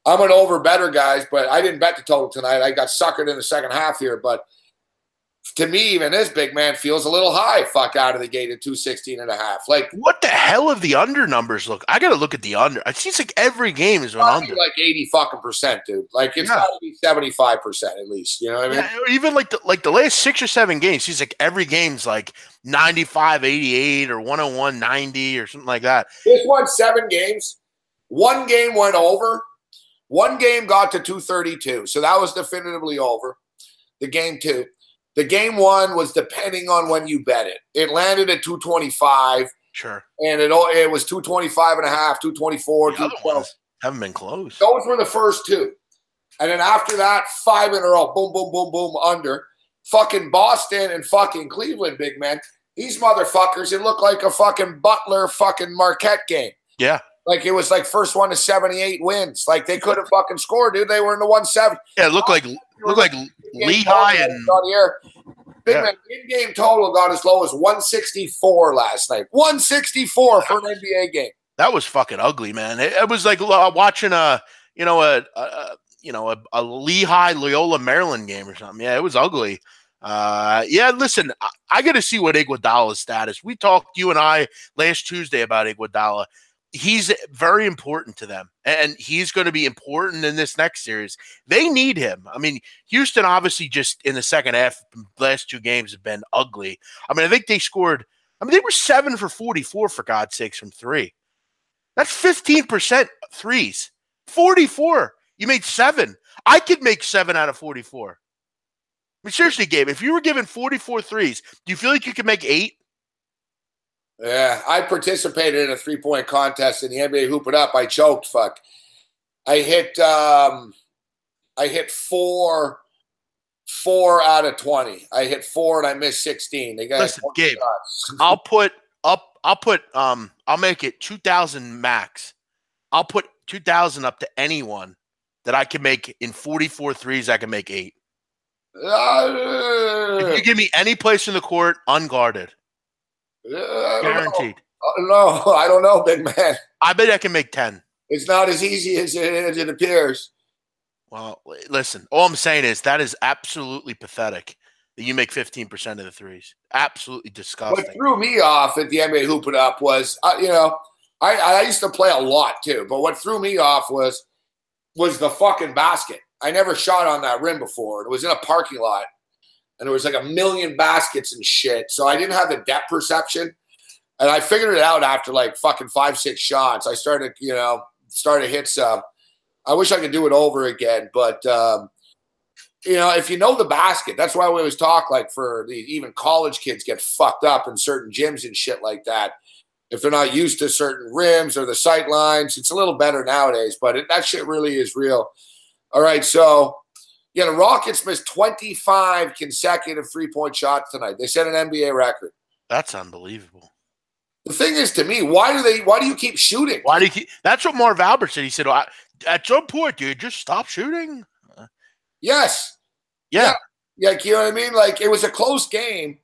I'm an over better, guys, but I didn't bet the total tonight. I got suckered in the second half here, but to me, even this big man feels a little high. Fuck out of the gate at 216.5. Like, what the hell have the under numbers look? I got to look at the under. It seems like every game is an under. Like 80%, dude. Like it's got to be 75% at least. You know what I mean? Yeah, or even like the last 6 or 7 games, seems like every game's like 95-88 or 101-90 or something like that. This won 7 games. 1 game went over. 1 game got to 232, so that was definitively over. The game 2. The game 1 was depending on when you bet it. It landed at 225. Sure. And it was 225.5, 224, 212. Haven't been close. Those were the first 2. And then after that, 5 in a row. Boom, boom, boom, boom, under. Fucking Boston and fucking Cleveland, big man. These motherfuckers, it looked like a fucking Butler fucking Marquette game. Yeah. Like it was like first one to 78 wins. Like they couldn't fucking score, dude. They were in the 170. Yeah, it looked like Lehigh and big man, in-game total got as low as 164 last night. 164 for an NBA game. That was fucking ugly, man. It was like watching a Lehigh Loyola Maryland game or something. Yeah, it was ugly. Yeah, listen, I got to see what Iguodala's status. We talked, you and I, last Tuesday about Iguodala. He's very important to them, and he's going to be important in this next series. They need him. I mean, Houston obviously just in the second half, last 2 games have been ugly. I mean, I think they scored. I mean, they were 7 for 44 for God's sakes from 3. That's 15% threes. 44. You made 7. I could make 7 out of 44. I mean, seriously, Gabe, if you were given 44 threes, do you feel like you could make 8? Yeah, I participated in a 3-point contest in the NBA Hoop It Up. I choked. Fuck. I hit 4 out of 20. I hit 4 and I missed 16. They got Listen, Gabe, I'll make it 2,000 max. I'll put 2,000 up to anyone that I can make in 44 threes. I can make 8. If you give me any place in the court, unguarded. Guaranteed. No, I don't know, big man. I bet I can make 10. It's not as easy as it appears. Well, listen, all I'm saying is that is absolutely pathetic that you make 15% of the threes. Absolutely disgusting. What threw me off at the NBA Hoop It Up was, I used to play a lot too, but what threw me off was the fucking basket. I never shot on that rim before. It was in a parking lot. And there was like 1 million baskets and shit. So I didn't have the depth perception. And I figured it out after like fucking 5-6 shots. I started hit some. I wish I could do it over again. But, if you know the basket, that's why we always talk like for even college kids get fucked up in certain gyms and shit like that. If they're not used to certain rims or the sight lines, it's a little better nowadays. But that shit really is real. All right, so. Yeah, the Rockets missed 25 consecutive 3-point shots tonight. They set an NBA record. That's unbelievable. The thing is, to me, why do you keep shooting? Why do you keep? That's what Marv Albert said. He said, at some point, dude, just stop shooting. Yes. Yeah. Like, you know what I mean? Like, it was a close game.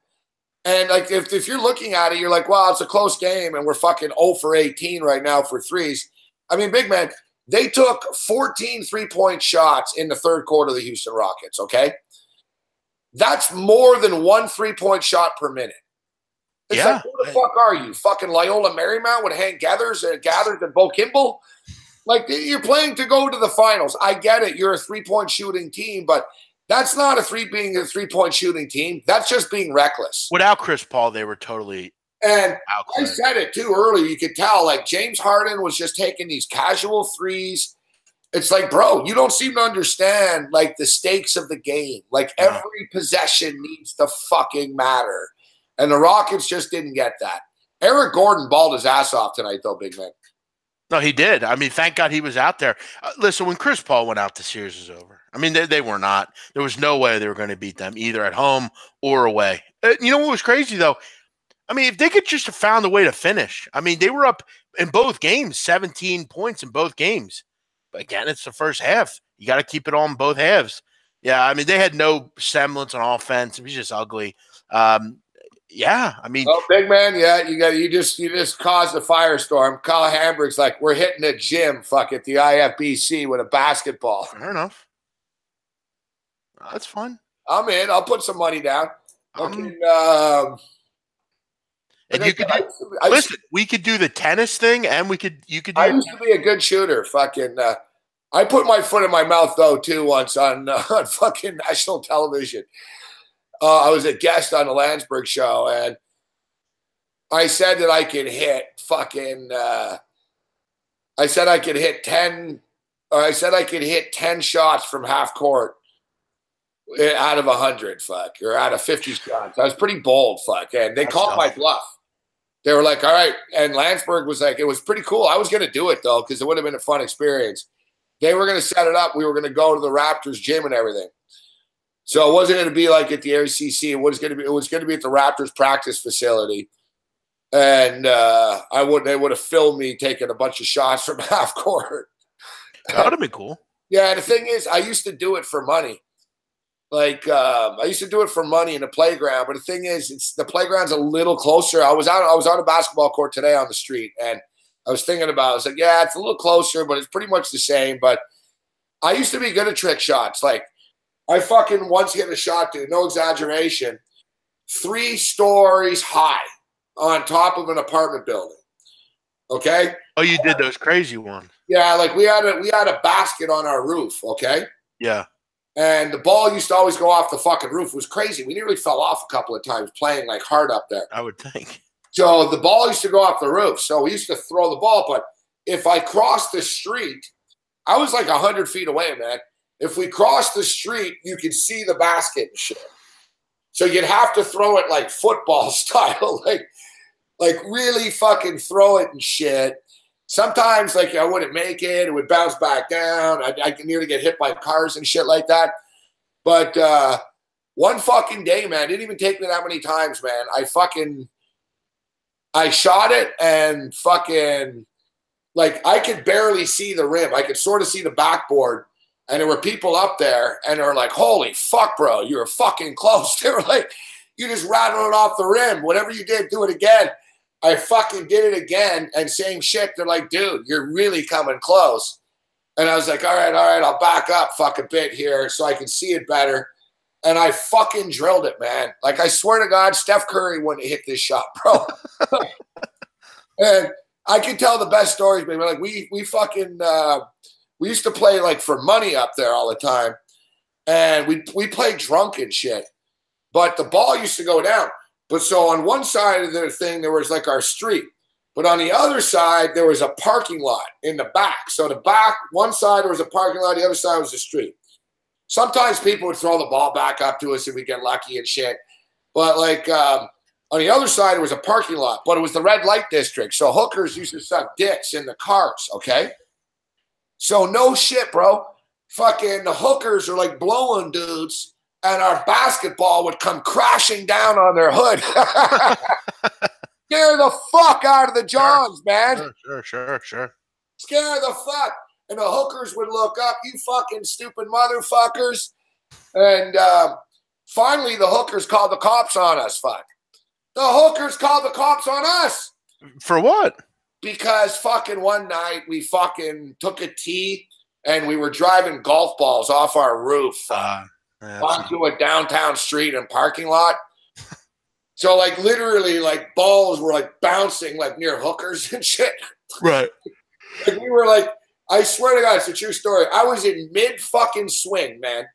And, like, if you're looking at it, you're like, well, it's a close game, and we're fucking 0 for 18 right now for threes. I mean, big man, they took 14 3-point shots in the third quarter of the Houston Rockets, okay? That's more than 1 3-point shot per minute. It's like, who the fuck are you? Fucking Loyola Marymount with Hank Gathers and Bo Kimball? Like, you're playing to go to the finals. I get it. You're a 3-point shooting team, but that's not being a 3-point shooting team. That's just being reckless. Without Chris Paul, they were totally and I said it too earlier. You could tell, like, James Harden was just taking these casual threes. It's like, bro, you don't seem to understand, like, the stakes of the game. Like, every possession needs to fucking matter. And the Rockets just didn't get that. Eric Gordon balled his ass off tonight, though, big man. No, he did. I mean, thank God he was out there. Listen, when Chris Paul went out, the series was over. I mean, they were not. There was no way they were going to beat them, either at home or away. You know what was crazy, though? I mean, if they could just have found a way to finish. I mean, they were up in both games, 17 points in both games. But again, it's the first half. You got to keep it on both halves. Yeah, I mean, they had no semblance on offense. It was just ugly. Yeah, I mean, Oh, big man, yeah, you just caused a firestorm. Kyle Hamburg's like, we're hitting a gym, fuck it, the IFBC with a basketball. fair enough. That's fine. I'm in. I'll put some money down. Fucking, And like you I could said, I used to- listen. We could do the tennis thing, and you could do. I used to be a good shooter. Fucking, I put my foot in my mouth though too once on fucking national television. I was a guest on the Landsberg show, and I said that I could hit fucking. I said I could hit 10, or I said I could hit 10 shots from half court out of 100, fuck, or out of 50 shots. I was pretty bold, fuck, and they called my bluff. They were like, all right. And Landsberg was like, it was pretty cool. I was going to do it, though, because it would have been a fun experience. They were going to set it up. We were going to go to the Raptors gym and everything. So it wasn't going to be like at the ACC. It was going to be at the Raptors practice facility. And they would have filmed me taking a bunch of shots from half court. That would have been cool. Yeah, the thing is, I used to do it for money. Like I used to do it for money in the playground, but the thing is, the playground's a little closer. I was on a basketball court today on the street, and I was thinking about it. I was like, yeah, it's a little closer, but it's pretty much the same. But I used to be good at trick shots. Like I fucking once hit a shot, dude, no exaggeration, 3 stories high on top of an apartment building. Okay. Oh, you did those crazy ones. Yeah, like we had a basket on our roof. Okay. Yeah. And the ball used to always go off the fucking roof. It was crazy. We nearly fell off a couple of times playing like hard up there. I would think. So the ball used to go off the roof. So we used to throw the ball. But if I crossed the street, I was like 100 feet away, man. If we crossed the street, you could see the basket and shit. So you'd have to throw it like football style, like really fucking throw it and shit. Sometimes, like, I wouldn't make it. It would bounce back down. I could nearly get hit by cars and shit like that. But one fucking day, man, it didn't even take me that many times, man. I shot it and fucking, like, I could barely see the rim. I could sort of see the backboard. And there were people up there, and they were like, holy fuck, bro, you were fucking close. They were like, you just rattled it off the rim. Whatever you did, do it again. I fucking did it again, and same shit. They're like, dude, you're really coming close. And I was like, all right, I'll back up fuck a bit here so I can see it better. And I fucking drilled it, man. Like, I swear to God, Steph Curry wouldn't hit this shot, bro. And I can tell the best stories, baby. Like, we fucking we used to play, like, for money up there all the time. And we played drunk and shit. But the ball used to go down. But so on one side of the thing, there was like our street. But on the other side, there was a parking lot in the back. So the back, one side there was a parking lot, the other side was the street. Sometimes people would throw the ball back up to us if we get lucky and shit. But like on the other side, there was a parking lot. But it was the red light district. So hookers used to suck dicks in the cars, okay? So no shit, bro. Fucking the hookers are like blowing dudes. And our basketball would come crashing down on their hood. Scare the fuck out of the Johns, man. Sure. Scare the fuck. And the hookers would look up, you fucking stupid motherfuckers. And finally, the hookers called the cops on us, fuck. The hookers called the cops on us. For what? Because fucking one night, we fucking took a tee and we were driving golf balls off our roof. Onto a downtown street and parking lot. So like literally like balls were like bouncing like near hookers and shit. Right. And we were like, I swear to God, it's a true story. I was in mid fucking swing, man.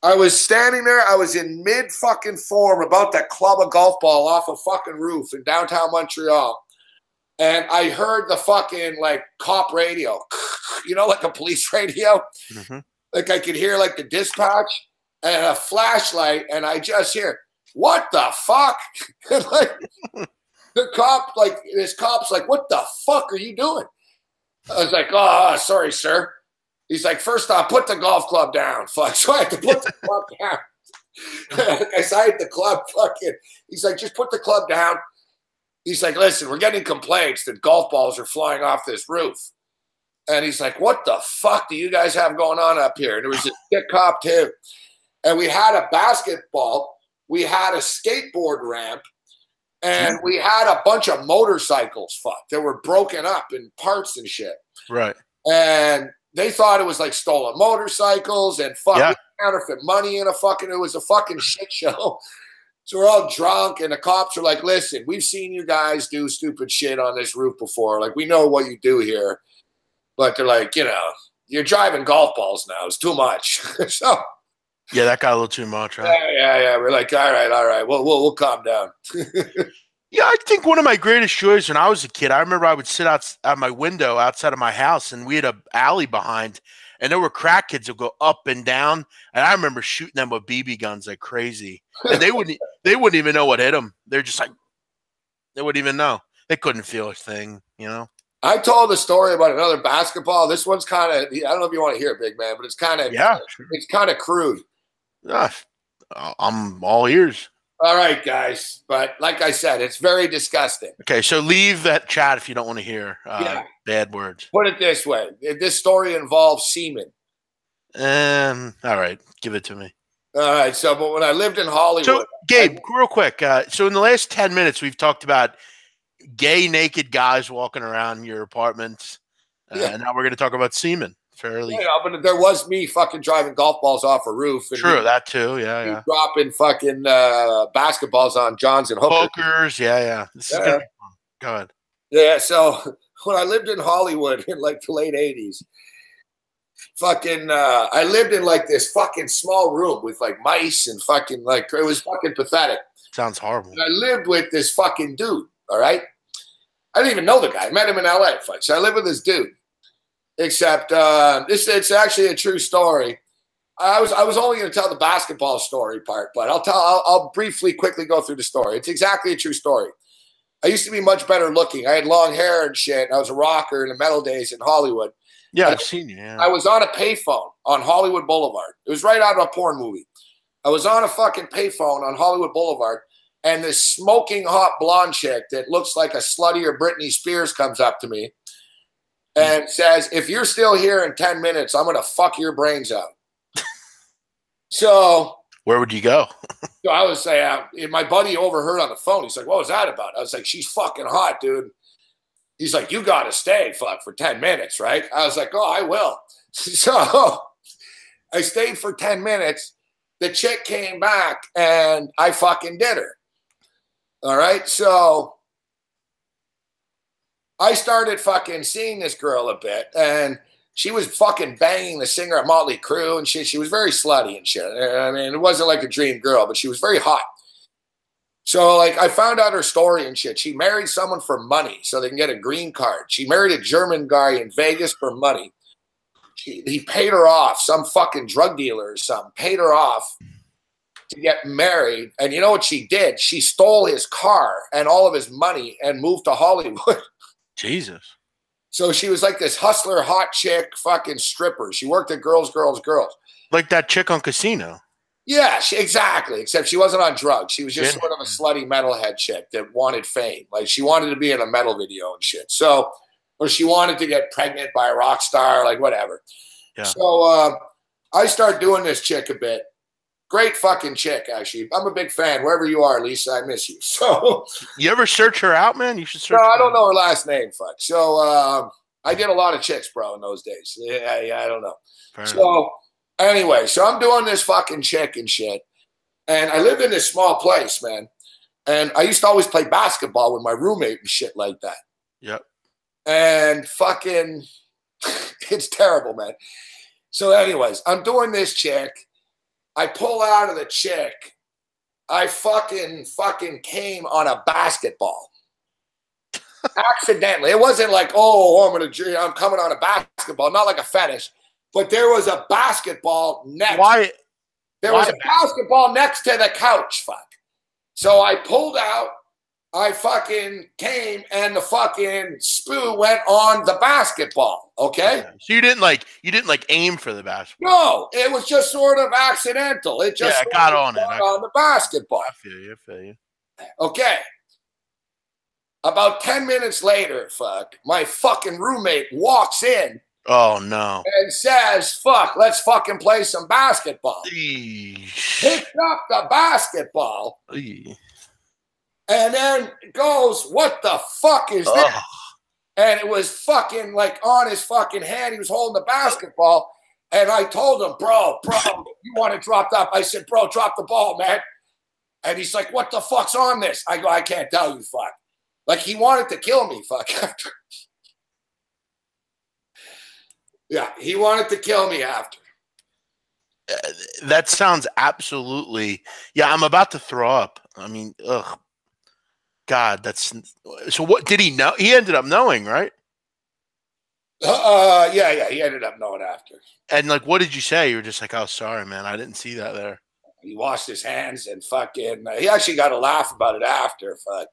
I was standing there. I was in mid fucking form about to club a golf ball off a fucking roof in downtown Montreal. And I heard the fucking like cop radio, you know, like a police radio. Mm-hmm. Like I could hear like the dispatch. And a flashlight, and I just hear, what the fuck? And like the cop, like this cop's like, what the fuck are you doing? I was like, oh, sorry, sir. He's like, first off, put the golf club down. Fuck. So I had to put the club down. I signed the club fucking. He's like, just put the club down. He's like, listen, we're getting complaints that golf balls are flying off this roof. And he's like, what the fuck do you guys have going on up here? And there was a dick cop too. And we had a basketball, we had a skateboard ramp, And we had a bunch of motorcycles, that were broken up in parts and shit. Right. And they thought it was like stolen motorcycles and counterfeit money in it was a fucking shit show. So we're all drunk and the cops are like, listen, we've seen you guys do stupid shit on this roof before. Like, we know what you do here. But they're like, you're driving golf balls now. It's too much. So yeah, that got a little too much, huh? Yeah. We're like, all right. We'll calm down. Yeah, I think one of my greatest joys when I was a kid, I remember I would sit out my window outside of my house, and we had an alley behind, and there were crack kids that would go up and down, and I remember shooting them with BB guns like crazy, and they wouldn't even know what hit them. They're just like, they wouldn't even know. They couldn't feel a thing, I told a story about another basketball. This one's kind of, I don't know if you want to hear it, big man, but it's kind of, it's kind of crude. I'm all ears. All right, guys. But like I said, it's very disgusting. Okay, so leave that chat if you don't want to hear bad words. Put it this way. This story involves semen. All right, give it to me. All right, but when I lived in Hollywood. So, Gabe, real quick. So in the last 10 minutes, we've talked about gay naked guys walking around your apartments. And now we're going to talk about semen. Fairly. But there was me fucking driving golf balls off a roof. And true, that too. Yeah. Dropping fucking basketballs on Johns and hookers. Yeah. This is gonna be fun. Go ahead. Yeah. So when I lived in Hollywood in like the late 80s, I lived in like this fucking small room with like mice and fucking it was fucking pathetic. Sounds horrible. And I lived with this fucking dude. All right. I didn't even know the guy. I met him in LA. So I lived with this dude. Except it's actually a true story. I was only going to tell the basketball story part, but I'll briefly quickly go through the story. It's exactly a true story. I used to be much better looking. I had long hair and shit. I was a rocker in the metal days in Hollywood. Yeah, I've seen you. Yeah. I was on a payphone on Hollywood Boulevard. It was right out of a porn movie. I was on a fucking payphone on Hollywood Boulevard, and this smoking hot blonde chick that looks like a sluttier Britney Spears comes up to me and says, if you're still here in 10 minutes, I'm going to fuck your brains out. So where would you go? So I was saying, my buddy overheard on the phone. He's like, what was that about? I was like, she's fucking hot, dude. He's like, you got to stay for 10 minutes, right? I was like, oh, I will. So I stayed for 10 minutes. The chick came back and I fucking did her. All right. So I started fucking seeing this girl a bit, and she was fucking banging the singer of Motley Crue and shit. She was very slutty and shit. I mean, it wasn't like a dream girl, but she was very hot. So, I found out her story and shit. She married someone for money so they can get a green card. She married a German guy in Vegas for money. He paid her off, some fucking drug dealer or something, paid her off to get married. And you know what she did? She stole his car and all of his money and moved to Hollywood. Jesus. So she was like this hustler, hot chick, fucking stripper. She worked at Girls. Like that chick on Casino. Yeah, exactly. Except she wasn't on drugs. She was just sort of a slutty metalhead chick that wanted fame. Like she wanted to be in a metal video and shit. So, or she wanted to get pregnant by a rock star, like whatever. Yeah. So I start doing this chick a bit. Great fucking chick, actually. I'm a big fan. Wherever you are, Lisa, I miss you. So you ever search her out, man? You should search. No, I don't know her last name. Fuck. So I did a lot of chicks, bro, in those days. Yeah, I don't know. So anyway, so I'm doing this fucking chick and shit, and I lived in this small place, man. And I used to always play basketball with my roommate and shit like that. Yep. And fucking, it's terrible, man. So anyways, I'm doing this chick. I pull out of the chick. I fucking came on a basketball. Accidentally. It wasn't like, I'm coming on a basketball. Not like a fetish. But there was a basketball next. Why? There was a basketball next to the couch. Fuck. So I pulled out. I fucking came, and the fucking spoo went on the basketball. Okay. So you didn't aim for the basketball. No, it was just sort of accidental. It just got on it. On the basketball. I feel you. Okay. About 10 minutes later, my fucking roommate walks in. Oh no. And says, let's fucking play some basketball. Eesh. Picked up the basketball. Eesh. And then goes, what the fuck is this? And it was fucking like on his fucking hand. He was holding the basketball. And I told him, bro, you want to drop that? I said, bro, drop the ball, man. And he's like, what the fuck's on this? I go, I can't tell you, fuck. Like he wanted to kill me, fuck. Yeah, he wanted to kill me after. That sounds absolutely. Yeah, I'm about to throw up. I mean, ugh. God, that's so. What did he know? He ended up knowing, right? Yeah. He ended up knowing after. And like, what did you say? You were just like, "Oh, sorry, man, I didn't see that there." He washed his hands and fucking. He actually got a laugh about it after. Fuck.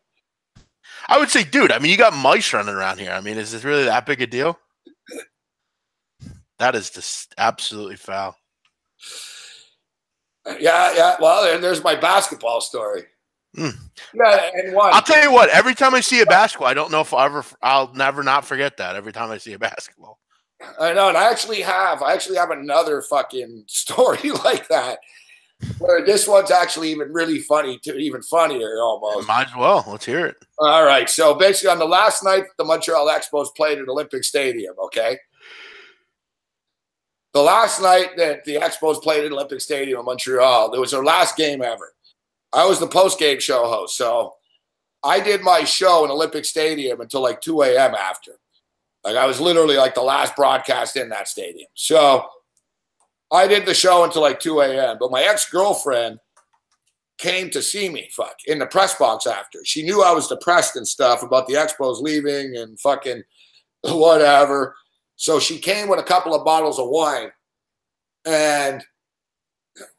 I would say, dude. I mean, you got mice running around here. I mean, is this really that big a deal? That is just absolutely foul. Yeah. Well, there's my basketball story. Yeah, and one. I'll tell you what. Every time I see a basketball, I don't know if I'll never not forget that. Every time I see a basketball, I know, and I actually have another fucking story like that, where this one's actually even really funny, even funnier almost. Might as well. Let's hear it. All right, so basically, on the last night the Montreal Expos played at Olympic Stadium. Okay, the last night that the Expos played at Olympic Stadium in Montreal, it was their last game ever. I was the post-game show host, so I did my show in Olympic Stadium until like 2 a.m. after. Like I was literally like the last broadcast in that stadium. So I did the show until like 2 a.m. But my ex-girlfriend came to see me, in the press box after. She knew I was depressed and stuff about the Expos leaving and fucking whatever. So she came with a couple of bottles of wine and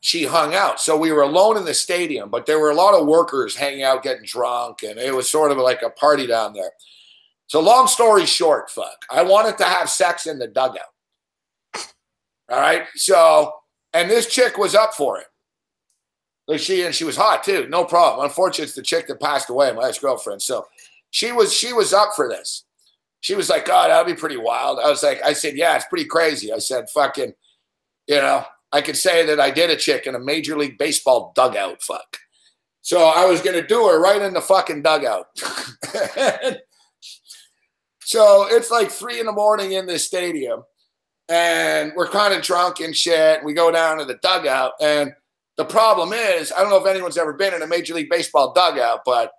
she hung out. So we were alone in the stadium, but there were a lot of workers hanging out, getting drunk, and it was sort of like a party down there. So long story short, I wanted to have sex in the dugout. All right. So, and this chick was up for it. Like she was hot too. No problem. Unfortunately, it's the chick that passed away, my ex-girlfriend. So she was up for this. She was like, God, that'd be pretty wild. I said, yeah, it's pretty crazy. I said, fucking, I could say that I did a chick in a Major League Baseball dugout, So I was going to do her right in the fucking dugout. So it's like 3 a.m. in this stadium, and we're kind of drunk and shit. We go down to the dugout, and the problem is, I don't know if anyone's ever been in a Major League Baseball dugout, but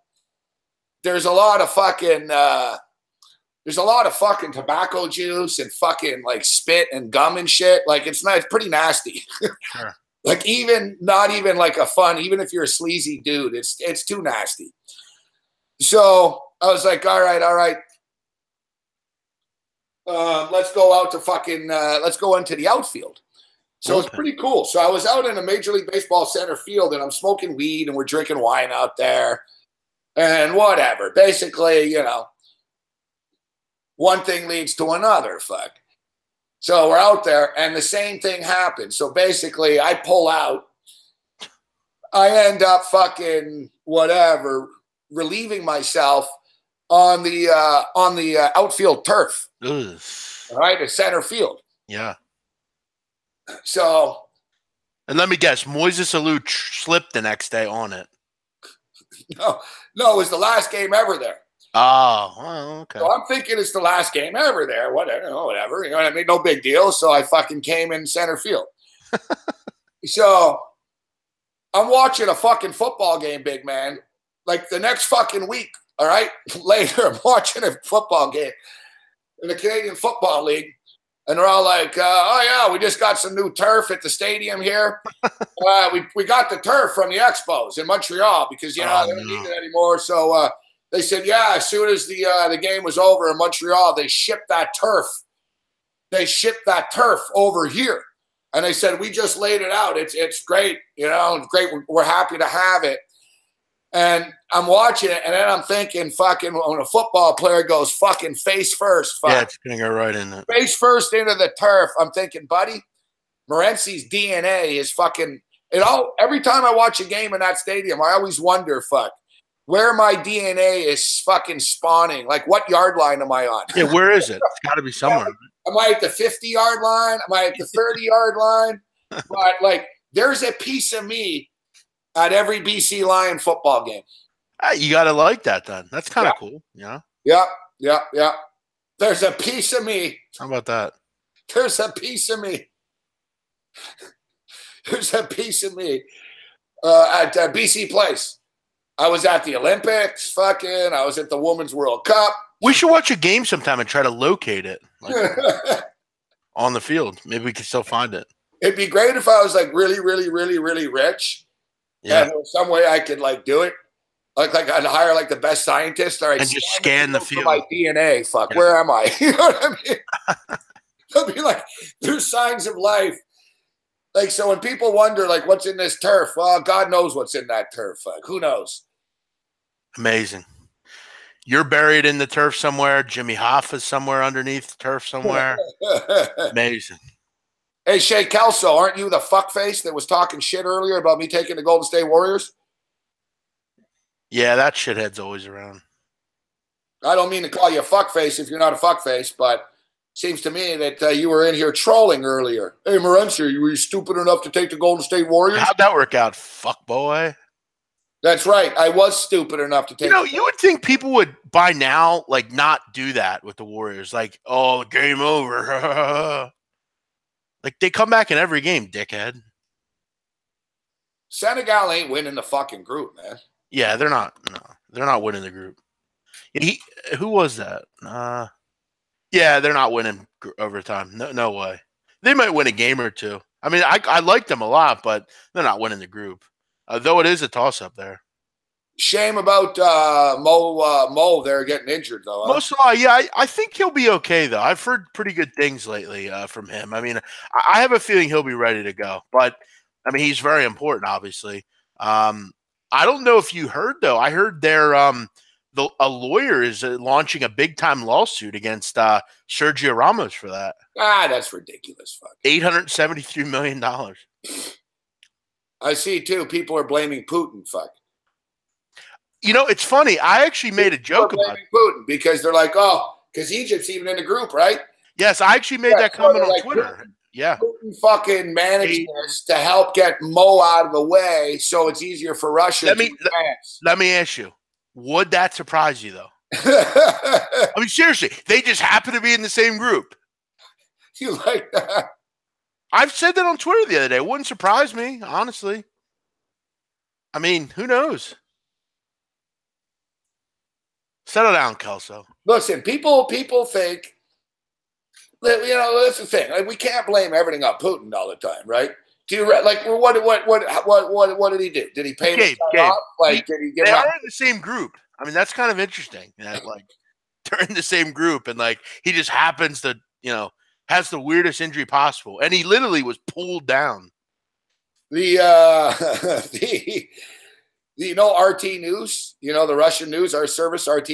there's a lot of fucking tobacco juice and fucking like spit and gum and shit. Like it's pretty nasty. Sure. Like not even like even if you're a sleazy dude, it's too nasty. So I was like, all right. Let's go out to let's go into the outfield. So it's pretty cool. So I was out in a Major League Baseball center field and I'm smoking weed and we're drinking wine out there and whatever. Basically, one thing leads to another, So we're out there, and the same thing happens. So basically, I pull out. I end up fucking whatever, relieving myself on the outfield turf. Ugh. All right, at center field. Yeah. So. And let me guess, Moises Alou slipped the next day on it. No, it was the last game ever there. Oh, well, okay. So I'm thinking it's the last game ever there. Whatever. You know what I mean? No big deal. So I fucking came in center field. So I'm watching a fucking football game, big man. Like the next fucking week, all right? Later, I'm watching a football game in the Canadian Football League. And they're all like, oh, yeah, we just got some new turf at the stadium here. We got the turf from the Expos in Montreal because, they don't need it anymore. So they said, yeah, as soon as the game was over in Montreal, they shipped that turf. They shipped that turf over here. And they said, we just laid it out. It's great. It's great. We're happy to have it. And I'm watching it, and then I'm thinking, fucking, when a football player goes fucking face first, yeah, it's going to go right in it. Face first into the turf. I'm thinking, buddy, Morency's DNA is fucking, every time I watch a game in that stadium, I always wonder, where my DNA is fucking spawning. Like, what yard line am I on? Yeah, where is it? It's got to be somewhere. Am I at the 50-yard line? Am I at the 30-yard line? But, there's a piece of me at every BC Lion football game. You got to like that then. That's kind of cool. Yeah. Yeah. There's a piece of me. How about that? There's a piece of me. There's a piece of me at BC Place. I was at the Olympics. I was at the Women's World Cup. We should watch a game sometime and try to locate it on the field. Maybe we can still find it. It'd be great if I was like really, really, really, really rich. Yeah. And there was some way I could like do it. Like I'd hire like the best scientist. All right, And just scan the field. My DNA. Fuck, where am I? You know what I mean? I'll be like, there's signs of life. Like, so when people wonder, like, what's in this turf? Well, God knows what's in that turf. Like, who knows? Amazing. You're buried in the turf somewhere. Jimmy Hoffa's somewhere underneath the turf somewhere. Amazing. Hey, Shea Kelso, aren't you the fuckface that was talking shit earlier about me taking the Golden State Warriors? Yeah, that shithead's always around. I don't mean to call you a fuckface if you're not a fuckface, but seems to me that you were in here trolling earlier. Hey, Morency, were you stupid enough to take the Golden State Warriors? How'd that work out, fuck boy? That's right. I was stupid enough to take. You know, you would think people would by now like not do that with the Warriors. Like, oh, game over. Like they come back in every game, dickhead. Senegal ain't winning the fucking group, man. Yeah, they're not. No, they're not winning the group. Who was that? Yeah, they're not winning overtime. No way. They might win a game or two. I mean, I like them a lot, but they're not winning the group. Though it is a toss-up there. Shame about Mo there getting injured, though. Huh? Most of all, yeah, I think he'll be okay, though. I've heard pretty good things lately from him. I mean, I have a feeling he'll be ready to go. But, I mean, he's very important, obviously. I don't know if you heard, though. I heard a lawyer is launching a big-time lawsuit against Sergio Ramos for that. That's ridiculous. Fuck. $873 million. I see, too. People are blaming Putin. Fuck. You know, it's funny. I actually made a joke about Putin because they're like, oh, because Egypt's even in the group, right? Yes, I actually made that comment on Twitter. Yeah. Putin fucking managed this to help get Mo out of the way so it's easier for Russia Let me ask you, would that surprise you, though? I mean, seriously, they just happen to be in the same group. You like that? I've said that on Twitter the other day. It wouldn't surprise me, honestly. I mean, who knows? Settle down, Kelso. Listen, people think that, you know, that's the thing. Like, we can't blame everything on Putin all the time, right? Do you like what did he do? Did he pay him off? Like, did he get? They are in the same group. I mean, that's kind of interesting. That, like, they're in the same group, and like he just happens to, you know, has the weirdest injury possible, and he literally was pulled down. You know, RT News, you know, the Russian news, our service RT.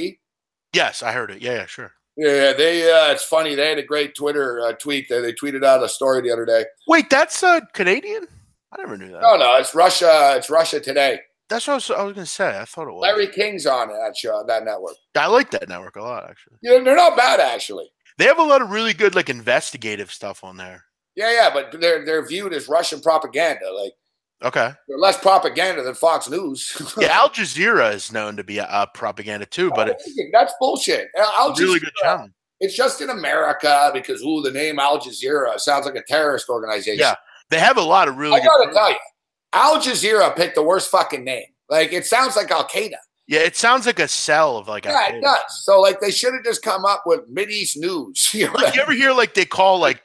Yes, I heard it. Yeah, sure. Yeah, it's funny. They had a great Twitter tweet there. They tweeted out a story the other day. Wait, that's Canadian? I never knew that. No, it's Russia. It's Russia Today. That's what I was going to say. I thought it was. Larry King's on that show, that network. I like that network a lot, actually. Yeah, they're not bad, actually. They have a lot of really good, like, investigative stuff on there. Yeah, but they're viewed as Russian propaganda. Like, okay, they're less propaganda than Fox News. Yeah, Al Jazeera is known to be propaganda too, but that's bullshit. Al Jazeera, really good channel. It's just in America because the name Al Jazeera sounds like a terrorist organization. Yeah, they have a lot of really. I gotta tell you, Al Jazeera picked the worst fucking name. Like, it sounds like Al Qaeda. Yeah, it sounds like a cell of like. Yeah, it does. So like they should have just come up with Mideast News. You ever hear like they call like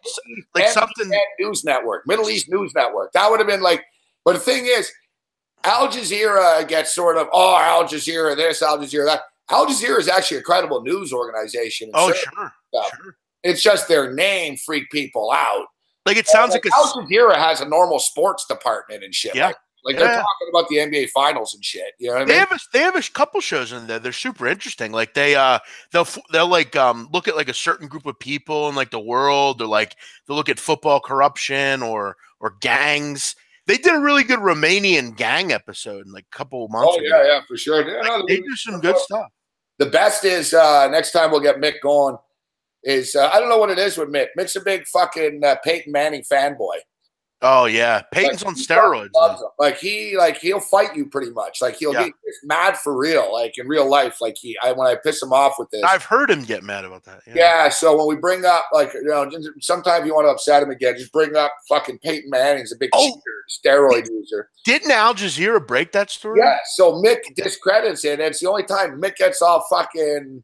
something News Network, Middle East News Network? That would have been like. But the thing is, Al Jazeera gets sort of Al Jazeera this, Al Jazeera that. Al Jazeera is actually a credible news organization. Oh, sure. It's just their name freaked people out. Like it sounds like Al Jazeera has a normal sports department and shit. Yeah. Like they're talking about the NBA finals and shit. You know what I mean? They have a couple shows in there. They're super interesting. Like they'll like look at like a certain group of people in like the world, or like they'll look at football corruption or gangs. They did a really good Romanian gang episode in like a couple of months ago. Yeah, for sure. They do some good stuff. The best is next time we'll get Mick going. Is I don't know what it is with Mick. Mick's a big fucking Peyton Manning fanboy. Oh yeah, Peyton's on steroids. Loves him. Like he'll fight you pretty much. Like he'll get mad for real, like in real life. Like when I piss him off with this, I've heard him get mad about that. Yeah. So when we bring up, like, sometimes you want to upset him again, just bring up fucking Peyton Manning's a big steroid user. Didn't Al Jazeera break that story? Yeah. So Mick discredits it. And it's the only time Mick gets all fucking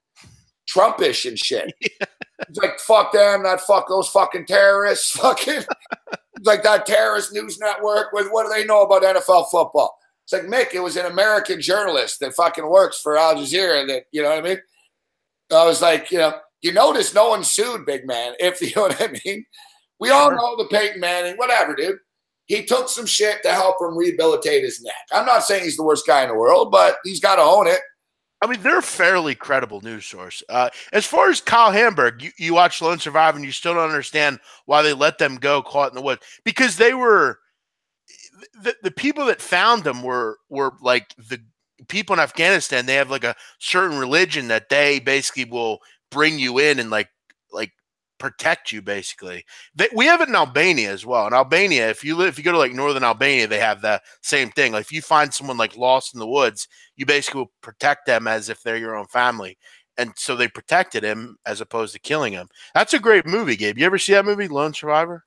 Trumpish and shit. He's like, fuck them, fuck those fucking terrorists. Fucking, it's like that terrorist news network with what do they know about NFL football? It's like, Mick, it was an American journalist that fucking works for Al Jazeera that, you know what I mean? I was like, you notice no one sued, big man, if you know what I mean. We all know the Peyton Manning, whatever, dude. He took some shit to help him rehabilitate his neck. I'm not saying he's the worst guy in the world, but he's got to own it. I mean, they're a fairly credible news source. As far as Kyle Hamburg, you watch Lone Survivor and you still don't understand why they let them go caught in the woods. Because they were the people that found them were like the people in Afghanistan. They have like a certain religion that they basically will bring you in and like protect you basically. We have it in Albania as well. In Albania, if you go to like northern Albania, they have the same thing. Like if you find someone like lost in the woods, you basically will protect them as if they're your own family. And so they protected him as opposed to killing him. That's a great movie, Gabe. You ever see that movie, Lone Survivor?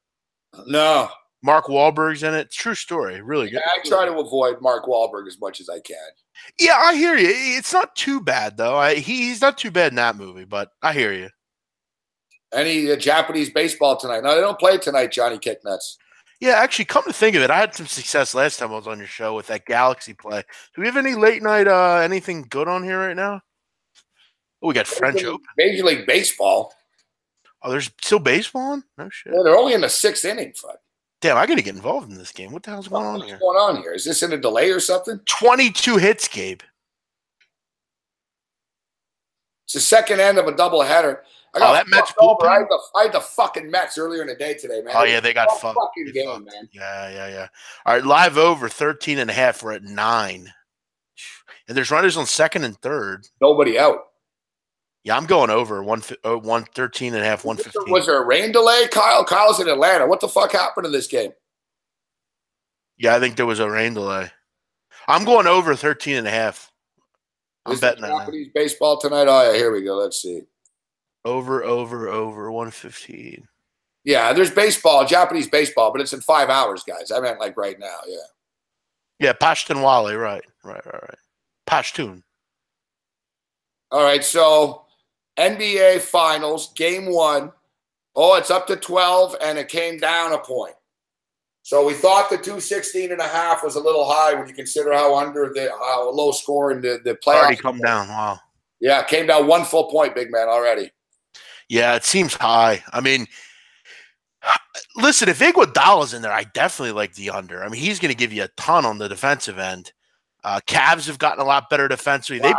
No. Mark Wahlberg's in it. It's a true story. Really good. I try to avoid Mark Wahlberg as much as I can. Yeah, I hear you. It's not too bad though. He's not too bad in that movie, but I hear you. Any Japanese baseball tonight? No, they don't play tonight, Johnny Kicknuts. Yeah, actually, come to think of it, I had some success last time I was on your show with that Galaxy play. Do we have any late night anything good on here right now? Oh, we got French Open. Major League Baseball. Oh, there's still baseball on? No shit. Yeah, they're only in the 6th inning, fuck. Damn, I got to get involved in this game. What the hell's going on here? What's going on here? Is this in a delay or something? 22 hits, Gabe. It's the second end of a doubleheader. That Mets over. I had the fucking Mets earlier in the day today, man. Oh, yeah, they got fucked. Fucking game, man. Yeah. All right, live over 13.5. We're at 9. And there's runners on second and third. Nobody out. Yeah, I'm going over 113.5, 115. Was there a rain delay, Kyle? Kyle's in Atlanta. What the fuck happened in this game? Yeah, I think there was a rain delay. I'm going over 13.5. I'm betting that. Japanese baseball tonight. Oh, yeah, here we go. Let's see. Over 115. Yeah, there's baseball, Japanese baseball, but it's in 5 hours, guys. I meant like right now, yeah. Yeah, Pashtunwali, right. Pashtun. All right, so NBA Finals, Game 1. Oh, it's up to 12, and it came down a point. So we thought the 216.5 was a little high when you consider how low score in the playoffs. Already come down, wow. Yeah, it came down 1 full point, big man, already. Yeah, it seems high. I mean, listen, if Iguodala's in there, I definitely like the under. I mean, he's going to give you a ton on the defensive end. Cavs have gotten a lot better defensively. Wow.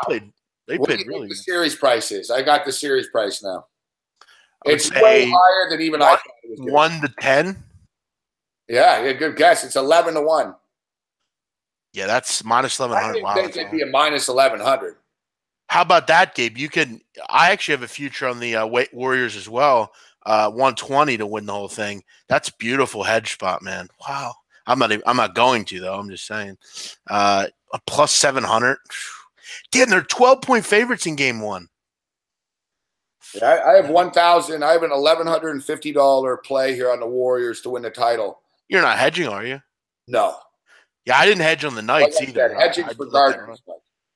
They What played do you really think the good. series price is? I got the series price now. I would It's say way higher than even I thought it was gonna 1 to 10. be. Yeah, good guess. It's 11 to 1. Yeah, that's minus I 1100. didn't Wow, think that's it'd high. be a minus 1100. How about that, Gabe? I actually have a future on the Warriors as well. 120 to win the whole thing. That's a beautiful hedge spot, man. Wow. I'm not going to though. I'm just saying. A plus 700. Damn, they're 12-point favorites in Game 1. Yeah, I have 1,000. I have an $1,150 play here on the Warriors to win the title. You're not hedging, are you? No, Yeah, I didn't hedge on the Knights like I either. said, hedging I for let that run. Gardens.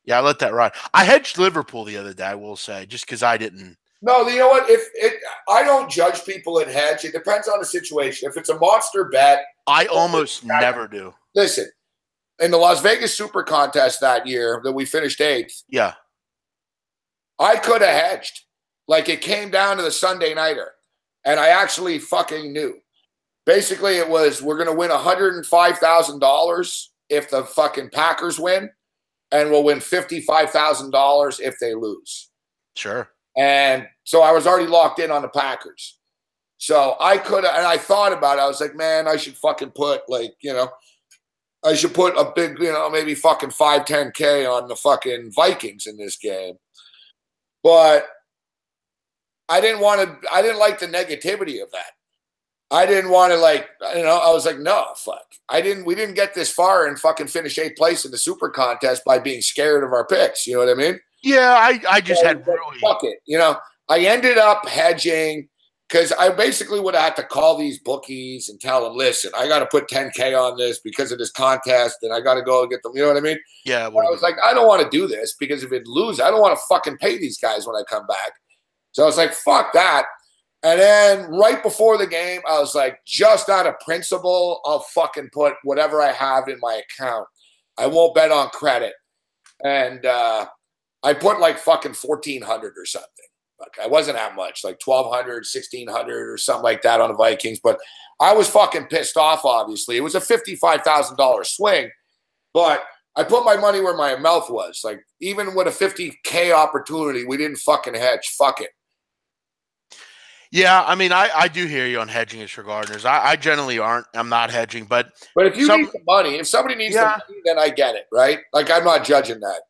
Yeah, I let that ride. I hedged Liverpool the other day, I will say, just because I didn't. No, you know what? I don't judge people at hedge. It depends on the situation. If it's a monster bet, I almost never do. listen. In the Las Vegas Super Contest that year that we finished 8th, Yeah. I could have hedged. Like it came down to the Sunday nighter, and I actually fucking knew. Basically, it was we're going to win $105,000 if the fucking Packers win, and we'll win $55,000 if they lose. Sure. And so I was already locked in on the Packers. So I could have, and I thought about it. I was like, man, I should fucking put I should put a big, maybe fucking 5-10K on the fucking Vikings in this game. But I didn't like the negativity of that. I didn't want to I was like, no, fuck. We didn't get this far and fucking finish 8th place in the super contest by being scared of our picks. You know what I mean? Yeah, I just had really. Fuck it. I ended up hedging because I basically would have had to call these bookies and tell them, listen, I got to put 10K on this because of this contest and I got to go and get them. You know what I mean? Yeah. I was like, I don't want to do this because if it loses, I don't want to fucking pay these guys when I come back. So I was like, fuck that. And then right before the game, I was like, just out of principle, I'll fucking put whatever I have in my account. I won't bet on credit. And I put like fucking 1,400 or something. Like I wasn't that much, like 1,200, 1,600 or something like that on the Vikings. But I was fucking pissed off, obviously. It was a $55,000 swing. But I put my money where my mouth was. Like even with a 50K opportunity, we didn't fucking hedge. Fuck it. Yeah, I mean, I do hear you on hedging as for Gardeners. I generally aren't. I'm not hedging, but if you need some money, if somebody needs some money, then I get it, right? Like I'm not judging that.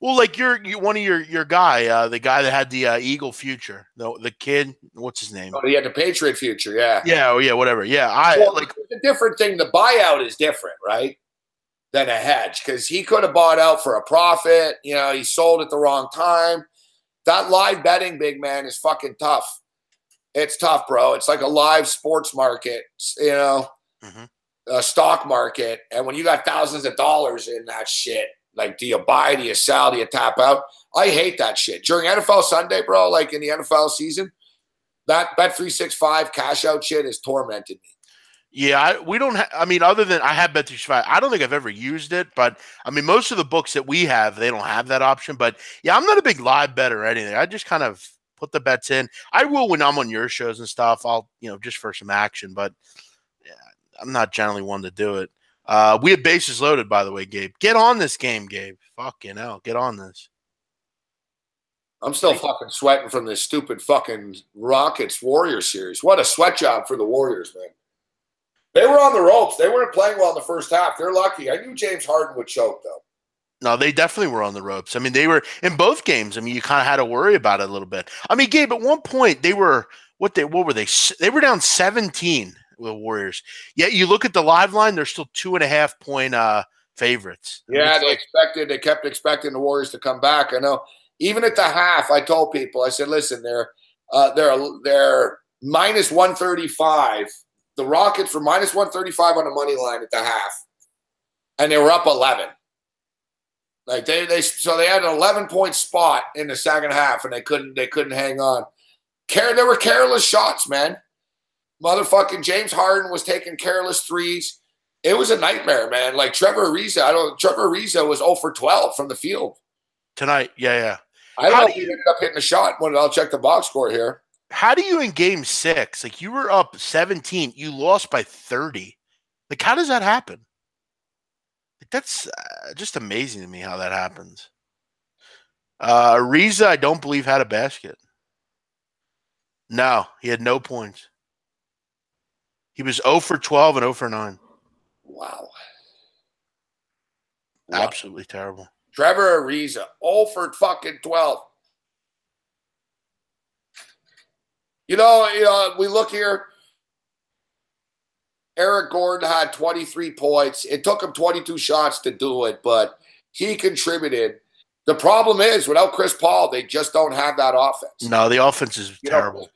Well, like one of your guy, the guy that had the Eagle future, the kid, what's his name? Oh, he had the Patriot future, yeah. Yeah, oh yeah, whatever. Yeah, it's a different thing. The buyout is different, right? Than a hedge because he could have bought out for a profit. He sold at the wrong time. That live betting, big man, is fucking tough. It's tough, bro. It's like a live sports market, a stock market. And when you got thousands of dollars in that shit, like, do you buy, do you sell, do you tap out? I hate that shit. During NFL Sunday, bro, like in the NFL season, that Bet365 cash out shit has tormented me. Yeah, we don't I mean, other than I have Bet365, I don't think I've ever used it. But, I mean, most of the books that we have, they don't have that option. But, yeah, I'm not a big live better or anything. I just kind of put the bets in. I will when I'm on your shows and stuff. I'll, just for some action, but yeah, I'm not generally one to do it. We have bases loaded, by the way, Gabe. Get on this game, Gabe. Fucking hell. Get on this. I'm still fucking sweating from this stupid fucking Rockets Warriors series. What a sweat job for the Warriors, man. They were on the ropes. They weren't playing well in the first half. They're lucky. I knew James Harden would choke, though. No, they definitely were on the ropes. I mean, they were in both games. I mean, you kind of had to worry about it a little bit. I mean, Gabe, at one point they were what were they? They were down 17 with the Warriors. Yet you look at the live line; they're still 2.5 point favorites. Yeah, they kept expecting the Warriors to come back. I know. Even at the half, I told people, I said, "Listen, they're minus 135. The Rockets were minus 135 on the money line at the half, and they were up 11." Like they had an 11-point spot in the second half, and they couldn't hang on. There were careless shots, man. Motherfucking James Harden was taking careless threes. It was a nightmare, man. Like Trevor Ariza was 0 for 12 from the field tonight. Yeah. I don't know if he ended up hitting a shot. I'll check the box score here. How do you in game 6? Like you were up 17, you lost by 30. Like how does that happen? That's just amazing to me how that happens. Ariza, I don't believe, had a basket. No, he had no points. He was 0 for 12 and 0 for 9. Wow. Absolutely terrible. Trevor Ariza, 0 for fucking 12. We look here. Eric Gordon had 23 points. It took him 22 shots to do it, but he contributed. The problem is, without Chris Paul, they just don't have that offense. No, the offense is terrible.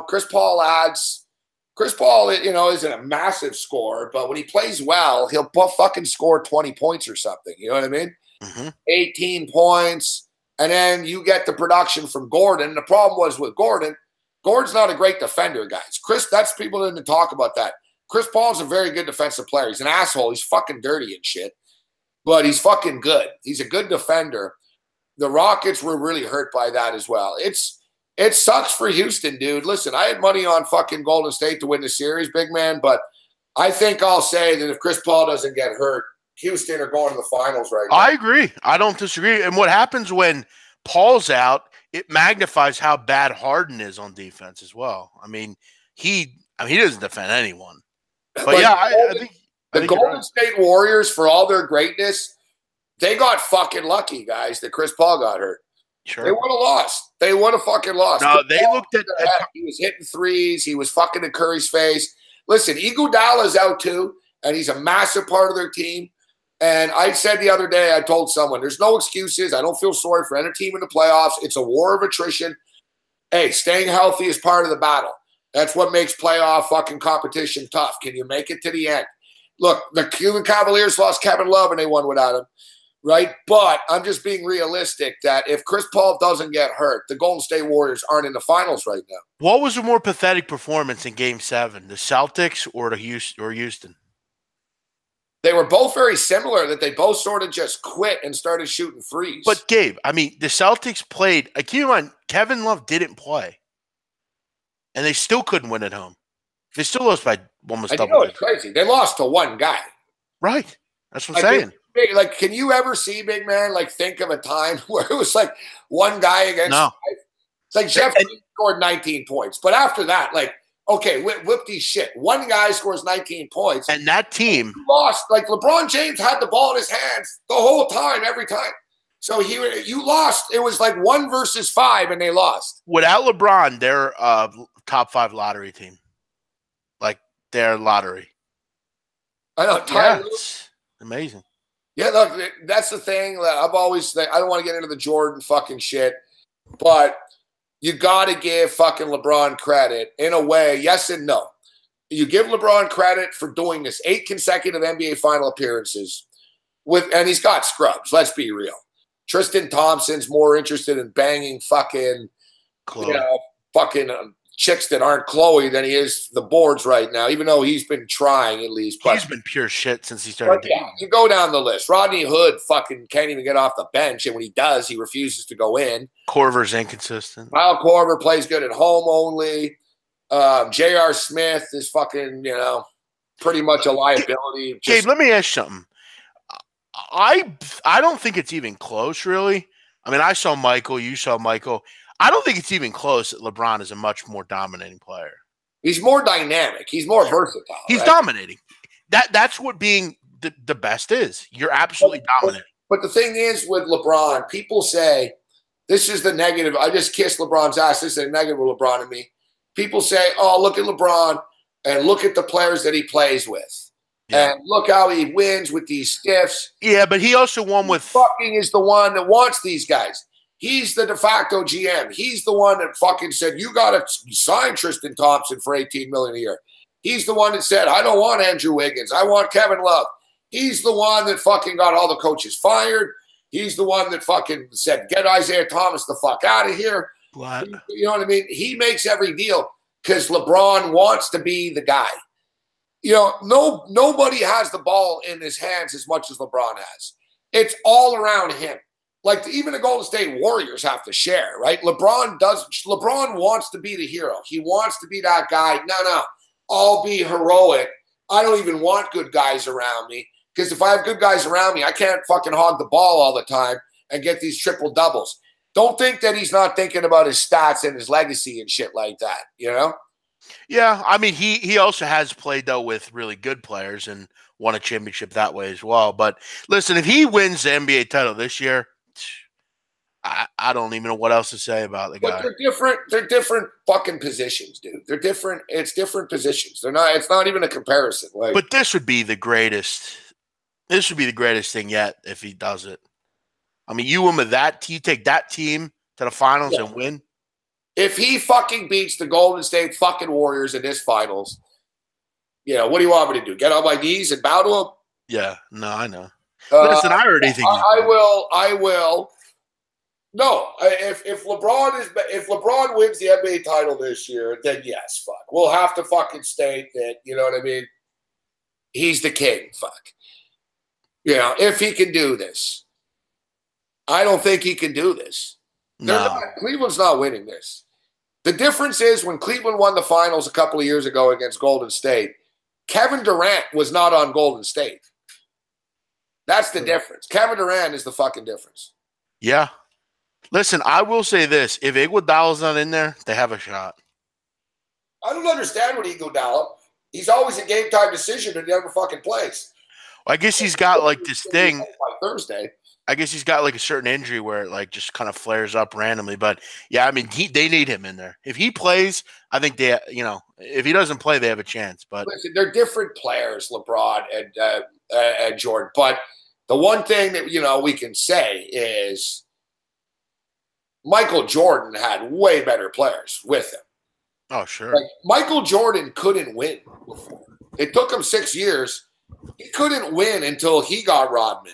Chris Paul adds. Chris Paul, isn't a massive scorer, but when he plays well, he'll fucking score 20 points or something. You know what I mean? Mm-hmm. 18 points, and then you get the production from Gordon. The problem was with Gordon's not a great defender, guys. That's people didn't talk about that. Chris Paul's a very good defensive player. He's an asshole. He's fucking dirty and shit. But he's fucking good. He's a good defender. The Rockets were really hurt by that as well. It sucks for Houston, dude. Listen, I had money on fucking Golden State to win the series, big man. But I think I'll say that if Chris Paul doesn't get hurt, Houston are going to the finals right now. I agree. I don't disagree. And what happens when Paul's out, it magnifies how bad Harden is on defense as well. I mean, he doesn't defend anyone. But yeah, I think the Golden State Warriors, for all their greatness, they got fucking lucky, guys, that Chris Paul got hurt. Sure. They would have lost. They would have fucking lost. No, they looked at He was hitting threes. He was fucking in Curry's face. Listen, Iguodala's out too, and he's a massive part of their team. And I said the other day, I told someone, there's no excuses. I don't feel sorry for any team in the playoffs. It's a war of attrition. Hey, staying healthy is part of the battle. That's what makes playoff fucking competition tough. Can you make it to the end? Look, the Cleveland Cavaliers lost Kevin Love and they won without him, right? But I'm just being realistic that if Chris Paul doesn't get hurt, the Golden State Warriors aren't in the finals right now. What was a more pathetic performance in Game 7, the Celtics or Houston? They were both very similar, that they both sort of just quit and started shooting threes. But Gabe, I mean, the Celtics played. Keep in mind, Kevin Love didn't play, and they still couldn't win at home. They still lost by almost double. You know, it's crazy. They lost to one guy. Right. That's what I'm saying. Like, can you ever see, big man, like think of a time where it was like one guy against five? It's like Jeff scored 19 points. But after that, like, okay, whip-de shit. One guy scores 19 points. And that team lost. Like, LeBron James had the ball in his hands the whole time, every time. So you lost. It was like 1 versus 5, and they lost. Without LeBron, they're a top 5 lottery team. Like, they're lottery. I know. Yeah, it's amazing. Yeah, look, that's the thing that I've always – I don't want to get into the Jordan fucking shit, but you got to give fucking LeBron credit in a way, yes and no. You give LeBron credit for doing this 8 consecutive NBA final appearances, and he's got scrubs, let's be real. Tristan Thompson's more interested in banging fucking, chicks that aren't Chloe than he is the boards right now, even though he's been trying at least. He's been pure shit since he started dating. Yeah, you go down the list. Rodney Hood fucking can't even get off the bench, and when he does, he refuses to go in. Korver's inconsistent. Kyle Korver plays good at home only. J.R. Smith is fucking, pretty much a liability. Gabe, let me ask you something. I don't think it's even close, really. I mean, I saw Michael. You saw Michael. I don't think it's even close that LeBron is a much more dominating player. He's more dynamic. He's more versatile. He's dominating. That's what being the best is. You're absolutely dominating. But the thing is with LeBron, people say, this is the negative. I just kissed LeBron's ass. This is a negative with LeBron and me. People say, oh, look at LeBron and look at the players that he plays with. Yeah. And look how he wins with these stiffs. Yeah, but he also won with – fucking is the one that wants these guys. He's the de facto GM. He's the one that fucking said, you got to sign Tristan Thompson for $18 million a year. He's the one that said, I don't want Andrew Wiggins. I want Kevin Love. He's the one that fucking got all the coaches fired. He's the one that fucking said, get Isaiah Thomas the fuck out of here. What? You know what I mean? He makes every deal because LeBron wants to be the guy. Nobody has the ball in his hands as much as LeBron has. It's all around him. Like, even the Golden State Warriors have to share, right? LeBron wants to be the hero. He wants to be that guy. No, I'll be heroic. I don't even want good guys around me because if I have good guys around me, I can't fucking hog the ball all the time and get these triple doubles. Don't think that he's not thinking about his stats and his legacy and shit like that, Yeah, I mean, he also has played, though, with really good players and won a championship that way as well. But listen, if he wins the NBA title this year, I don't even know what else to say about the guy. They're different fucking positions, dude. They're different. It's different positions. It's not even a comparison. But this would be the greatest. This would be the greatest thing yet if he does it. I mean, you take that team to the finals and win. If he fucking beats the Golden State fucking Warriors in this finals, what do you want me to do? Get on my knees and bow to him? Yeah, no, I know. Listen, I already think I will. No, if LeBron wins the NBA title this year, then yes, fuck. We'll have to fucking state that, you know what I mean? He's the king, fuck. If he can do this. I don't think he can do this. No. Cleveland's not winning this. The difference is when Cleveland won the finals a couple of years ago against Golden State, Kevin Durant was not on Golden State. That's the difference. Kevin Durant is the fucking difference. Yeah. Listen, I will say this. If Iguodala's not in there, they have a shot. I don't understand what Iguodala. He's always a game-time decision and he never fucking plays. Well, I guess he's got like this thing. By Thursday. I guess he's got like a certain injury where it like just kind of flares up randomly. But yeah, I mean, they need him in there. If he plays, I think if he doesn't play, they have a chance. But listen, they're different players, LeBron and Jordan. But the one thing that we can say is Michael Jordan had way better players with him. oh sure, Like, Michael Jordan couldn't win before. It took him 6 years. He couldn't win until he got Rodman.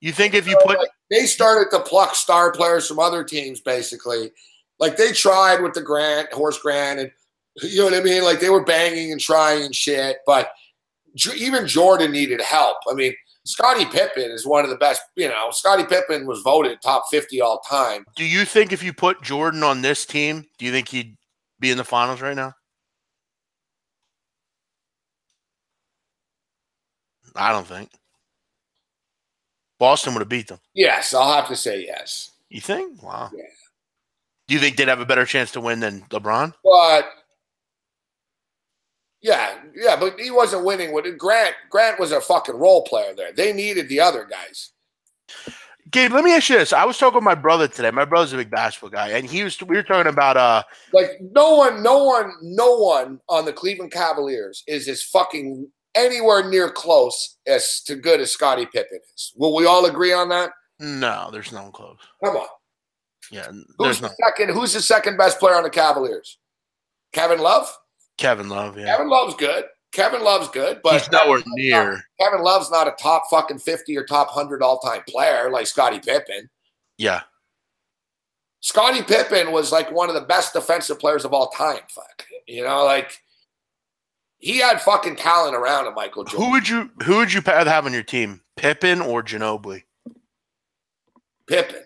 you think if you put They started to pluck star players from other teams, basically. Like, they tried with the Horace Grant, and you know what I mean? Like, they were banging and trying and shit, but even Jordan needed help. I mean, Scottie Pippen is one of the best. Scottie Pippen was voted top 50 all time. do you think if you put Jordan on this team, do you think he'd be in the finals right now? I don't think. Boston would have beat them. Yes, I'll have to say yes. You think? Wow. Yeah. Do you think they'd have a better chance to win than LeBron? But yeah, but he wasn't winning with it. Grant was a fucking role player there. They needed the other guys. Gabe, let me ask you this. I was talking with my brother today. My brother's a big basketball guy, and we were talking about Like, no one on the Cleveland Cavaliers is as fucking anywhere near close as to good as Scottie Pippen is. Will we all agree on that? no, there's no one close. Come on. Yeah, Who's there's no the second best player on the Cavaliers? Kevin Love? Kevin Love, yeah. Kevin Love's good, but He's nowhere near. Kevin Love's not a top fucking 50 or top 100 all-time player like Scottie Pippen. Yeah. Scottie Pippen was like one of the best defensive players of all time. Fuck. Like, he had fucking talent around him, Michael Jordan. Who would you have on your team? Pippen or Ginobili? Pippen.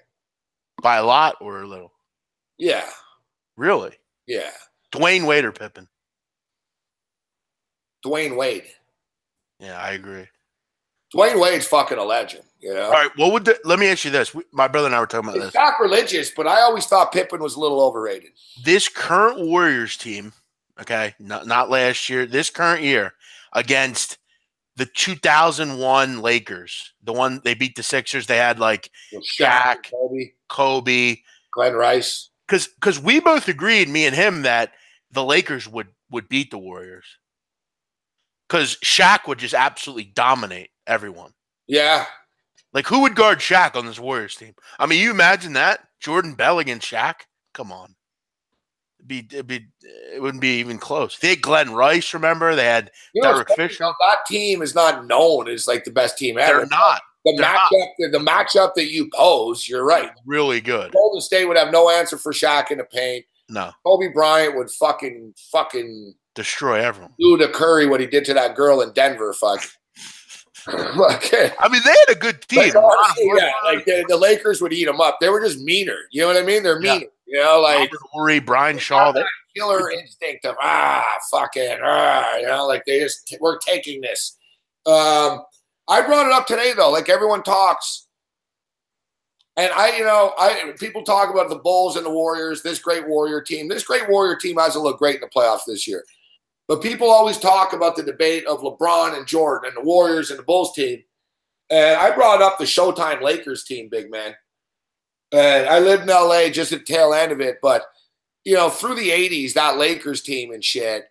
By a lot or a little? Yeah. Really? Yeah. Dwayne Wade or Pippen? Dwayne Wade. Yeah, I agree. Dwayne Wade's fucking a legend, All right, let me ask you this. My brother and I were talking about It's this. sacrilegious, but I always thought Pippen was a little overrated. This current Warriors team, okay, not last year, this current year, against the 2001 Lakers, the one they beat the Sixers, they had like Shaq, Kobe, Glenn Rice. Because we both agreed, me and him, that the Lakers would beat the Warriors. Because Shaq would just absolutely dominate everyone. Yeah. Like, who would guard Shaq on this Warriors team? I mean, you imagine that? Jordan Bell against Shaq? Come on. It wouldn't be even close. They had Glenn Rice, remember? They had Derek Fisher. That team is not known as like the best team ever. They're not. The matchup that you pose, you're right. Really good. Golden State would have no answer for Shaq in the paint. No. Kobe Bryant would fucking destroy everyone. do to Curry what he did to that girl in Denver. Fuck. Okay. I mean, they had a good team. Like, honestly, yeah, like the Lakers would eat them up. They were just meaner. You know what I mean? They're meaner. Yeah. Like Robert Horry, Brian Shaw. that killer instinct of like they just we're taking this. I brought it up today though. Like, everyone talks, and people talk about the Bulls and the Warriors. This great Warrior team hasn't looked great in the playoffs this year. But people always talk about the debate of LeBron and Jordan and the Warriors and the Bulls team. And I brought up the Showtime Lakers team, big man. And I lived in LA just at the tail end of it. But, through the 80s, that Lakers team and shit,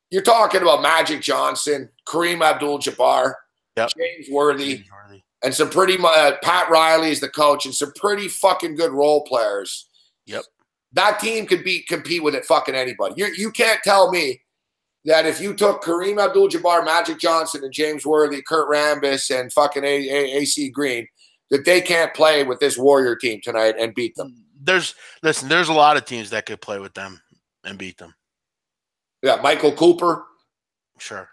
you're talking about Magic Johnson, Kareem Abdul-Jabbar, yep. James Worthy, and some pretty Pat Riley is the coach, and some pretty fucking good role players. Yep. That team could compete with it fucking anybody. You can't tell me that if you took Kareem Abdul-Jabbar, Magic Johnson, and James Worthy, Kurt Rambis, and fucking AC Green, that they can't play with this Warrior team tonight and beat them. There's a lot of teams that could play with them and beat them. Yeah, Michael Cooper. Sure.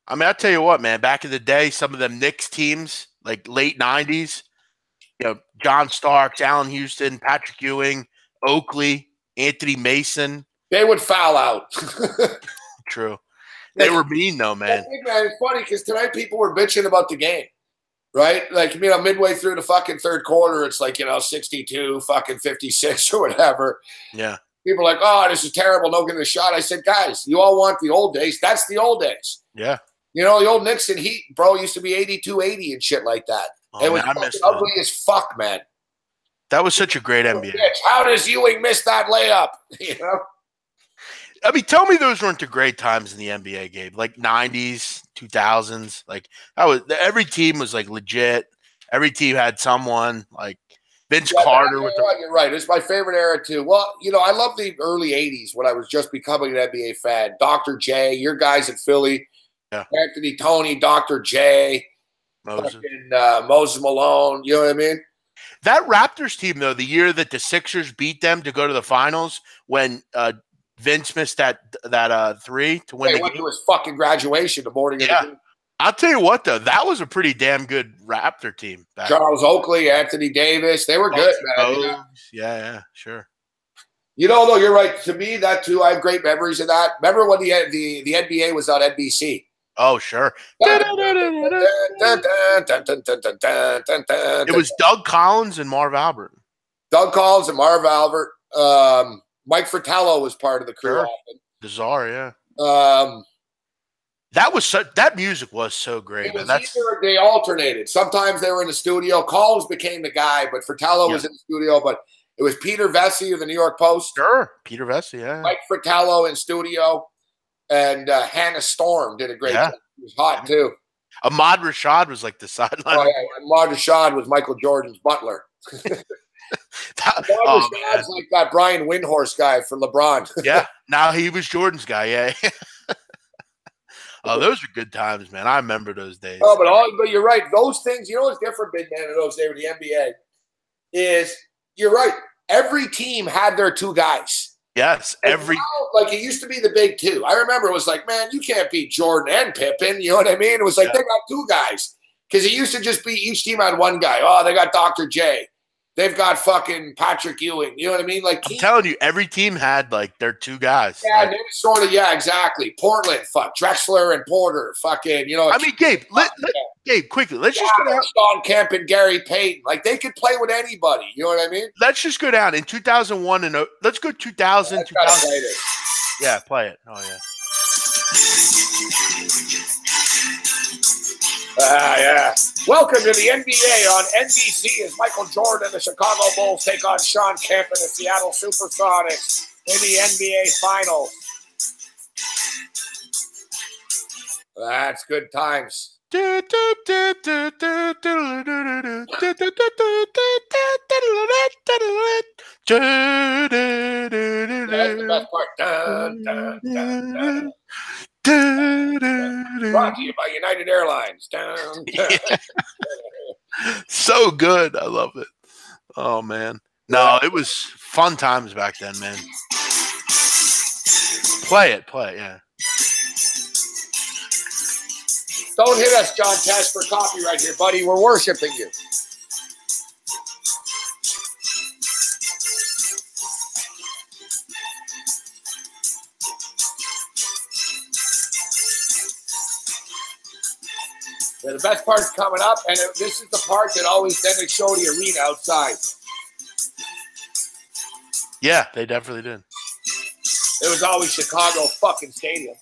I mean, I'll tell you what, man, back in the day, some of them Knicks teams, like late 90s, John Starks, Allen Houston, Patrick Ewing, Oakley, Anthony Mason. They would foul out. True. They were mean, though, man. Man, it's funny because tonight people were bitching about the game, right? Like, midway through the fucking third quarter, it's like, 62, fucking 56 or whatever. Yeah. People are like, oh, this is terrible. No getting a shot. I said, guys, you all want the old days. That's the old days. Yeah. The old Knicks and Heat, bro, used to be 82-80 and shit like that. Oh, It was man, I fucking missed ugly it. as fuck, man. That was such a great NBA. Bitch, how does Ewing miss that layup? You know? I mean, tell me those weren't the great times in the NBA, Gabe. Like 90s, 2000s. Like that was every team was like legit. Every team had someone like Vince Carter with the You're right. It's my favorite era too. Well, you know, I love the early '80s when I was just becoming an NBA fan. Dr. J, your guys in Philly, Yeah. Anthony Tony, Dr. J, Moses. fucking Moses Malone. You know what I mean? That Raptors team, though, the year that the Sixers beat them to go to the finals, when Vince missed that three to win They the went game. to his fucking graduation the morning of the game. I'll tell you what, though, that was a pretty damn good Raptor team. Charles Oakley, Anthony Davis, they were good, man. Yeah, sure. You know, though, you're right. To me, that too, I have great memories of that. Remember when the NBA was on NBC? Oh, sure. It was Doug Collins and Marv Albert. Doug Collins and Marv Albert. Mike Fratello was part of the crew. Sure. The Czar, yeah. That music was so great. It was they alternated. Sometimes they were in the studio. Collins became the guy, but Fratello was in the studio. But it was Peter Vesey of the New York Post. Sure, Peter Vesey, yeah. Mike Fratello in studio. And Hannah Storm did a great job. He was hot, too. Ahmad Rashad was like the sideline. Oh, yeah. Ahmad Rashad was Michael Jordan's butler. Ahmad Rashad's like that Brian Windhorst guy for LeBron. Yeah, now he was Jordan's guy, yeah. Oh, those were good times, man. I remember those days. Oh, but you're right. Those things, you know what's different, big man, in those days with the NBA is, you're right, every team had their two guys. Yes, now, like it used to be the big two. I remember it was like, man, you can't beat Jordan and Pippen. You know what I mean? It was like they got two guys because it used to just be each team had one guy. Oh, they got Dr. J. They've got fucking Patrick Ewing. You know what I mean? Like I'm telling you, every team had like their two guys. Yeah, like, they sort of. Yeah, exactly. Portland, fuck Drexler and Porter. Fucking, you know. I mean, Gabe, Gabe, quickly, let's just go down. Sean Kemp and Gary Payton, like they could play with anybody. You know what I mean? Let's just go down in 2001 and let's go 2000. Yeah, 2000. Yeah, play it. Oh yeah. Yeah. Welcome to the NBA on NBC as Michael Jordan and the Chicago Bulls take on Sean Kemp and the Seattle Supersonics in the NBA Finals. That's good times. That's the best part. Dun, dun, dun, dun. Brought to you by United Airlines. Dun, dun. So good. I love it. Oh, man. No, it was fun times back then, man. Play it, yeah. Don't hit us, John Tess, for copyright here, buddy. We're worshiping you. Yeah, the best part's coming up, and this is the part that always then they show the arena outside. Yeah, they definitely did. It was always Chicago fucking stadium.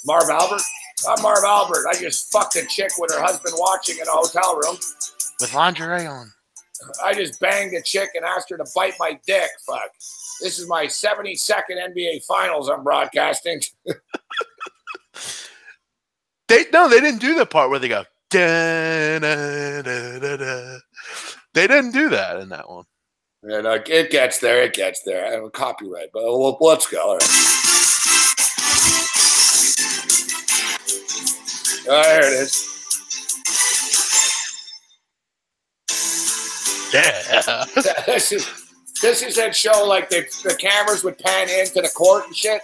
Marv Albert? I'm Marv Albert. I just fucked a chick with her husband watching in a hotel room. With lingerie on. I just banged a chick and asked her to bite my dick. Fuck. This is my 72nd NBA Finals I'm broadcasting. They didn't do the part where they go. Da, da, da, da, da. They didn't do that in that one. Yeah, no, it gets there. It gets there. I have a copyright, but let's go. All right. Oh, there it is. Yeah. This is that show like the cameras would pan into the court and shit.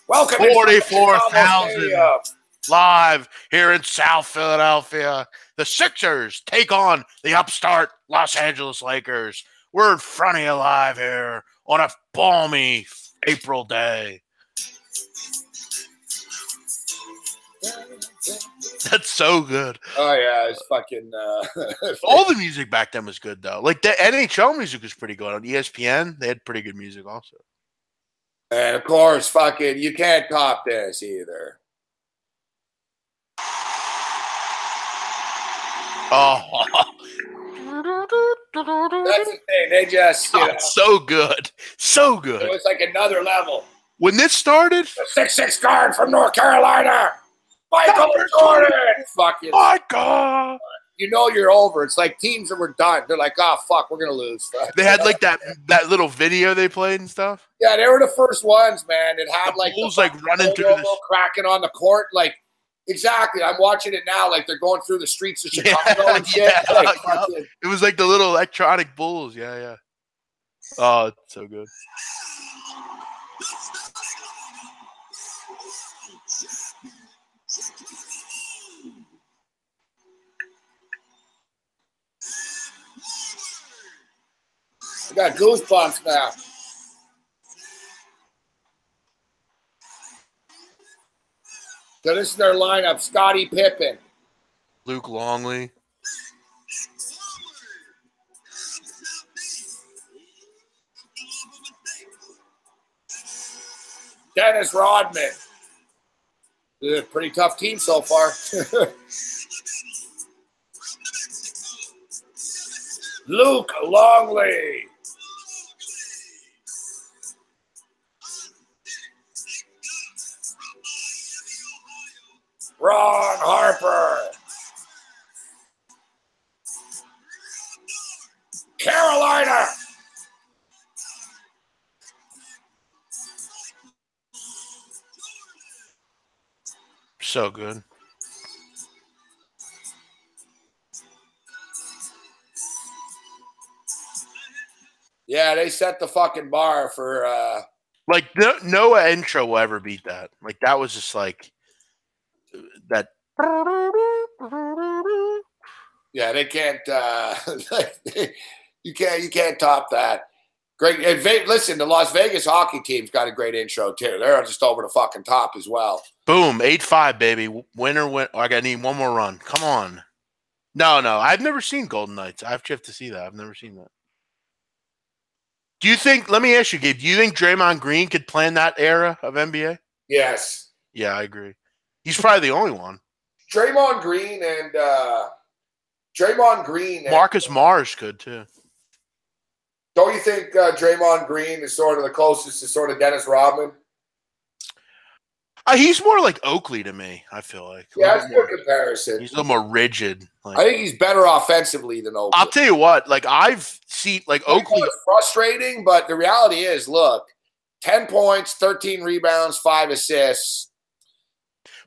Welcome to 44,000 live here in South Philadelphia. The Sixers take on the upstart Los Angeles Lakers. We're in front of you live here on a balmy April day. That's so good. Oh, yeah, it's fucking... all the music back then was good, though. Like, the NHL music was pretty good. On ESPN, they had pretty good music also. And, of course, fucking, you can't cop this either. Oh, That's the thing. They just, you know, so good. So it good. was like another level. When this started, The 6'6" guard from North Carolina, Michael Jordan. Fucking, my God. you know you're over. It's like teams that were done. They're like, oh, fuck, we're going to lose. They had like that little video they played and stuff. Yeah, they were the first ones, man. It had The like Bulls, the like, running fucking through logo this- cracking on the court. Like, exactly. I'm watching it now. Like, they're going through the streets of Yeah, Chicago and shit. yeah, Like, yeah. fucking- It was like the little electronic Bulls. Yeah, yeah. Oh, it's so good. I got goosebumps now. So this is their lineup: Scottie Pippen, Luke Longley. Dennis Rodman. This is a pretty tough team so far. Luke Longley. Ron Harper. Carolina. So good. Yeah, they set the fucking bar for Like no intro will ever beat that. Like that was just like that. yeah, they can't you can't top that. Great. And listen, the Las Vegas hockey team's got a great intro too. They're just over the fucking top as well. Boom, 8-5, baby. Winner win. I gotta need one more run. Come on. No, I've never seen Golden Knights. I have to see that. I've never seen that. Do you think? Let me ask you, Gabe. Do you think Draymond Green could play in that era of NBA? Yes. Yeah, I agree. He's probably the only one. Draymond Green and Marcus Morris could too. don't you think Draymond Green is sort of the closest to sort of Dennis Rodman? He's more like Oakley to me. I feel like. Yeah, that's a good comparison. He's a little more rigid. Like, I think he's better offensively than Oakley. I'll tell you what. Like I've seen, like Oakley. It's frustrating, but the reality is, look, 10 points, 13 rebounds, 5 assists.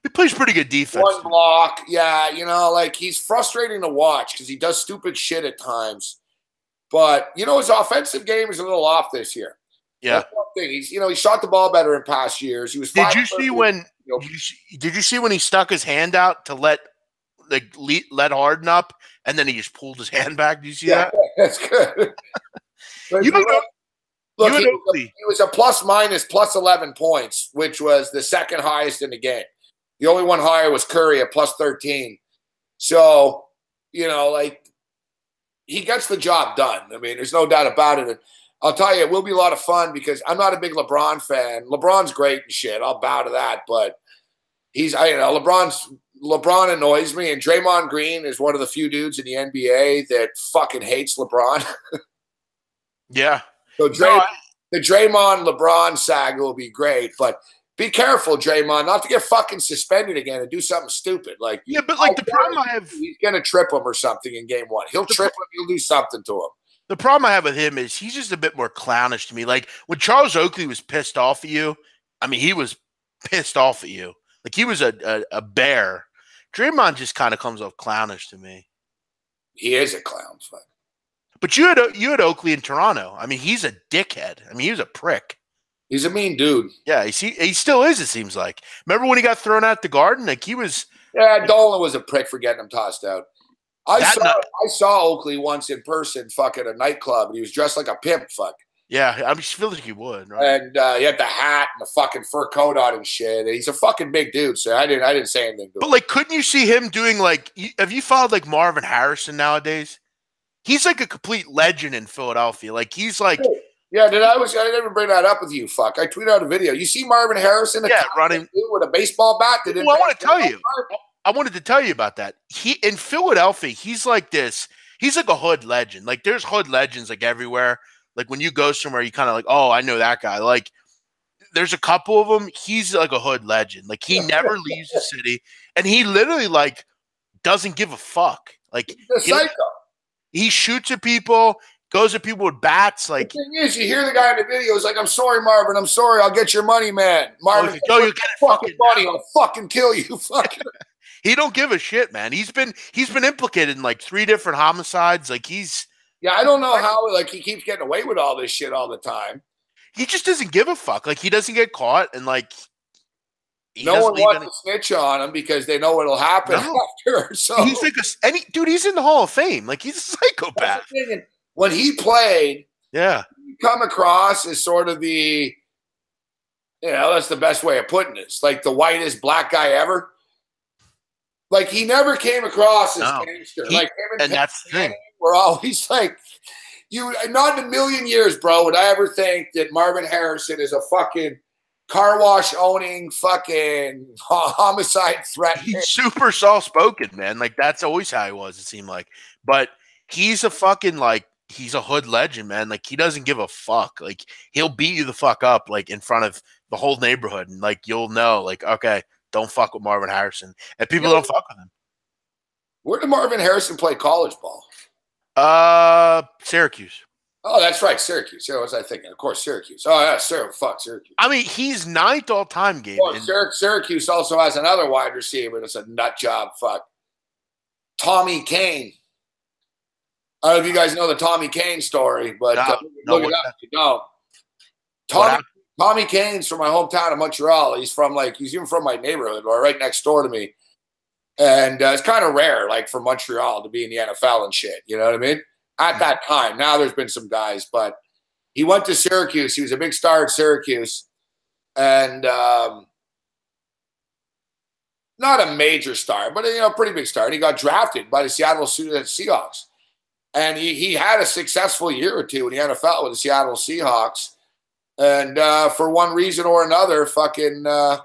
He plays pretty good defense. One block. Yeah, you know, like he's frustrating to watch because he does stupid shit at times. But, you know, his offensive game is a little off this year. Yeah. That's one thing. He's, you know, he shot the ball better in past years. He was. Did you see when? Did you see when he stuck his hand out to let Harden up, and then he just pulled his hand back? Did you see that? That's good. But You know, look, you he was a plus 11 points, which was the second highest in the game. The only one higher was Curry at plus 13. So, you know, like he gets the job done. I mean, there's no doubt about it. And I'll tell you, it will be a lot of fun because I'm not a big LeBron fan. LeBron's great and shit. I'll bow to that. But LeBron annoys me. And Draymond Green is one of the few dudes in the NBA that fucking hates LeBron. Yeah. So the Draymond LeBron saga will be great, but be careful, Draymond, not to get fucking suspended again and do something stupid. Like, Yeah, but like the problem I have, he's gonna trip him or something in game one. He'll trip him. He'll do something to him. the problem I have with him is he's just a bit more clownish to me. Like when Charles Oakley was pissed off at you, I mean, he was pissed off at you. Like he was a bear. Draymond just kind of comes off clownish to me. He is a clown. Fuck. But you had Oakley in Toronto. I mean, he's a dickhead. I mean, he was a prick. He's a mean dude. Yeah, he still is, it seems like. Remember when he got thrown out the Garden? Like he was. Yeah, Dolan was a prick for getting him tossed out. I saw Oakley once in person, fuck, at a nightclub, and he was dressed like a pimp, fuck. Yeah, I just feel like he would. Right? And he had the hat and the fucking fur coat on and shit. And he's a fucking big dude, so I didn't say anything to him. But like, couldn't you see him doing like? Have you followed like Marvin Harrison nowadays? He's like a complete legend in Philadelphia. Like he's like. Yeah, I didn't even bring that up with you, fuck. I tweeted out a video. You see Marvin Harrison running with a baseball bat? Well, I want to tell you. I wanted to tell you about that. He in Philadelphia, he's like this. He's like a hood legend. Like there's hood legends like everywhere. Like when you go somewhere, you kind of like, oh, I know that guy. Like there's a couple of them. He's like a hood legend. Like he never leaves the city, and he literally like doesn't give a fuck. Like The psycho. he shoots at people, goes at people with bats. Like The thing is, you hear the guy in the video. He's like, "I'm sorry, Marvin. I'm sorry. I'll get your money, man." Marvin, yo, you get it fucking fucking money. now. I'll fucking kill you. Fucking. He don't give a shit, man. He's been implicated in like 3 different homicides. Like Yeah, I don't know how like he keeps getting away with all this shit all the time. he just doesn't give a fuck. Like he doesn't get caught, and like No one wants to snitch on him because they know what'll happen after. So he's like dude. He's in the Hall of Fame. Like he's a psychopath. When he played, Yeah, he come across as sort of the, that's the best way of putting this, like the whitest black guy ever. Like he never came across as gangster. Like him and that's the thing. We're always like, not in a million years, bro, would I ever think that Marvin Harrison is a fucking car wash owning fucking homicide threat. He's super soft spoken, man. Like that's always how he was. It seemed like, but he's a fucking he's a hood legend, man. Like he doesn't give a fuck. Like he'll beat you the fuck up, like in front of the whole neighborhood, and like you'll know, like okay, don't fuck with Marvin Harrison, and people don't fuck with him. Where did Marvin Harrison play college ball? Syracuse. Oh, that's right, Syracuse. Yeah, what was I thinking? Of course, Syracuse. Oh, yeah, Syracuse. I mean, he's 9th all time, Gabe. Oh, Syracuse also has another wide receiver that's a nut job. Fuck, Tommy Kane. I don't know if you guys know the Tommy Kane story, but look it up. You know, Tommy Kane's from my hometown of Montreal. He's even from my neighborhood, or right next door to me. And it's kind of rare, like for Montreal to be in the NFL and shit. You know what I mean? At that time, now there's been some guys, but he went to Syracuse. He was a big star at Syracuse, and not a major star, but a pretty big star. And he got drafted by the Seattle Seahawks, and he had a successful year or two in the NFL with the Seattle Seahawks. And for one reason or another, fucking in the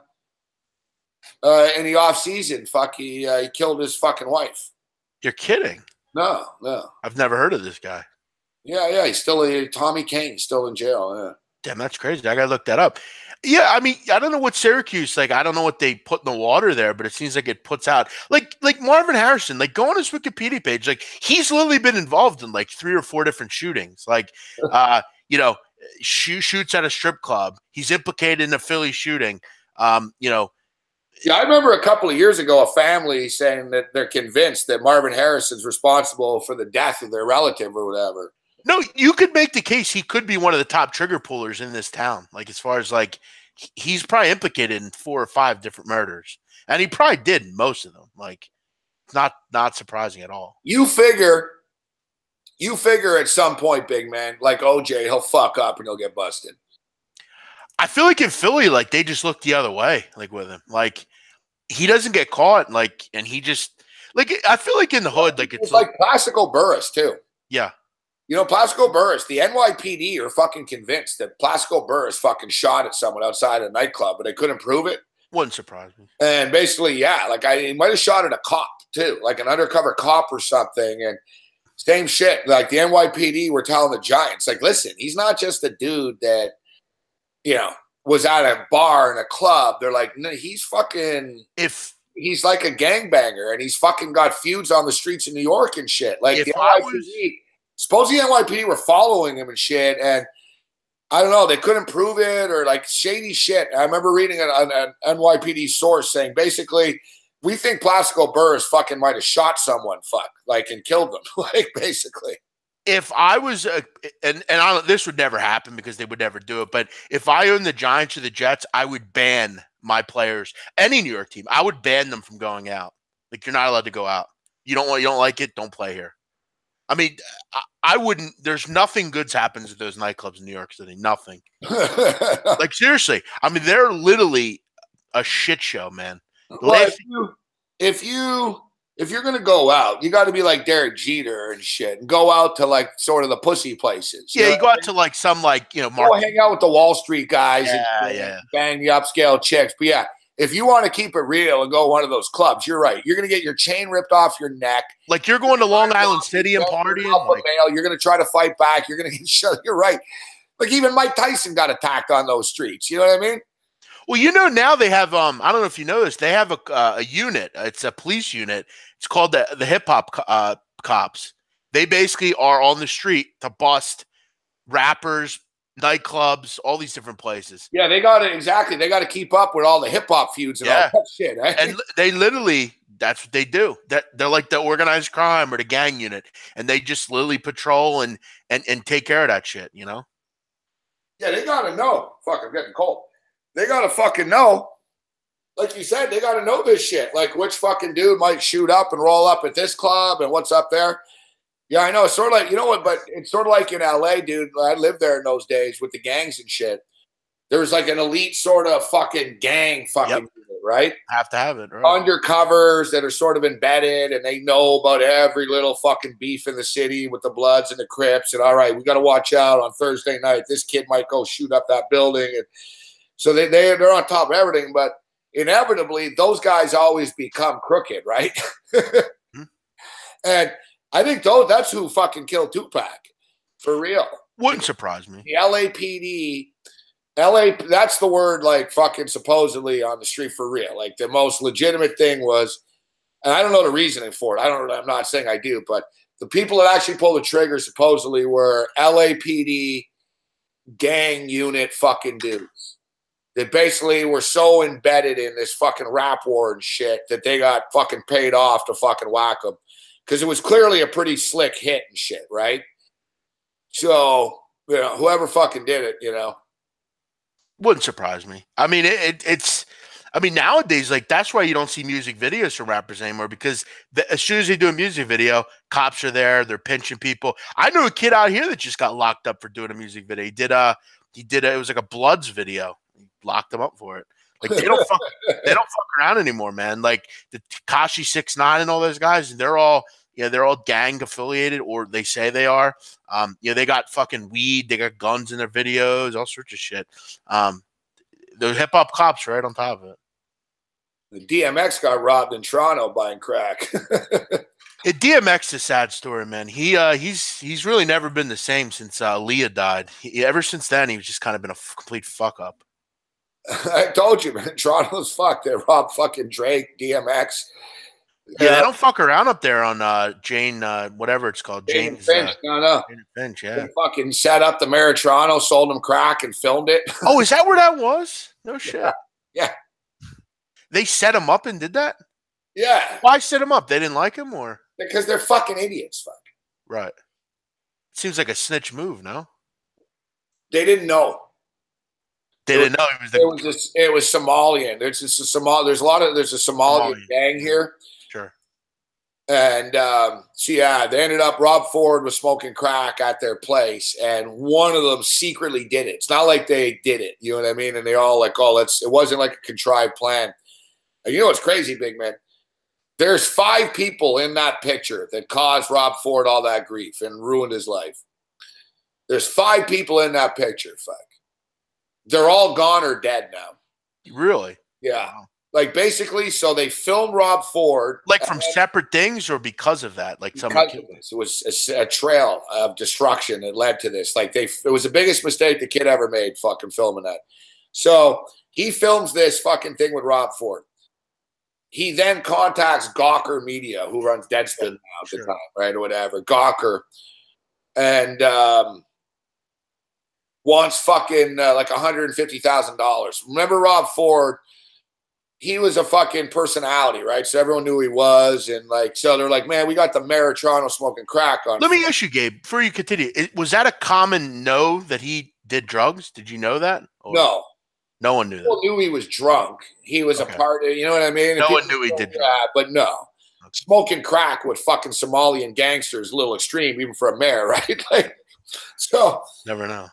offseason, he killed his fucking wife. You're kidding. No. I've never heard of this guy. Yeah. He's still Tommy Kane, still in jail. Yeah. Damn, that's crazy. I gotta look that up. Yeah, I mean, I don't know what Syracuse like. I don't know what they put in the water there, but it seems like it puts out like Marvin Harrison. Like, go on his Wikipedia page. Like, he's literally been involved in like 3 or 4 different shootings. Like, shoots at a strip club. He's implicated in a Philly shooting. Yeah, I remember a couple of years ago a family saying that they're convinced that Marvin Harrison's responsible for the death of their relative or whatever. No, you could make the case he could be one of the top trigger pullers in this town. Like, as far as like, he's probably implicated in 4 or 5 different murders, and he probably did most of them. Like, it's not surprising at all. You figure at some point, big man, like OJ, he'll fuck up and he'll get busted. I feel like in Philly, like they just look the other way, like with him. Like he doesn't get caught, like, and he just like I feel like in the hood, like it's like Plaxico Burress too. Yeah. You know, Plaxico Burress, the NYPD are fucking convinced that Plaxico Burress fucking shot at someone outside a nightclub, but they couldn't prove it. Wouldn't surprise me. And basically, yeah, like he might have shot at a cop too, like an undercover cop or something. And same shit. Like the NYPD were telling the Giants, like, listen, he's not just a dude that, was at a bar in a club. They're like, no, he's fucking he's like a gangbanger and he's fucking got feuds on the streets of New York and shit. Like the NYPD, suppose the NYPD were following him and shit, and I don't know, they couldn't prove it or like shady shit. I remember reading an NYPD source saying basically, we think Plaxico Burress fucking might have shot someone, and killed them, like basically. If I was, this would never happen because they would never do it. But if I owned the Giants or the Jets, I would ban my players, any New York team. I would ban them from going out. Like you're not allowed to go out. You don't like it, don't play here. I mean, I wouldn't. There's nothing good happens at those nightclubs in New York City. Nothing. Like seriously, I mean, they're literally a shit show, man. Well, if you're gonna go out, you got to be like Derek Jeter and shit, and go out to like sort of the pussy places. Yeah, you go out to like some go hang out with the Wall Street guys, and bang the upscale chicks. But yeah, if you want to keep it real and go one of those clubs, you're right. You're going to get your chain ripped off your neck. Like you're going to Long Island City and partying. Like, you're going to try to fight back. You're going to get shot. You're right. Like even Mike Tyson got attacked on those streets. You know what I mean? well, you know, now they have I don't know if you know this. They have a unit. It's a police unit. It's called the hip hop cops. They basically are on the street to bust rappers, nightclubs, all these different places. Yeah, they got it exactly. They got to keep up with all the hip hop feuds and all that shit. Right? And they literally, that's what they do. They're like the organized crime or the gang unit, and they just literally patrol and take care of that shit. You know? Yeah, they got to know. Fuck, I'm getting cold. They got to fucking know. Like you said, they got to know this shit. Like which fucking dude might shoot up and roll up at this club and what's up there. Yeah, I know. It's sort of like, you know what, but it's sort of like in LA, dude. I lived there in those days with the gangs and shit. There was like an elite sort of fucking gang unit, right? Have to have it, right? Undercovers that are sort of embedded and they know about every little fucking beef in the city with the Bloods and the Crips. And all right, we got to watch out on Thursday night. This kid might go shoot up that building. And so they're on top of everything. But inevitably, those guys always become crooked, right? And I think that's who fucking killed Tupac, for real. Wouldn't surprise me. The LAPD, that's the word like fucking supposedly on the street for real. Like the most legitimate thing was, and I don't know the reasoning for it. I'm not saying I do, but the people that actually pulled the trigger supposedly were LAPD gang unit fucking dudes that basically were so embedded in this fucking rap war and shit that they got fucking paid off to fucking whack them. Because it was clearly a pretty slick hit and shit, right? So, you know, whoever fucking did it, you know. Wouldn't surprise me. I mean, it's I mean, nowadays, like, that's why you don't see music videos from rappers anymore, because as soon as they do a music video, cops are there, they're pinching people. I know a kid out here that just got locked up for doing a music video. It was like a Bloods video. He locked him up for it. Like they don't fuck around anymore, man. Like the Tekashi 6ix9ine and all those guys, they're all gang affiliated, or they say they are. They got fucking weed, they got guns in their videos, all sorts of shit. The hip hop cops right on top of it. The DMX got robbed in Toronto buying crack. DMX is a sad story, man. He's really never been the same since Leah died. Ever since then, he was just kind of been a complete fuck up. I told you, man. Toronto's fucked. They robbed fucking Drake, DMX. Yeah, they don't fuck around up there on Jane, whatever it's called. Jane Finch. No. Jane Finch, yeah. They fucking set up the mayor of Toronto, sold him crack, and filmed it. Oh, is that where that was? No shit. Yeah. They set him up and did that? Yeah. Why set him up? They didn't like him, or? Because they're fucking idiots, fuck. Right. Seems like a snitch move, no? They didn't know. They didn't know it was Somalian. There's a Somalian gang here. Sure. And they ended up, Rob Ford was smoking crack at their place, and one of them secretly did it. It's not like they did it, you know what I mean? And they all like, it wasn't like a contrived plan. And you know what's crazy, big man? There's 5 people in that picture that caused Rob Ford all that grief and ruined his life. There's 5 people in that picture, fuck. They're all gone or dead now. Really? Yeah. Wow. Like basically, so they filmed Rob Ford. Like from separate things, or because of that? Like because of this. It was a trail of destruction that led to this. Like it was the biggest mistake the kid ever made, fucking filming that. So he films this fucking thing with Rob Ford. He then contacts Gawker Media, who runs Deadspin now at the time, right, or whatever. Gawker. And wants fucking like $150,000. Remember Rob Ford? He was a fucking personality, right? So everyone knew who he was, and like, so they're like, man, we got the mayor of Toronto smoking crack on. Let me ask you, Gabe, before you continue, was that a common know that he did drugs? Did you know that? Or no. No one knew that. People knew he was drunk. He was a part of, you know what I mean? No one knew he did that, but no. Okay. Smoking crack with fucking Somalian gangsters is a little extreme, even for a mayor, right? Like, so. Never know.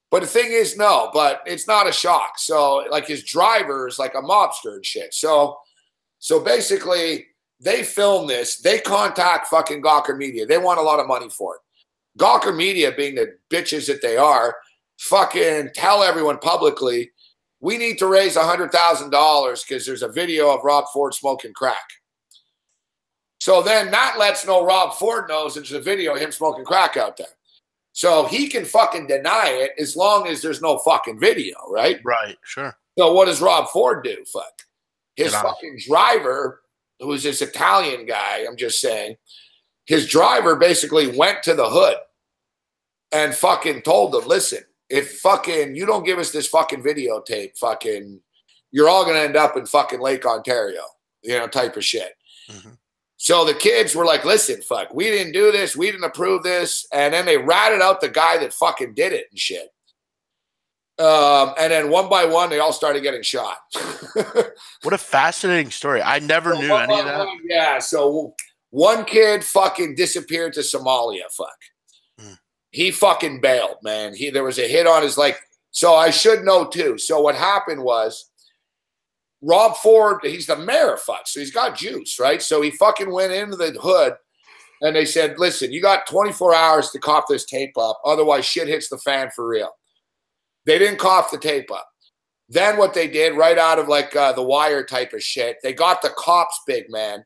But the thing is, no, but it's not a shock. So like his driver is like a mobster and shit. So basically they film this, they contact fucking Gawker Media. They want a lot of money for it. Gawker Media, being the bitches that they are, fucking tell everyone publicly, we need to raise $100,000 because there's a video of Rob Ford smoking crack. So then that lets know Rob Ford knows there's a video of him smoking crack out there. So he can fucking deny it as long as there's no fucking video, right? Right, sure. So what does Rob Ford do? Fuck. His Get out. fucking driver, who was this Italian guy, I'm just saying, his driver basically went to the hood and fucking told them, listen, if fucking you don't give us this fucking videotape, fucking you're all going to end up in fucking Lake Ontario, type of shit. Mm-hmm. So the kids were like, listen, fuck, we didn't do this. We didn't approve this. And then they ratted out the guy that fucking did it and shit. And then one by one, they all started getting shot. What a fascinating story. I never knew any of that. Yeah. So one kid fucking disappeared to Somalia. Fuck. He fucking bailed, man. There was a hit on his leg. So I should know too. So what happened was Rob Ford, he's the mayor, fuck. So he's got juice, right? So he fucking went into the hood and they said, listen, you got 24 hours to cough this tape up. Otherwise shit hits the fan for real. They didn't cough the tape up. Then what they did, right out of like the Wire type of shit, they got the cops, big man,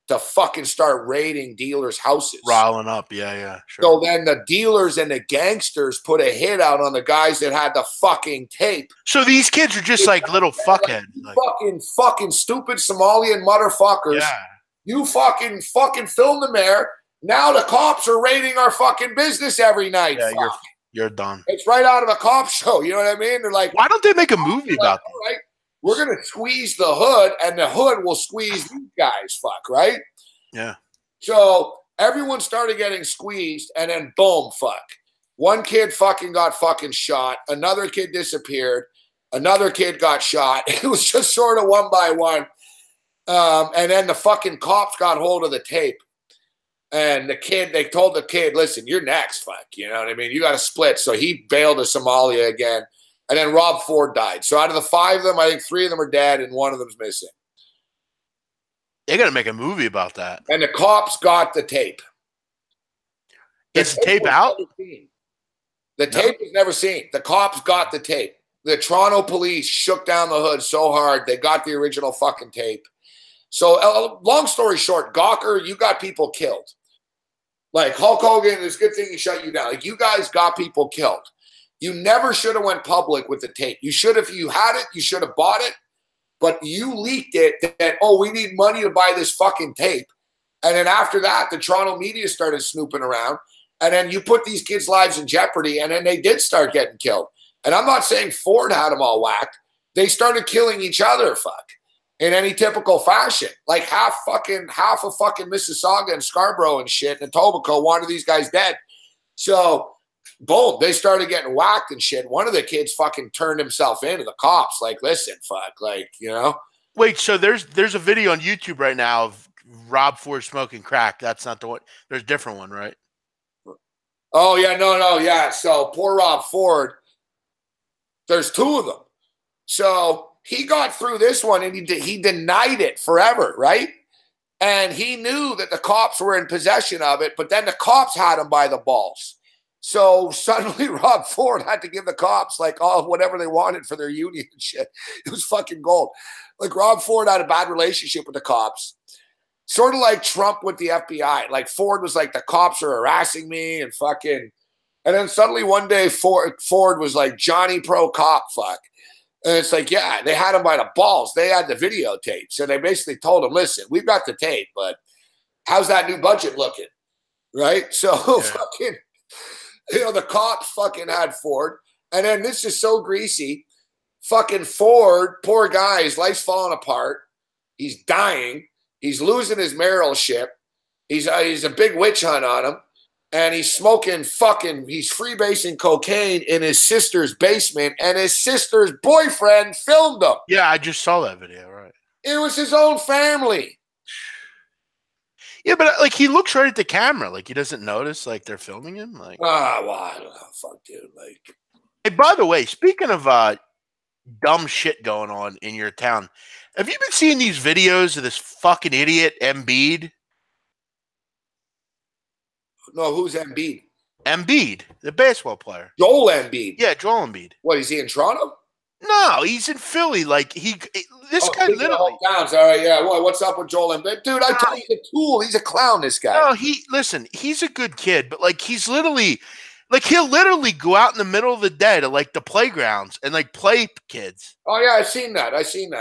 to fucking start raiding dealers' houses. Riling up, yeah, sure. So then the dealers and the gangsters put a hit out on the guys that had the fucking tape. So these kids are just like little fuckheads. Like, fucking stupid Somalian motherfuckers. yeah. You fucking film the mayor. Now the cops are raiding our fucking business every night. Yeah, you're done. It's right out of a cop show. You know what I mean? They're like, why don't they make a movie about that? Right? We're going to squeeze the hood and the hood will squeeze these guys, fuck, right? Yeah. So everyone started getting squeezed and then boom, fuck. One kid fucking got fucking shot. Another kid disappeared. Another kid got shot. It was just sort of one by one. And then the fucking cops got hold of the tape. And they told the kid, listen, you're next, fuck. You know what I mean? You got to split. So he bailed to Somalia again. And then Rob Ford died. So out of the 5 of them, I think 3 of them are dead and 1 of them's missing. They got to make a movie about that. And the cops got the tape. Is the tape out? The tape was never seen. The cops got the tape. The Toronto police shook down the hood so hard, they got the original fucking tape. So long story short, Gawker, you got people killed. Like Hulk Hogan, it's a good thing he shut you down. Like you guys got people killed. You never should have went public with the tape. You should have, if you had it, you should have bought it. But you leaked it that, we need money to buy this fucking tape. And then after that, the Toronto media started snooping around. And then you put these kids' lives in jeopardy. And then they did start getting killed. And I'm not saying Ford had them all whacked. They started killing each other, fuck, in any typical fashion. Like half of fucking Mississauga and Scarborough and shit and Etobicoke wanted these guys dead. So boom, they started getting whacked and shit. One of the kids fucking turned himself in to the cops. Like, listen, fuck, like, Wait, so there's a video on YouTube right now of Rob Ford smoking crack. That's not the one. There's a different one, right? Oh, yeah, no, yeah. So poor Rob Ford, there's 2 of them. So he got through this one and he denied it forever, right? And he knew that the cops were in possession of it, but then the cops had him by the balls. So suddenly Rob Ford had to give the cops like whatever they wanted for their union and shit. It was fucking gold. Like Rob Ford had a bad relationship with the cops. Sort of like Trump with the FBI. Like Ford was like, the cops are harassing me and fucking. And then suddenly one day Ford was like Johnny Pro Cop, fuck. And it's like, yeah, they had him by the balls. They had the videotape. So they basically told him, listen, we've got the tape, but how's that new budget looking? Right? So fucking, the cops fucking had Ford. And then this is so greasy. Fucking Ford, poor guy, his life's falling apart. He's dying. He's losing his mayoralship. He's a big witch hunt on him. And he's smoking he's freebasing cocaine in his sister's basement. And his sister's boyfriend filmed him. Yeah, I just saw that video, right? It was his own family. Yeah, but like he looks right at the camera. Like he doesn't notice like they're filming him. Like, well, I don't know. Fuck, dude. Like, hey, by the way, speaking of dumb shit going on in your town, have you been seeing these videos of this fucking idiot Embiid? No, who's Embiid? Embiid, the basketball player. Joel Embiid. Yeah, Joel Embiid. What, is he in Toronto? No, he's in Philly. Like this guy speaking of literally. hometowns, all right, yeah. What's up with Joel Embiid? Dude, I told you he's a tool. He's a clown, this guy. No, he's a good kid, but like he'll literally go out in the middle of the day to like the playgrounds and like play kids. Oh yeah, I've seen that.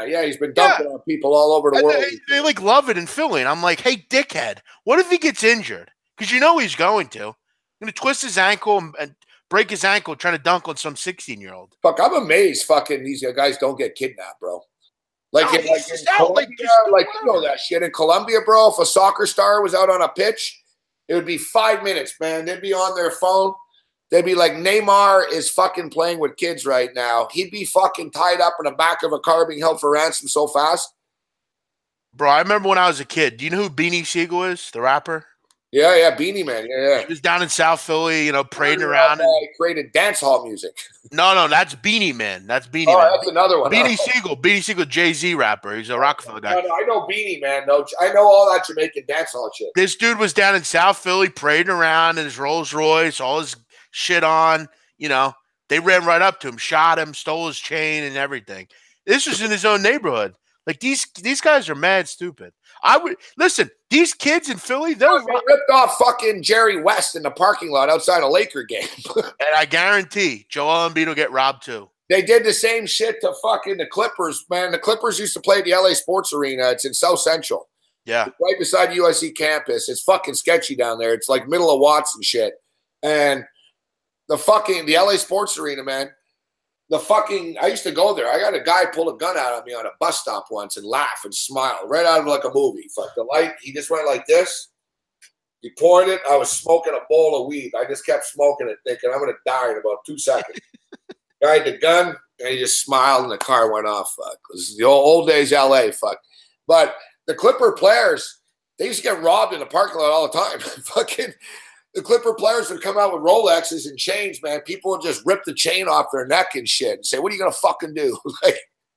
Yeah, he's been dunking on people all over the And world. they like love it in Philly. And I'm like, hey, dickhead, what if he gets injured? Because you know he's going to. Going to twist his ankle and break his ankle trying to dunk on some 16-year-old. Fuck, I'm amazed fucking these guys don't get kidnapped, bro. Like, No, in he's out, Colombia, like you know that shit. In Colombia, bro, if a soccer star was out on a pitch, it would be 5 minutes, man. They'd be on their phone. They'd be like, Neymar is fucking playing with kids right now. He'd be fucking tied up in the back of a car being held for ransom so fast. Bro, I remember when I was a kid. Do you know who Beanie Siegel is, the rapper? Yeah, Beanie Man. Yeah. He was down in South Philly, parading around. He created dance hall music. No, that's Beanie Man. That's Beanie Oh, Man. that's another one. Beanie Siegel, Jay-Z rapper. He's a Rockefeller guy. No, I know Beanie Man. No, I know all that Jamaican dance hall shit. This dude was down in South Philly parading around in his Rolls Royce, all his shit on. They ran right up to him, shot him, stole his chain and everything. This was in his own neighborhood. Like these guys are mad stupid. I would listen. These kids in Philly, they ripped off fucking Jerry West in the parking lot outside a Laker game. And I guarantee Joel Embiid will get robbed too. They did the same shit to fucking the Clippers, man. The Clippers used to play at the LA Sports Arena. It's in South Central. Yeah. It's right beside USC campus. It's fucking sketchy down there. It's like middle of Watts and shit. And the LA Sports Arena, man. I used to go there. I got a guy pull a gun out at me on a bus stop once and laugh and smile right out of like a movie. Fuck the light. He just went like this. He poured it. I was smoking a bowl of weed. I just kept smoking it, thinking I'm going to die in about 2 seconds. Guy had the gun, and he just smiled, and the car went off. Fuck. This is the old days LA. Fuck. But the Clipper players, they used to get robbed in the parking lot all the time. Fucking. The Clipper players would come out with Rolexes and chains, man. People would just rip the chain off their neck and shit and say, what are you going to fucking do?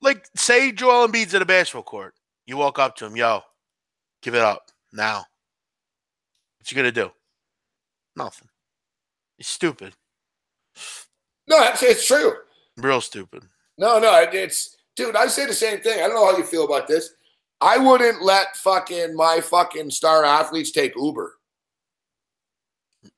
Like, say Joel Embiid's at a basketball court. You walk up to him, yo, give it up now. What you going to do? Nothing. He's stupid. No, it's true. Real stupid. No, it's – dude, I say the same thing. I don't know how you feel about this. I wouldn't let my fucking star athletes take Uber.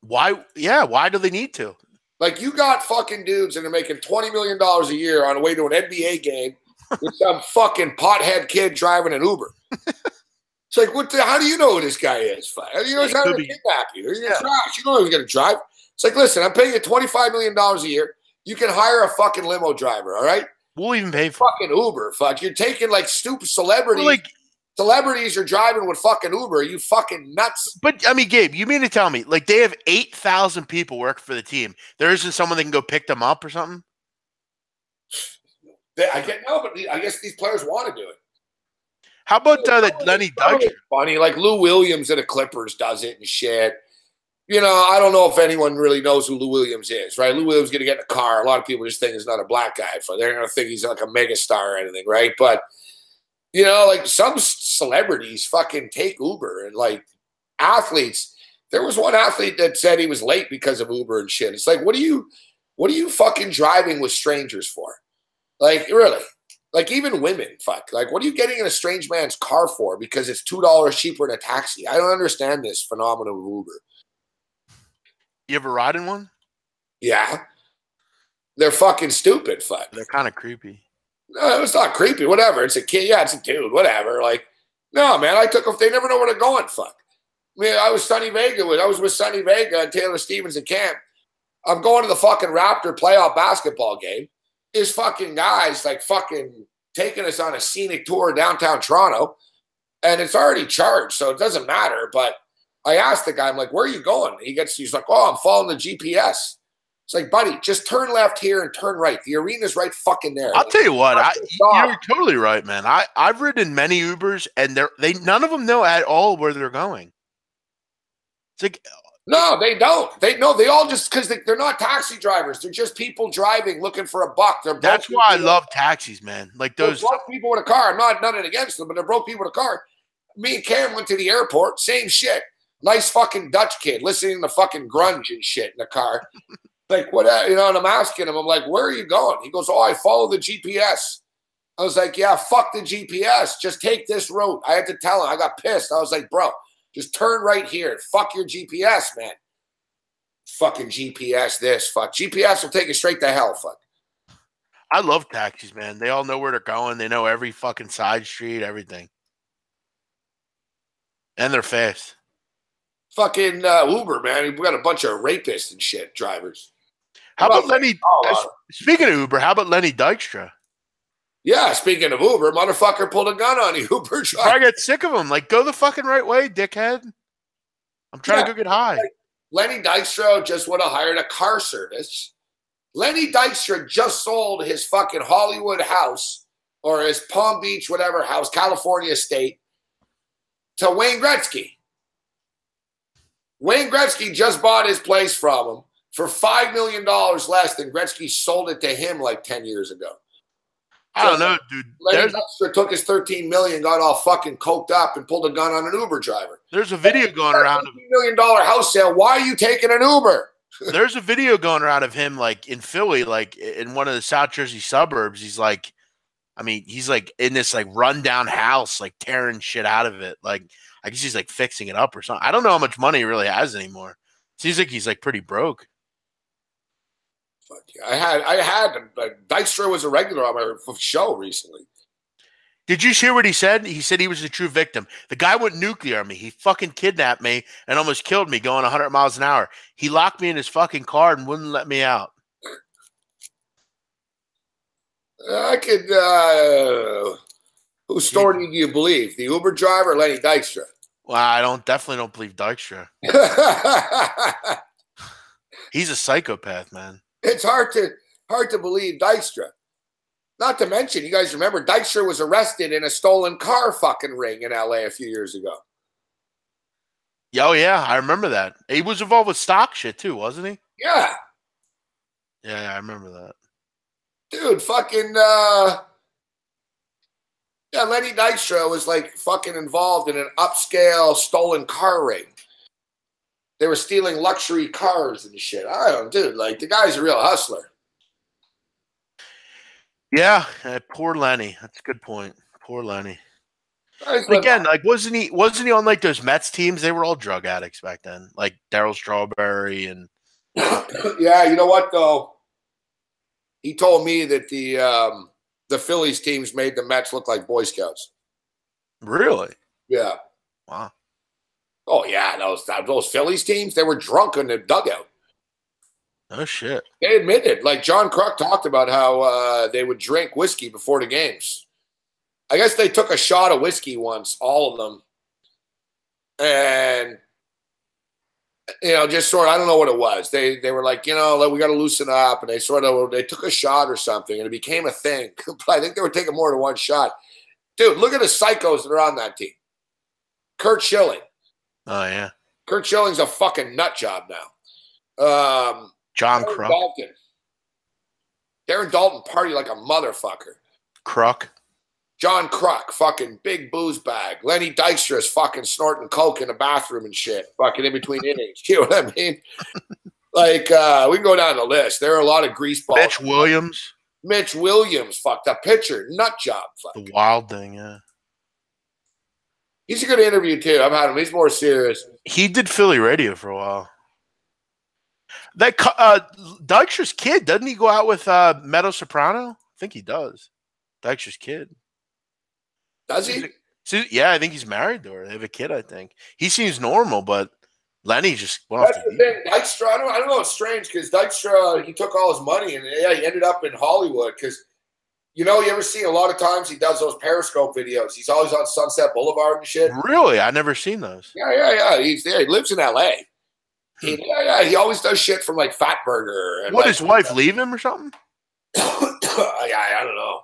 Why? Yeah, why do they need to? Like, you got fucking dudes that are making $20 million a year on the way to an NBA game with some fucking pothead kid driving an Uber. It's like, how do you know who this guy is? You know he's trying to kidnap you. He's gonna trash. You know he's going to drive. It's like, listen, I'm paying you $25 million a year. You can hire a fucking limo driver, all right? We'll even pay for fucking Uber. Fuck, you're taking like stupid celebrities. Celebrities are driving with fucking Uber. Are you fucking nuts? But, I mean, Gabe, you mean to tell me, like, they have 8,000 people working for the team. There isn't someone that can go pick them up or something? But I guess these players want to do it. How about that Lenny Dykstra? Funny, like Lou Williams of the Clippers does it and shit. I don't know if anyone really knows who Lou Williams is, right? Lou Williams is going to get in a car. A lot of people just think he's not a black guy. They're going to think he's like a megastar or anything, right? But like some celebrities fucking take Uber and like athletes. There was one athlete that said he was late because of Uber and shit. It's like, what are you fucking driving with strangers for? Like, really? Like, even women, fuck. Like, what are you getting in a strange man's car for? Because it's $2 cheaper than a taxi. I don't understand this phenomenon of Uber. You ever ride in one? Yeah. They're fucking stupid, fuck. They're kind of creepy. No, it's not creepy. Whatever. It's a kid. Yeah, it's a dude. Whatever. Like, no, man. They never know where they're going. Fuck. I mean, I was with Sonny Vega and Taylor Stevens at camp. I'm going to the fucking Raptor playoff basketball game. There's fucking guys like fucking taking us on a scenic tour downtown Toronto, and it's already charged, so it doesn't matter. But I asked the guy, I'm like, where are you going? He's like, oh, I'm following the GPS. It's like, buddy, just turn left here and turn right. The arena's right fucking there. I'll tell you what, you're totally right, man. I've ridden many Ubers, and none of them know at all where they're going. It's like, no, they don't. They all just because they're not taxi drivers. They're just people driving, looking for a buck. That's why I love taxis, man. Like those broke people with a car. I'm not nothing against them, but they're broke people with a car. Me and Karen went to the airport. Same shit. Nice fucking Dutch kid listening to fucking grunge and shit in the car. Like, what, and I'm asking him, I'm like, where are you going? He goes, oh, I follow the GPS. I was like, yeah, fuck the GPS. Just take this route. I had to tell him. I got pissed. I was like, bro, just turn right here. Fuck your GPS, man. Fucking GPS this. Fuck. GPS will take you straight to hell. Fuck. I love taxis, man. They all know where they're going. They know every fucking side street, everything. And they're fast. Fucking Uber, man. We got a bunch of rapists and shit drivers. How about Lenny? Speaking of Uber, how about Lenny Dykstra? Yeah, speaking of Uber, motherfucker pulled a gun on you, Uber driver. I get sick of him. Like, go the fucking right way, dickhead. I'm trying to go get high. Like, Lenny Dykstra just would have hired a car service. Lenny Dykstra just sold his fucking Hollywood house or his Palm Beach, whatever house, California estate, to Wayne Gretzky. Wayne Gretzky just bought his place from him for $5 million less than Gretzky sold it to him like 10 years ago. I don't know, dude. Lenny Dykstra took his $13 million, got all fucking coked up, and pulled a gun on an Uber driver. There's a video going around. $13 million house sale. Why are you taking an Uber? There's a video going around of him, like in Philly, like in one of the South Jersey suburbs. He's like, I mean, he's like in this like rundown house, like tearing shit out of it. Like, I guess he's like fixing it up or something. I don't know how much money he really has anymore. Seems like he's like pretty broke. Fuck yeah. I had Dykstra was a regular on my show recently. Did you hear what he said? He said he was the true victim. The guy went nuclear on me. He fucking kidnapped me and almost killed me going 100 miles an hour. He locked me in his fucking car and wouldn't let me out. I could. Whose story do you believe? The Uber driver or Lenny Dykstra? Well, I definitely don't believe Dykstra. He's a psychopath, man. It's hard to believe Dykstra. Not to mention, you guys remember Dykstra was arrested in a stolen car fucking ring in LA a few years ago. Oh yeah, I remember that. He was involved with stock shit too, wasn't he? Yeah. Yeah, I remember that. Dude, fucking yeah, Lenny Dykstra was like fucking involved in an upscale stolen car ring. They were stealing luxury cars and shit. I don't, dude, like the guy's a real hustler. Yeah, poor Lenny. That's a good point. Poor Lenny. Again, like wasn't he on like those Mets teams? They were all drug addicts back then, like Darryl Strawberry and. Yeah, you know what though? He told me that the Phillies teams made the Mets look like Boy Scouts. Really? Yeah. Wow. Oh yeah, those Phillies teams, they were drunk in the dugout. Oh shit. They admitted, like John Kruk talked about how they would drink whiskey before the games. I guess they took a shot of whiskey once, all of them. And just sort of, I don't know what it was. They were like, we got to loosen up, and they took a shot or something, and it became a thing. But I think they were taking more than one shot. Dude, look at the psychos that are on that team. Kurt Schilling. Oh yeah. Kurt Schilling's a fucking nut job now. John Kruk. Darren Dalton party like a motherfucker. Kruk. John Kruk, fucking big booze bag. Lenny Dykstra's fucking snorting coke in the bathroom and shit, fucking in between innings. You know what I mean? Like, we can go down the list. There are a lot of greaseballs. Mitch Williams, fucked up pitcher, nut job. The Wild thing, yeah. He's a good interview too. I've had him. He's more serious. He did Philly radio for a while. That Dykstra's kid, doesn't he go out with Meadow Soprano? I think he does. Dykstra's kid. Does he? Yeah, I think he's married to her. They have a kid, I think. He seems normal, but Lenny just went That's off the thing. Dykstra, I don't know. It's strange because Dykstra, he took all his money and he ended up in Hollywood because, you ever see a lot of times he does those Periscope videos. He's always on Sunset Boulevard and shit. Really? I never seen those. Yeah. He's there. He lives in L.A. He always does shit from like Fatburger. And his wife leave him or something? I don't know.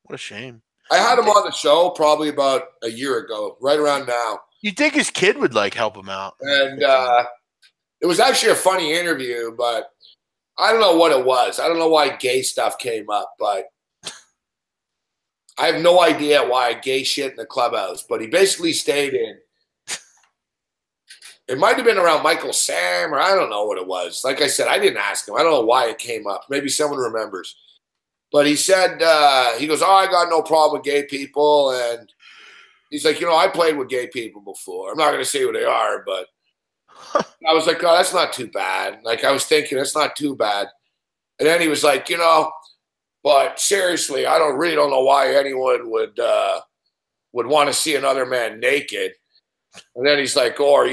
What a shame. I had him on the show probably about a year ago, right around now. You'd think his kid would like help him out. And it was actually a funny interview, but I don't know what it was. I don't know why gay stuff came up, but I have no idea why gay shit in the clubhouse. But he basically stayed It might have been around Michael Sam, or I don't know what it was. Like I said, I didn't ask him. I don't know why it came up. Maybe someone remembers. But he said, he goes, I got no problem with gay people. And he's like, I played with gay people before. I'm not going to say who they are, but I was like, oh, that's not too bad. Like, I was thinking, that's not too bad. And then he was like, but seriously, I really don't know why anyone would want to see another man naked. And then he's like, or,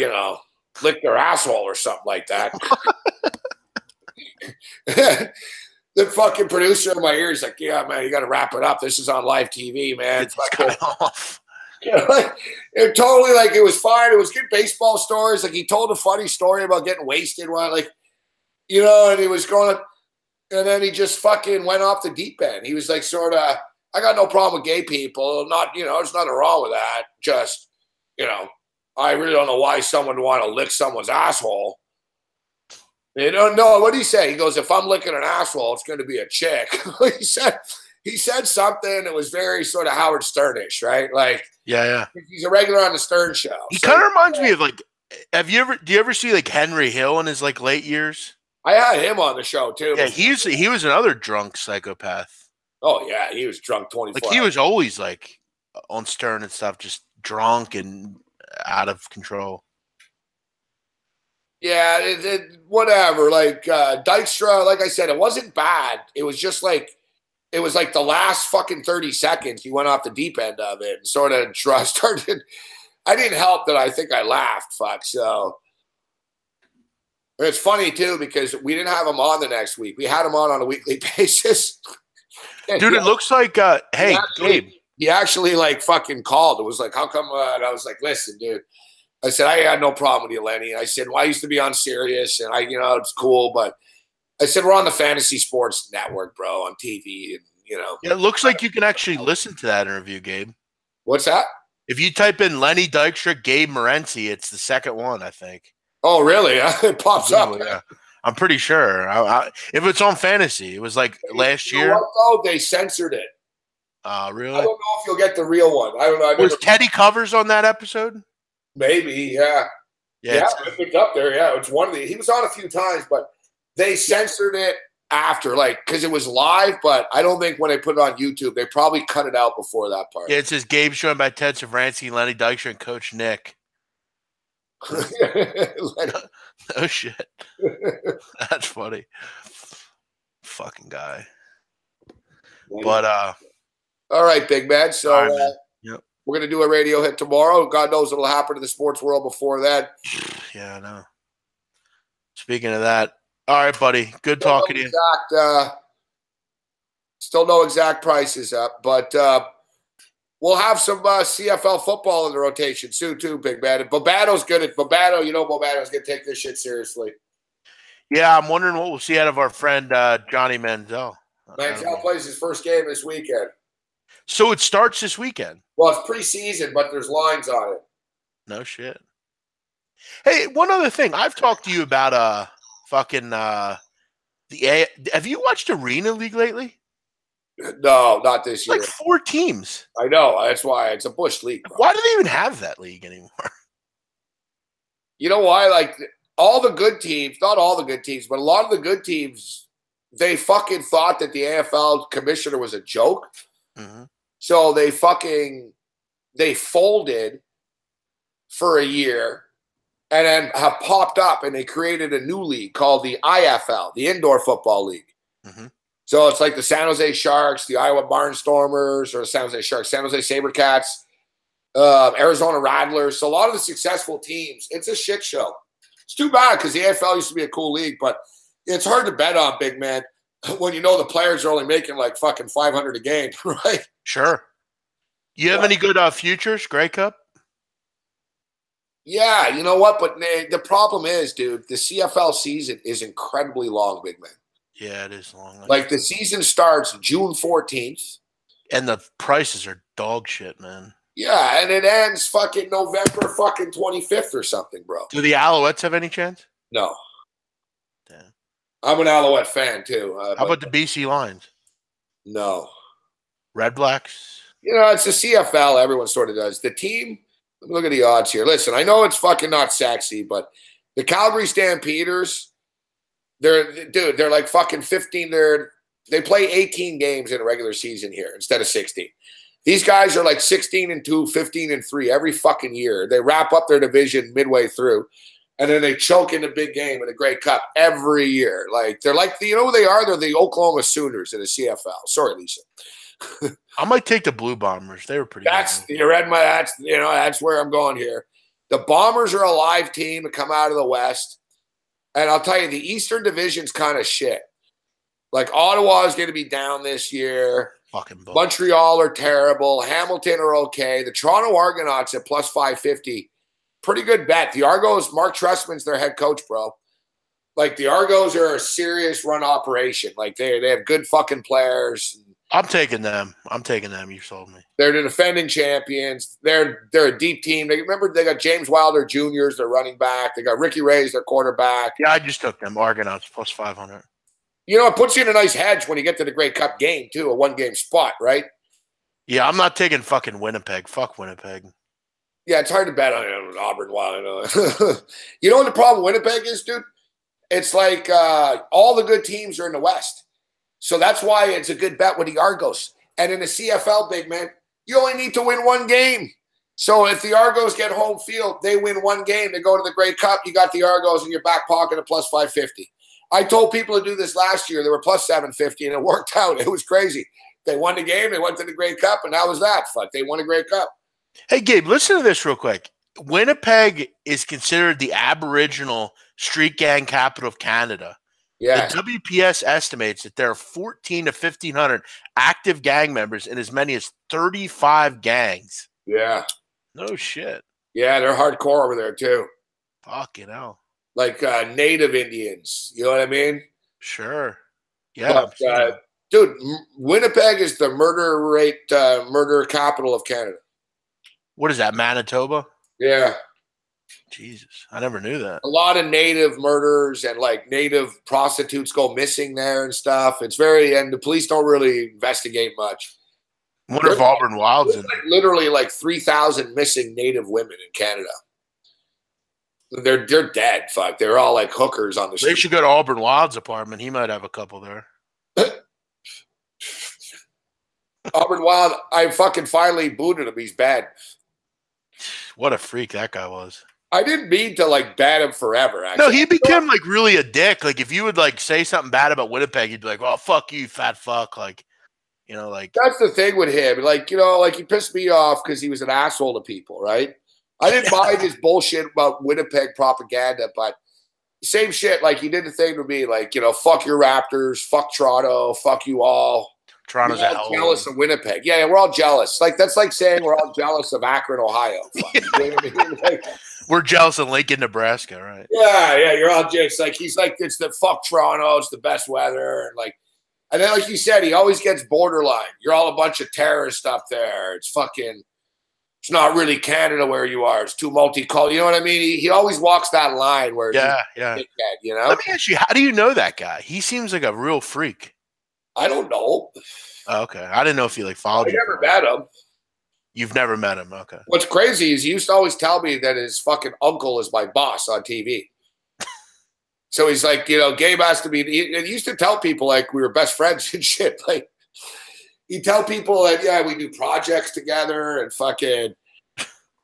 lick their asshole or something like that. The fucking producer in my ear is like, yeah, man, you got to wrap it up. This is on live TV, man. It's cut off. It totally, like, it was fine. It was good baseball stories. Like, he told a funny story about getting wasted one, like, and he was going, and then he just fucking went off the deep end. He was like, sort of, I got no problem with gay people. Not, there's nothing wrong with that. Just, I really don't know why someone would want to lick someone's asshole. No, what did he say? He goes, if I'm licking an asshole, it's going to be a chick. he said something that was very sort of Howard Sternish, right? Like, yeah. He's a regular on the Stern Show. He kind of reminds me of, like, do you ever see, like, Henry Hill in his, like, late years? I had him on the show too. Yeah, he was another drunk psychopath. Oh yeah, he was drunk 24 Like, he was always, like, on Stern and stuff, just drunk and out of control. Yeah, whatever. Like, Dykstra, like I said, it wasn't bad. It was just like, it was like the last fucking 30 seconds he went off the deep end of it and sort of started. I didn't help that I think I laughed, fuck. So it's funny too, because we didn't have him on the next week. We had him on a weekly basis. Dude, it looks like, hey, Gabe. He actually, like, fucking called. It was like, how come? And I was like, listen, dude. I said, I had no problem with you, Lenny. I said, well, I used to be on Sirius, and it's cool. But I said, we're on the Fantasy Sports Network, bro, on TV. And, Yeah, it looks like you can actually listen to that interview, Gabe. What's that? If you type in Lenny Dykstra, Gabe Morency, it's the second one, I think. Oh, really? It pops up. Yeah. I'm pretty sure. If it's on Fantasy, it was like last year. What, they censored it. Really? I don't know if you'll get the real one. I don't know. Was Teddy Covers on that episode? Maybe, yeah. Yeah, it's up there. Yeah, it's one of the. He was on a few times, but they censored it after, like, because it was live. But I don't think when they put it on YouTube, they probably cut it out before that part. Yeah, it says Gabe joined by Ted Savransky, Lenny Dykstra, and Coach Nick. Oh shit, that's funny. Fucking guy. But all right, big man. So right, man. We're gonna do a radio hit tomorrow. God knows what'll happen to the sports world before that. Yeah, I know. Speaking of that, all right, buddy. Good talking to you. Still no exact prices up, but we'll have some CFL football in the rotation soon too, big man. And Bobato's good at Bobato. Bobato's gonna take this shit seriously. Yeah, I'm wondering what we'll see out of our friend Johnny Manziel. Manziel plays his first game this weekend. So it starts this weekend. Well, it's preseason, but there's lines on it. No shit. Hey, one other thing. I've talked to you about fucking have you watched Arena League lately? No, not this year. Like 4 teams. I know. That's why it's a bush league. Bro. Why do they even have that league anymore? You know why? Like, all the good teams, not all the good teams, but a lot of the good teams, they fucking thought that the AFL commissioner was a joke. Mm-hmm. So they folded for a year and then have popped up, and they created a new league called the IFL, the Indoor Football League. Mm-hmm. So it's like the San Jose Sharks, the Iowa Barnstormers, or San Jose Sharks, San Jose Sabercats, Arizona Rattlers. So a lot of the successful teams, it's a shit show. It's too bad because the AFL used to be a cool league, but it's hard to bet on, big man, when you know the players are only making like fucking $500 a game, right? Sure. You have any good futures, Grey Cup? Yeah, you know what? But the problem is, dude, the CFL season is incredibly long, big man. Yeah, it is long. Like, the season starts June 14th. And the prices are dog shit, man. Yeah, and it ends fucking November fucking 25th or something, bro. Do the Alouettes have any chance? No. Damn. I'm an Alouette fan, too. How about the BC Lions? No. Red Blacks? It's the CFL. Everyone sort of does. The team Let me look at the odds here. Listen, I know it's fucking not sexy, but the Calgary Stampeders, they're like fucking 15. They play 18 games in a regular season here instead of 16. These guys are like 16-2, 15-3 every fucking year. They wrap up their division midway through, and then they choke in the big game in the Grey Cup every year. Like they're like, you know who they are? They're the Oklahoma Sooners in the CFL. Sorry, Lisa. I might take the Blue Bombers. They were pretty good. You read my that's where I'm going here. The Bombers are a live team to come out of the West. And I'll tell you, the Eastern Division's kind of shit. Like Ottawa is going to be down this year. Fucking bull. Montreal are terrible. Hamilton are okay. The Toronto Argonauts at plus 550. Pretty good bet. The Argos, Mark Trestman's their head coach, bro. Like the Argos are a serious run operation. Like they have good fucking players. I'm taking them. You sold me. They're the defending champions. They're a deep team. Remember they got James Wilder Jr. as their running back. They got Ricky Ray as their quarterback. Yeah, I just took them. Argonauts plus 500. You know, it puts you in a nice hedge when you get to the Grey Cup game, too, a one-game spot, right? Yeah, I'm not taking fucking Winnipeg. Fuck Winnipeg. Yeah, it's hard to bet on Auburn Wild. You know what the problem with Winnipeg is, dude? It's like all the good teams are in the West. So that's why it's a good bet with the Argos. And in the CFL, big man, you only need to win one game. So if the Argos get home field, they win one game, they go to the Grey Cup, you got the Argos in your back pocket at plus 550. I told people to do this last year. They were plus 750, and it worked out. It was crazy. They won the game. They went to the Grey Cup, and that was that. Fuck, they won a Grey Cup. Hey, Gabe, listen to this real quick. Winnipeg is considered the Aboriginal street gang capital of Canada. Yeah. The WPS estimates that there are 1,400 to 1,500 active gang members in as many as 35 gangs. Yeah. No shit. Yeah, they're hardcore over there, too. Fucking hell. Like native Indians. You know what I mean? Sure. Yeah. But, dude, Winnipeg is the murder capital of Canada. What is that, Manitoba? Yeah. Jesus, I never knew that. A lot of native murders and like native prostitutes go missing there and stuff. It's and the police don't really investigate much. I wonder if Auburn Wild's in there. Literally like 3,000 missing native women in Canada. They're dead. Fuck. They're all like hookers on the street. They should go to Auburn Wild's apartment. He might have a couple there. Auburn Wild, I fucking finally booted him. He's bad. What a freak that guy was. I didn't mean to like bat him forever. Actually. No, he became like really a dick. Like if you would like say something bad about Winnipeg, he'd be like, "Oh, fuck you, fat fuck." Like, you know, like that's the thing with him. Like, you know, like he pissed me off because he was an asshole to people, right? I didn't buy this bullshit about Winnipeg propaganda, but same shit. Like he did the thing to me, like, you know, fuck your Raptors, fuck Toronto, fuck you all. Toronto's we're all jealous of Winnipeg. Yeah, we're all jealous. Like that's like saying we're all jealous of Akron, Ohio. You know what I mean? Like, we're jealous of Lincoln, Nebraska, right? Yeah, you're all jealous. Like he's like, it's the fuck Toronto, it's the best weather, and then like you said, he always gets borderline. You're all a bunch of terrorists up there. It's not really Canada where you are. It's too multicultural. You know what I mean? He always walks that line where yeah. You know. Let me ask you, how do you know that guy? He seems like a real freak. I don't know. Oh, okay, I didn't know if he like followed. I never met him. You've never met him, okay? What's crazy is he used to always tell me that his fucking uncle is my boss on TV. So he's like, you know, Gabe has to be. He used to tell people like we were best friends and shit. Like he'd tell people that yeah, we do projects together and fucking,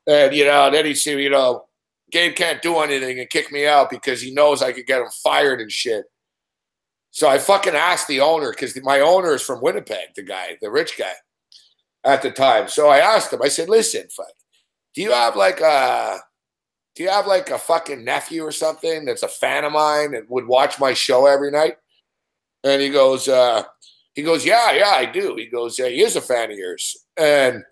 and you know, then he'd say, you know, Gabe can't do anything and kick me out because he knows I could get him fired and shit. So I fucking asked the owner because my owner is from Winnipeg, the rich guy at the time. So I asked him. I said, "Listen, fuck, do you have like a fucking nephew or something that's a fan of mine and would watch my show every night?" And he goes, "Yeah, I do." He goes, "Yeah, he is a fan of yours." And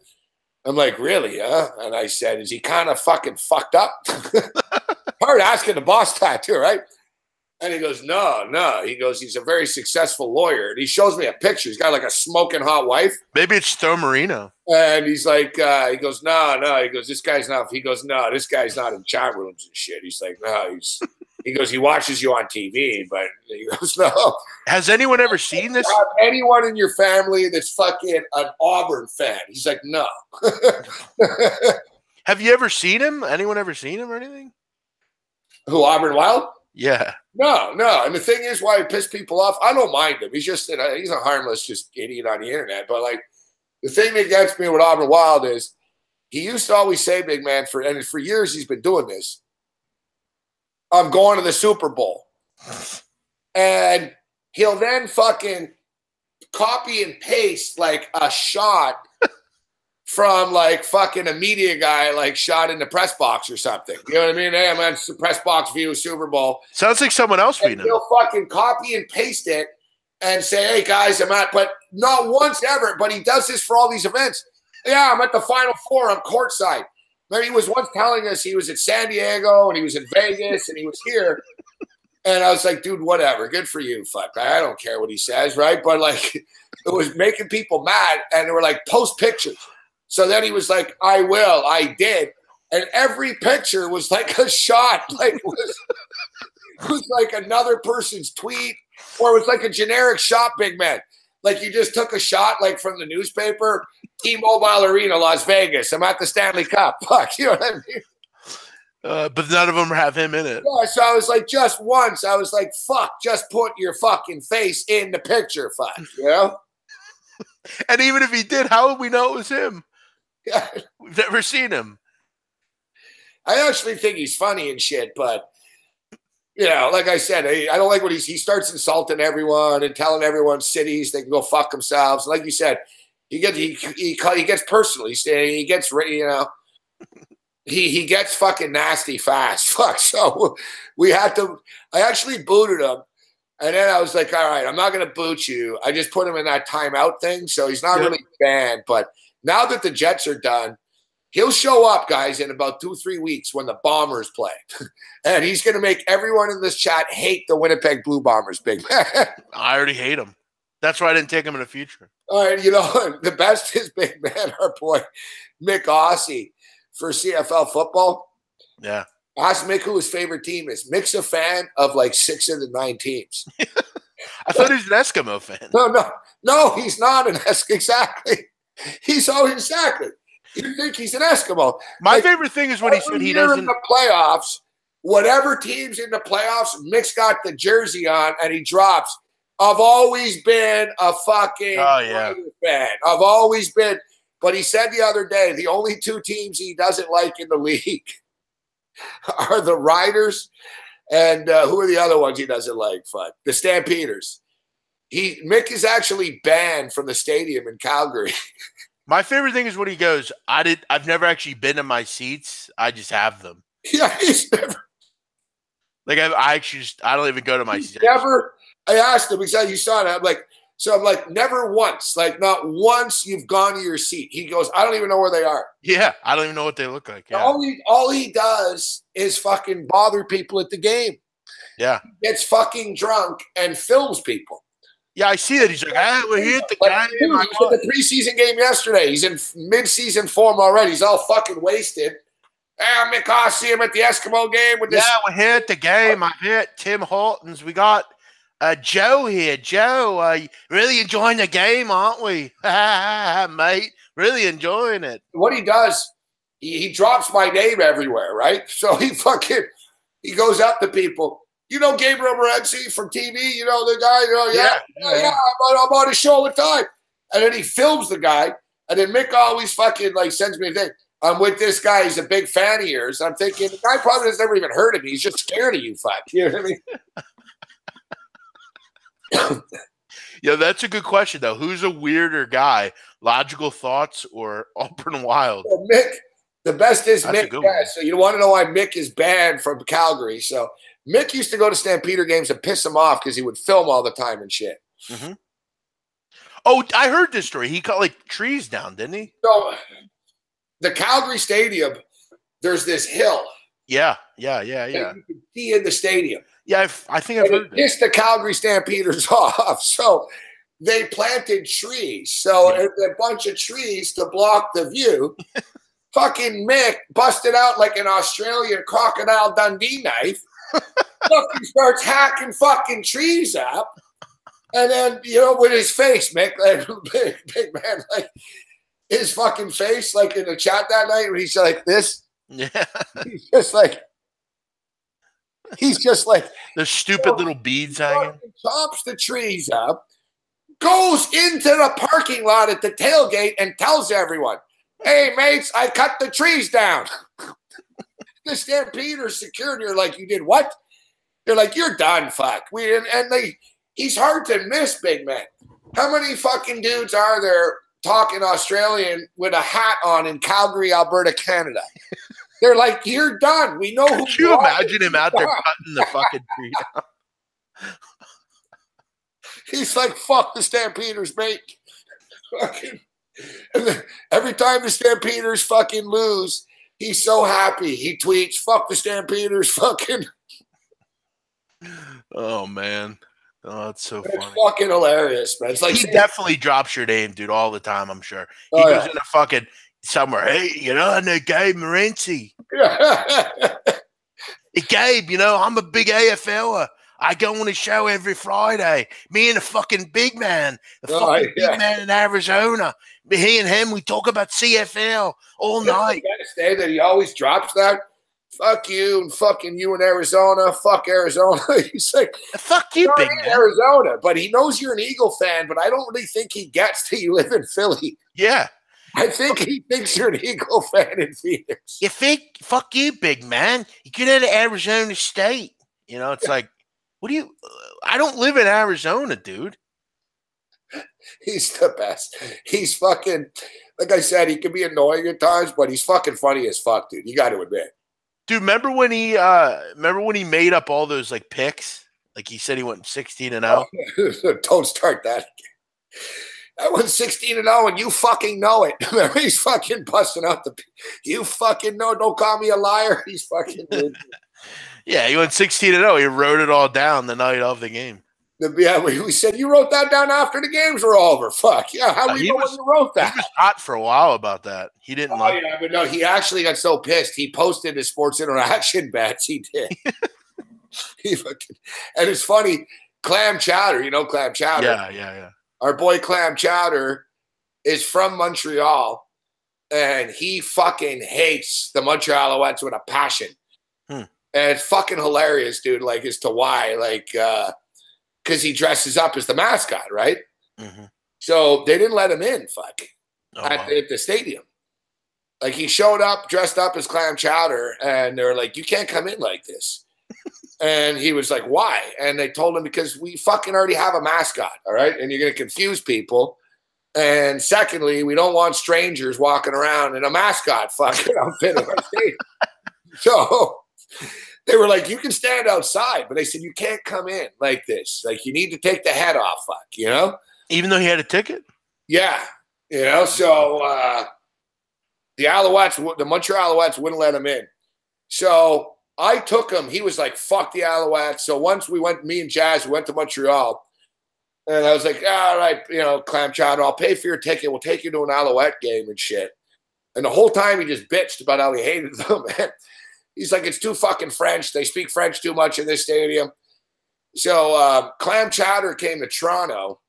I'm like, "Really, huh?" And I said, "Is he kind of fucking fucked up?" Hard asking the boss that too, right? And he goes, no. He goes, he's a very successful lawyer. And he shows me a picture. He's got like a smoking hot wife. Maybe it's Sto Marino. And he's like, he goes, no. He goes, this guy's not in chat rooms and shit. He's like, no, he goes, he watches you on TV, but he goes, no. Has anyone ever seen this? Anyone in your family that's fucking an Auburn fan? He's like, no. Have you ever seen him? Anyone ever seen him or anything? Who, Auburn Wild? Yeah. No. And the thing is, why he pissed people off, I don't mind him. He's just he's a harmless, just idiot on the internet. But like the thing that gets me with Auburn Wild is he used to always say, big man, for years he's been doing this. I'm going to the Super Bowl, and he'll then fucking copy and paste like a shot from like fucking a media guy like shot in the press box or something. You know what I mean? Hey, I'm on press box view Super Bowl. Sounds like someone else we know. He'll fucking copy and paste it and say, hey guys, I'm at, but not once ever, but he does this for all these events. Yeah, I'm at the Final Four. I'm courtside. Maybe he was once telling us he was at San Diego and he was in Vegas and he was here. And I was like, dude, whatever. Good for you. Fuck. I don't care what he says, right? But like, it was making people mad and they were like, post pictures. So then he was like, I will, I did. And every picture was like a shot, like it was like another person's tweet, or it was like a generic shot, big man. Like you just took a shot like from the newspaper, T-Mobile Arena, Las Vegas. I'm at the Stanley Cup. Fuck, you know what I mean? But none of them have him in it. Yeah, so I was like, just once, I was like, fuck, just put your fucking face in the picture, fuck, you know? And even if he did, how would we know it was him? Yeah. We've never seen him. I actually think he's funny and shit, but you know, like I said, I don't like what he starts insulting everyone and telling everyone cities they can go fuck themselves. Like you said, he gets personal. He gets, you know, he gets fucking nasty fast. Fuck. So I actually booted him. And then I was like, all right, I'm not going to boot you. I just put him in that timeout thing. So he's not really banned, but now that the Jets are done, he'll show up, guys, in about 2-3 weeks when the Bombers play. And he's going to make everyone in this chat hate the Winnipeg Blue Bombers, big man. I already hate him. That's why I didn't take him in the future. All right, you know, the best is big man, our boy, Mick Aussie for CFL football. Yeah. Ask Mick who his favorite team is. Mick's a fan of like 6 of the 9 teams. I thought he was an Eskimo fan. No, he's not an Eskimo. Exactly. Exactly. You think he's an Eskimo. My favorite thing is when he said he doesn't. In the playoffs, whatever team's in the playoffs, Mick's got the jersey on and he drops. I've always been a fucking fan. I've always been. But he said the other day, the only 2 teams he doesn't like in the league are the Riders and who are the other ones he doesn't like? Fuck. The Stampeders. Mick is actually banned from the stadium in Calgary. My favorite thing is when he goes, I've never actually been in my seats. I just have them. Yeah, he's never. Like I don't even go to my seats. Never. I asked him, he said, you saw it. I'm like, never once. Like, not once you've gone to your seat. He goes, I don't even know where they are. Yeah, I don't even know what they look like. Yeah. All he does is fucking bother people at the game. Yeah. He gets fucking drunk and films people. Yeah, I see that. He's like, we're here at the game. He was at the preseason game yesterday. He's in mid-season form already. He's all fucking wasted. Hey, I'm Mick Aussie. I'm at the Eskimo game with this. Yeah, we're here at the game. I'm here at Tim Hortons. We got Joe here. Joe, really enjoying the game, aren't we? Mate, really enjoying it. What he does, he drops my name everywhere, right? So he goes up to people. You know Gabe Morency from TV? You know the guy? You know, yeah. I'm on his show all the time. And then he films the guy. And then Mick always fucking like sends me a thing. I'm with this guy. He's a big fan of yours. I'm thinking, the guy probably has never even heard of me. He's just scared of you, fuck. You know what I mean? Yeah, that's a good question, though. Who's a weirder guy? Logical Thoughts or Auburn Wild? Well, Mick, the best is That's Mick. Yeah, so you want to know why Mick is banned from Calgary. So Mick used to go to Stampeder games and piss him off because he would film all the time and shit. Mm-hmm. Oh, I heard this story. He cut like trees down, didn't he? So the Calgary Stadium, there's this hill. Yeah. That you can see in the stadium. Yeah, I think I've heard it. Pissed the Calgary Stampeders off. So they planted trees. So a bunch of trees to block the view. Fucking Mick busted out like an Australian Crocodile Dundee knife. Fucking starts hacking fucking trees up. And then, you know, with his face, Mick, like, big man, like, his fucking face, like in the chat that night, when he's like this? Yeah. He's just like The stupid little beads hanging. chops the trees up, goes into the parking lot at the tailgate and tells everyone, "Hey, mates, I cut the trees down." The Stampeders security are like, "You did what?" They're like, "You're done, fuck." He's hard to miss, big man. How many fucking dudes are there talking Australian with a hat on in Calgary, Alberta, Canada? They're like, "You're done. We know who Could you imagine him out there cutting the fucking tree down? He's like, "Fuck the Stampeders, mate." Fucking, and then every time the Stampeders fucking lose, he's so happy. He tweets, "Fuck the Stampeders," fucking. Oh man. Oh, that's so It's funny. fucking hilarious, man. It's like He definitely drops your name, dude, all the time, I'm sure. He Oh, goes yeah. into fucking somewhere. Hey, I know Gabe Morency. Hey, Gabe, I'm a big AFLer. I go on a show every Friday. Me and the fucking big man, big man in Arizona. He and him, we talk about CFL all night. You gotta say that he always drops that. Fuck you and fucking you in Arizona. Fuck Arizona. He's like, Fuck you, "You're big in man. Arizona," but he knows you're an Eagle fan, but I don't really think he gets that you live in Philly. Yeah. I think he thinks you're an Eagle fan in Phoenix. You think, fuck you, big man. You get out of Arizona State. It's like, I don't live in Arizona, dude. He's the best. He's fucking, like I said, he can be annoying at times, but he's fucking funny as fuck, dude. You got to admit. Dude, remember when he made up all those like picks? Like he said he went 16-0. Don't start that again. I went 16-0 and you fucking know it. Remember, he's fucking busting out you fucking know, don't call me a liar. He's fucking Yeah, he went 16-0. He wrote it all down the night of the game. Yeah, we said you wrote that down after the games were over. Fuck. Yeah, how do you know when you wrote that? He was hot for a while about that. He didn't like yeah, but no, he actually got so pissed. He posted his Sports Interaction bets. He did. And it's funny, Clam Chowder, Clam Chowder? Yeah. Our boy Clam Chowder is from Montreal, and he fucking hates the Montreal Expos with a passion. And it's fucking hilarious, dude, like, as to why. Like, because he dresses up as the mascot, right? Mm-hmm. So they didn't let him in, at the stadium. Like, he showed up dressed up as Clam Chowder, and they were like, "You can't come in like this." And he was like, "Why?" And they told him, "Because we fucking already have a mascot, all right? And you're going to confuse people. And secondly, we don't want strangers walking around in a mascot fucking outfit in our stadium." So they were like, "You can stand outside." But they said, "You can't come in like this. Like, you need to take the head off, Even though he had a ticket? Yeah. So the Alouettes, the Montreal Alouettes wouldn't let him in. So I took him. He was like, "Fuck the Alouettes." So once me and Jazz went to Montreal, and I was like, "All right, Clam Chowder, I'll pay for your ticket. We'll take you to an Alouette game and shit." And the whole time he just bitched about how he hated them, man. He's like, "It's too fucking French. They speak French too much in this stadium." So Clam Chowder came to Toronto,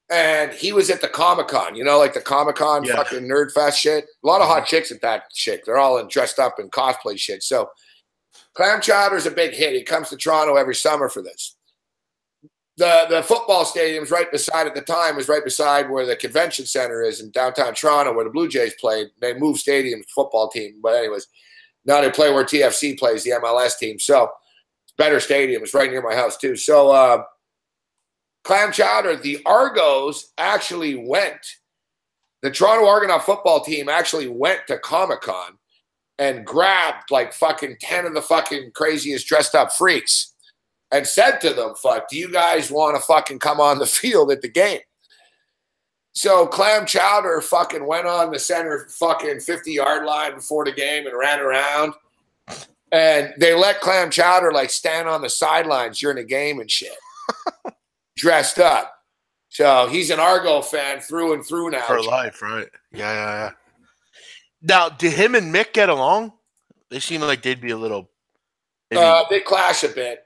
and he was at the Comic-Con, like the Comic-Con fucking nerd fest shit. A lot of hot chicks at that shit. They're all dressed up in cosplay shit. So Clam Chowder's a big hit. He comes to Toronto every summer for this. The football stadium's right beside where the convention center is in downtown Toronto, where the Blue Jays played. They moved stadiums, football team. But anyways, now they play where TFC plays, the MLS team. So it's better stadium. It's right near my house too. So Clam Chowder, the Argos actually went. The Toronto Argonaut football team actually went to Comic-Con and grabbed like fucking 10 of the fucking craziest dressed up freaks and said to them, "Do you guys want to fucking come on the field at the game?" So Clam Chowder fucking went on the center fucking 50-yard line before the game and ran around. And they let Clam Chowder like stand on the sidelines during the game and shit. Dressed up. So he's an Argo fan through and through now. For life, right? Yeah. Now, did him and Mick get along? They seem like they'd be a little... They clash a bit.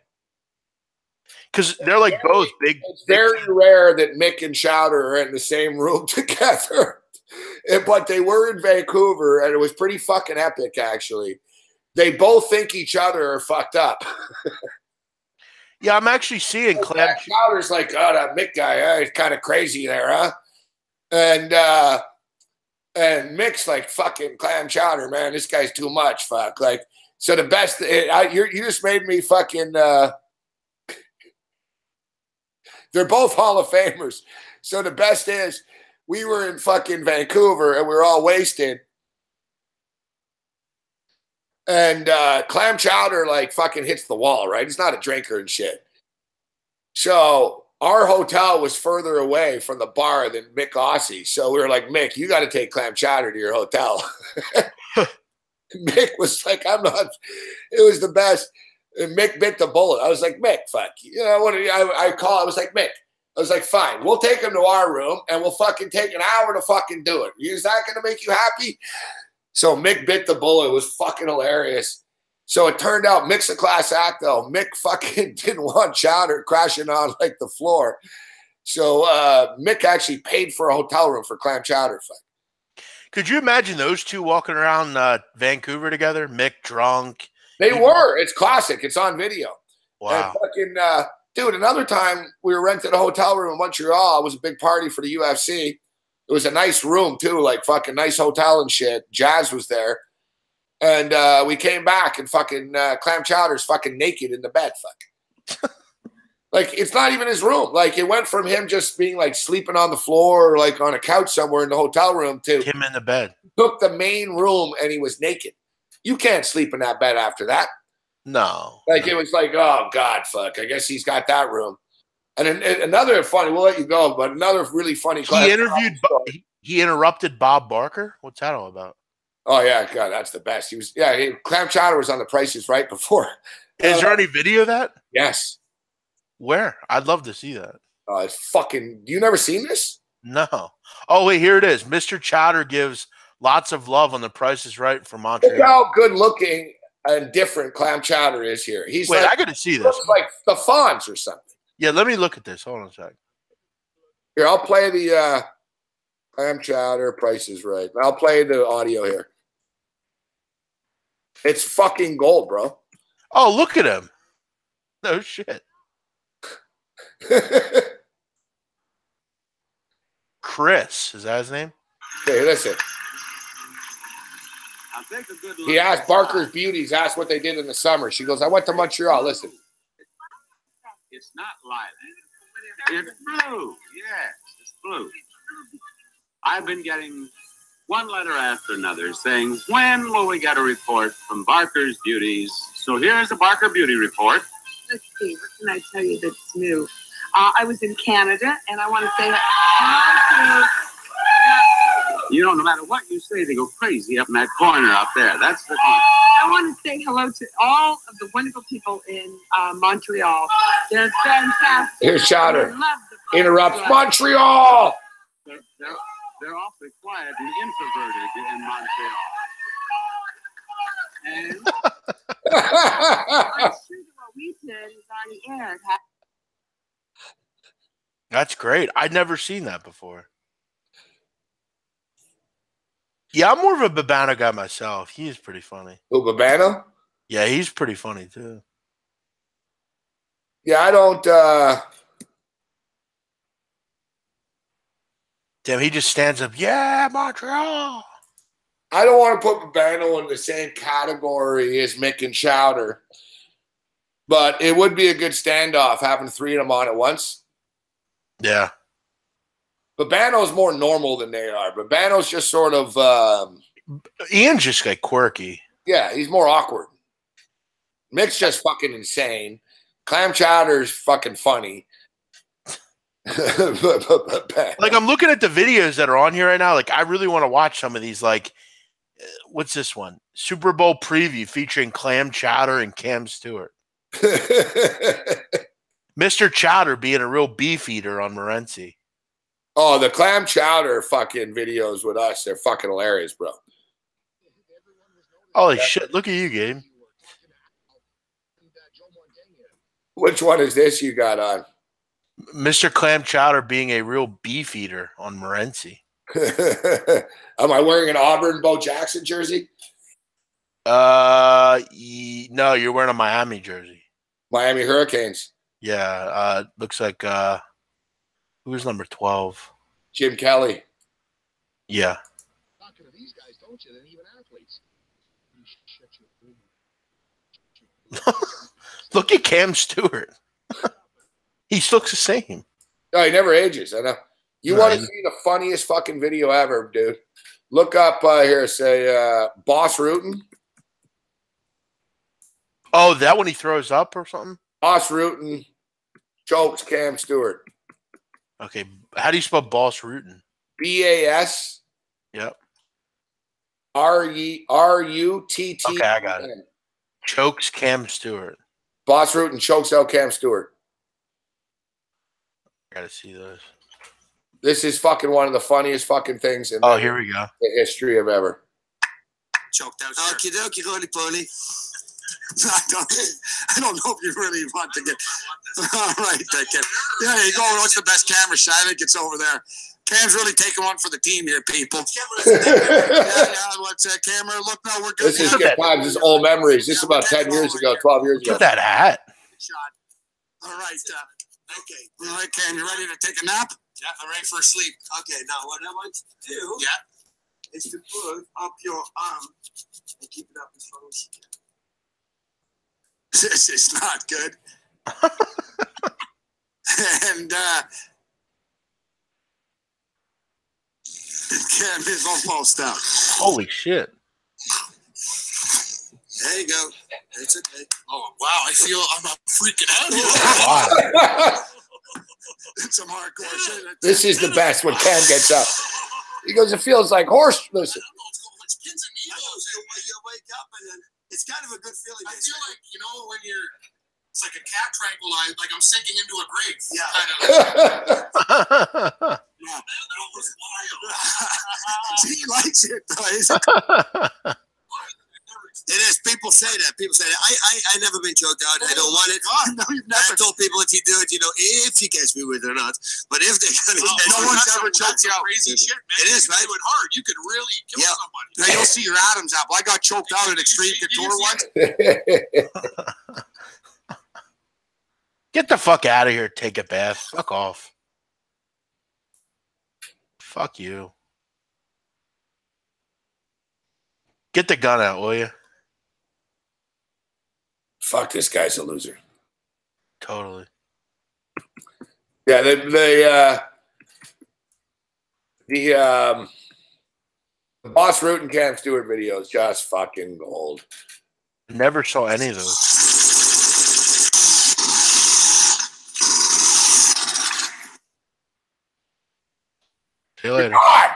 Because they're like both big... It's very rare that Mick and Chowder are in the same room together. But they were in Vancouver, and it was pretty fucking epic, actually. They both think each other are fucked up. Yeah, I'm actually seeing Clam Chowder's like, oh, that Mick guy, he's kind of crazy there, huh? And Mick's like, fucking Clam Chowder, man, this guy's too much, fuck. Like, so the best, you just made me fucking, they're both Hall of Famers. So the best is, we were in fucking Vancouver, and we were all wasted. And Clam Chowder, like, fucking hits the wall, right? He's not a drinker and shit. So our hotel was further away from the bar than Mick Aussie. So we were like, Mick, you got to take Clam Chowder to your hotel. Mick was like, I'm not. It was the best. And Mick bit the bullet. I was like, Mick, fuck. You know what? I was like, Mick. I was like, fine. We'll take him to our room, and we'll fucking take an hour to fucking do it. Is that going to make you happy? So Mick bit the bullet. It was fucking hilarious. So it turned out Mick's a class act, though. Mick fucking didn't want Chowder crashing on, like, the floor. So Mick actually paid for a hotel room for Clam Chowder. Could you imagine those two walking around Vancouver together? Mick drunk. They were. It's classic. It's on video. Wow. And fucking, dude, another time we were renting a hotel room in Montreal. It was a big party for the UFC. It was a nice room, too, like fucking nice hotel and shit. Jazz was there. And we came back, and fucking Clam Chowder's fucking naked in the bed. Fuck. Like, it's not even his room. Like, it went from him just being, like, sleeping on the floor or, like, on a couch somewhere in the hotel room to him in the bed. Took the main room, and he was naked. You can't sleep in that bed after that. No. Like, it was like, oh, God, fuck. I guess he's got that room. And another funny, we'll let you go, but another really funny. He interrupted Bob Barker? What's that all about? Oh, yeah, God, that's the best. Clam Chowder was on The Price is Right before. Is there any video of that? Yes. Where? I'd love to see that. It's fucking, you never seen this? No. Oh, wait, here it is. Mr. Chowder gives lots of love on The Price is Right for Montreal. Look how good looking and different Clam Chowder is here. He's Wait, like, I got to see this. Looks like the Fonz or something. Yeah, let me look at this. Hold on a second. Here, I'll play the Clam Chowder, Price is Right. I'll play the audio here. It's fucking gold, bro. Oh, look at him. No shit. Chris, is that his name? Hey, listen. He asked Barker's Beauties, asked what they did in the summer. She goes, I went to Montreal. Listen. It's not lilac. It's blue. Yes, it's blue. I've been getting one letter after another saying, when will we get a report from Barker's Beauties? So here's a Barker Beauty report. Let's see, what can I tell you that's new? I was in Canada, and I want to say hi to... You know, no matter what you say, they go crazy up in that corner out there. That's the corner. I want to say hello to all of the wonderful people in Montreal. They're fantastic. Here's Chowder. I love the Interrupts Montreal. They're awfully quiet and introverted in Montreal. And I'm sure that what we said is on the air. That's great. I'd never seen that before. Yeah, I'm more of a Babano guy myself. He is pretty funny. Who, Babano? Yeah, he's pretty funny too. Yeah, I don't. Damn, he just stands up. Yeah, Montreal. I don't want to put Babano in the same category as Mick and Chowder, but it would be a good standoff having three of them on at once. Yeah. Babano's more normal than they are. Babano's just sort of... Ian's just like quirky. Yeah, he's more awkward. Mick's just fucking insane. Clam Chowder's fucking funny. Like, I'm looking at the videos that are on here right now. Like, I really want to watch some of these. Like, what's this one? Super Bowl preview featuring Clam Chowder and Cam Stewart. Mr. Chowder being a real beef eater on Morency. Oh, the Clam Chowder fucking videos with us, they're fucking hilarious, bro. Holy shit, look at you, Gabe. Which one is this you got on? Mr. Clam Chowder being a real beef eater on Morency. Am I wearing an Auburn Bo Jackson jersey? No, you're wearing a Miami jersey. Miami Hurricanes. Yeah, looks like who's number 12? Jim Kelly. Yeah. Talking to these guys, don't you? They're even athletes. You shut your Look at Cam Stewart. He looks the same. No, he never ages. I know. You want to see the funniest fucking video ever, dude? Look up here. Say Boss Rutan. Oh, that one he throws up or something? Boss Rutan chokes Cam Stewart. Okay. How do you spell Boss Rutan? BAS. Yep. RUTT. Okay, I got it. Chokes Cam Stewart. Boss Rutan chokes out Cam Stewart. I gotta see this. This is fucking one of the funniest fucking things in here we go. the history of ever. Choked out. Okie dokie, roly poly. I don't know if you really want to get. All right, Ken. There you go. What's the best camera shot? I think it's over there. Cam's really taking one for the team here, people. What's that camera? Look, no, we're good. This is good times. This is old memories. This is about 10 years ago, 12 years ago. Look at that hat. All right. Okay. All right, Cam, you ready to take a nap? Yeah, I'm ready for sleep. Okay. Now, what I want you to do is to put up your arm and keep it up as far as you can. This is not good. And Cam is almost out. Holy shit. There you go. It's okay. Oh, wow. I feel I'm freaking out here. Wow. Some hardcore shit. This is the best when Cam gets up. He goes, it feels like horse. Listen. It's pins and needles. You wake up and then it's kind of a good feeling. I feel like, when you're, it's like a cat tranquilizer, like I'm sinking into a grave. Yeah. Kind of. Yeah. That was wild. He likes it, though. It is. People say that. I never been choked out. I don't want it. God, no, you've never. I told people if you do it, if you catch me with it or not. But if they're gonna catch No me, one's ever choked you out. Crazy shit, man. It is, You right? do it hard. You could really kill somebody. Now you'll see your Adam's apple. I got choked out at Extreme Couture once. Get the fuck out of here. Take a bath. Fuck off. Fuck you. Get the gun out, will you? Fuck, this guy's a loser. Totally. Yeah, the Boss Root and Cam Stewart video is just fucking gold. Never saw any of those. See you later. God!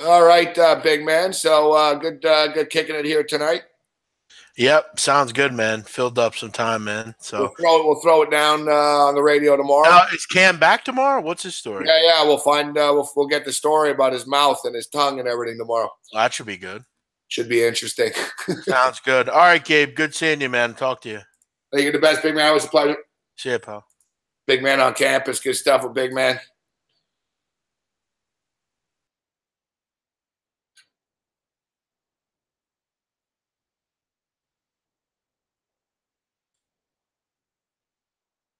All right, big man. So good kicking it here tonight. Yep, sounds good, man. Filled up some time, man. So we'll throw it down on the radio tomorrow. Is Cam back tomorrow? What's his story? Yeah. We'll find. We'll get the story about his mouth and his tongue and everything tomorrow. Well, that should be good. Should be interesting. Sounds good. All right, Gabe. Good seeing you, man. Talk to you. You're the best, big man. It was a pleasure. See you, pal. Big man on campus. Good stuff with big man.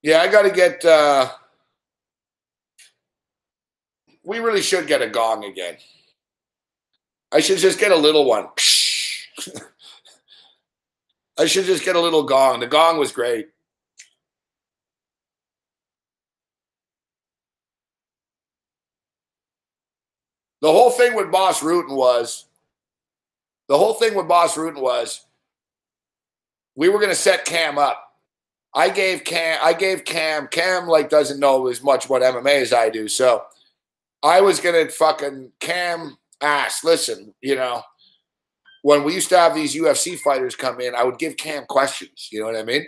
Yeah, I got to get we really should get a gong again. I should just get a little one. I should just get a little gong. The gong was great. The whole thing with Boss Rutan was we were going to set Cam up. I gave Cam like doesn't know as much about MMA as I do. So I was going to fucking Cam ask, listen, when we used to have these UFC fighters come in, I would give Cam questions. You know what I mean?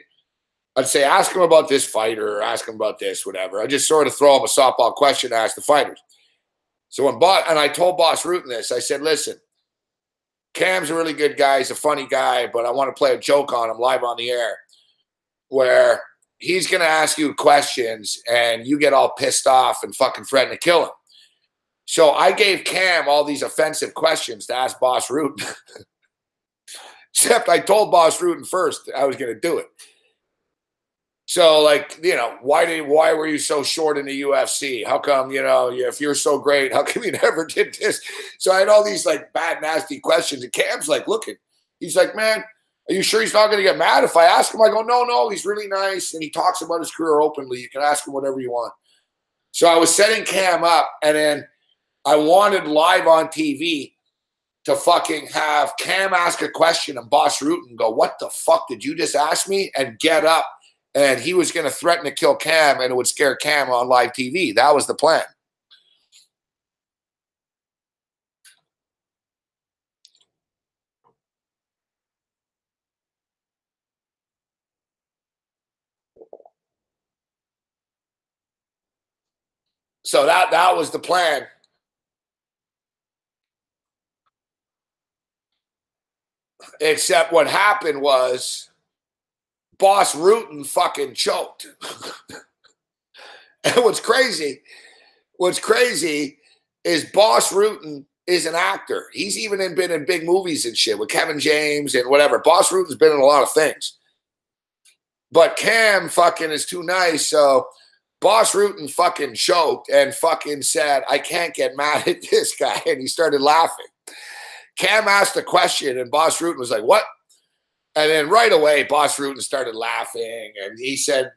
I'd say, ask him about this fighter or ask him about this, whatever. I just sort of throw him a softball question to ask the fighters. So and I told Boss Rutan this, I said, listen, Cam's a really good guy. He's a funny guy, but I want to play a joke on him live on the air where he's going to ask you questions and you get all pissed off and fucking threaten to kill him. So I gave Cam all these offensive questions to ask Boss Rutan. Except I told Boss Rutan first I was going to do it. So, like, you know, why were you so short in the UFC? How come, you know, if you're so great, how come you never did this? So I had all these, like, bad, nasty questions. And Cam's like, looking. He's like, man, are you sure he's not going to get mad if I ask him? I go, no, he's really nice. And he talks about his career openly. You can ask him whatever you want. So I was setting Cam up, and then I wanted live on TV to fucking have Cam ask a question and Boss Rutan go, what the fuck did you just ask me? And get up. And he was going to threaten to kill Cam, and it would scare Cam on live TV. That was the plan. So that was the plan. Except what happened was Boss Rutan fucking choked. And what's crazy is Boss Rutan is an actor. He's even been in big movies and shit with Kevin James and whatever. Boss Rutan's been in a lot of things. But Cam fucking is too nice, so Boss Rutan fucking choked and fucking said, I can't get mad at this guy. And he started laughing. Cam asked a question and Boss Rutan was like, what? And then right away, Boss Rutan started laughing, and he said,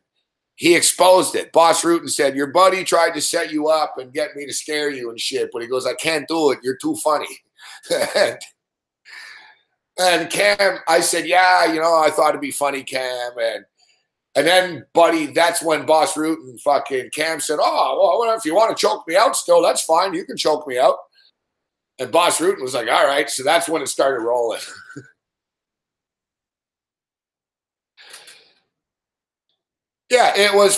he exposed it. Boss Rutan said, your buddy tried to set you up and get me to scare you and shit, but he goes, I can't do it. You're too funny. And Cam, I said, yeah, you know, I thought it'd be funny, Cam. And then, buddy, that's when Boss Rutan fucking Cam said, oh, well, if you want to choke me out still, that's fine. You can choke me out. And Boss Rutan was like, all right. So that's when it started rolling. Yeah, it was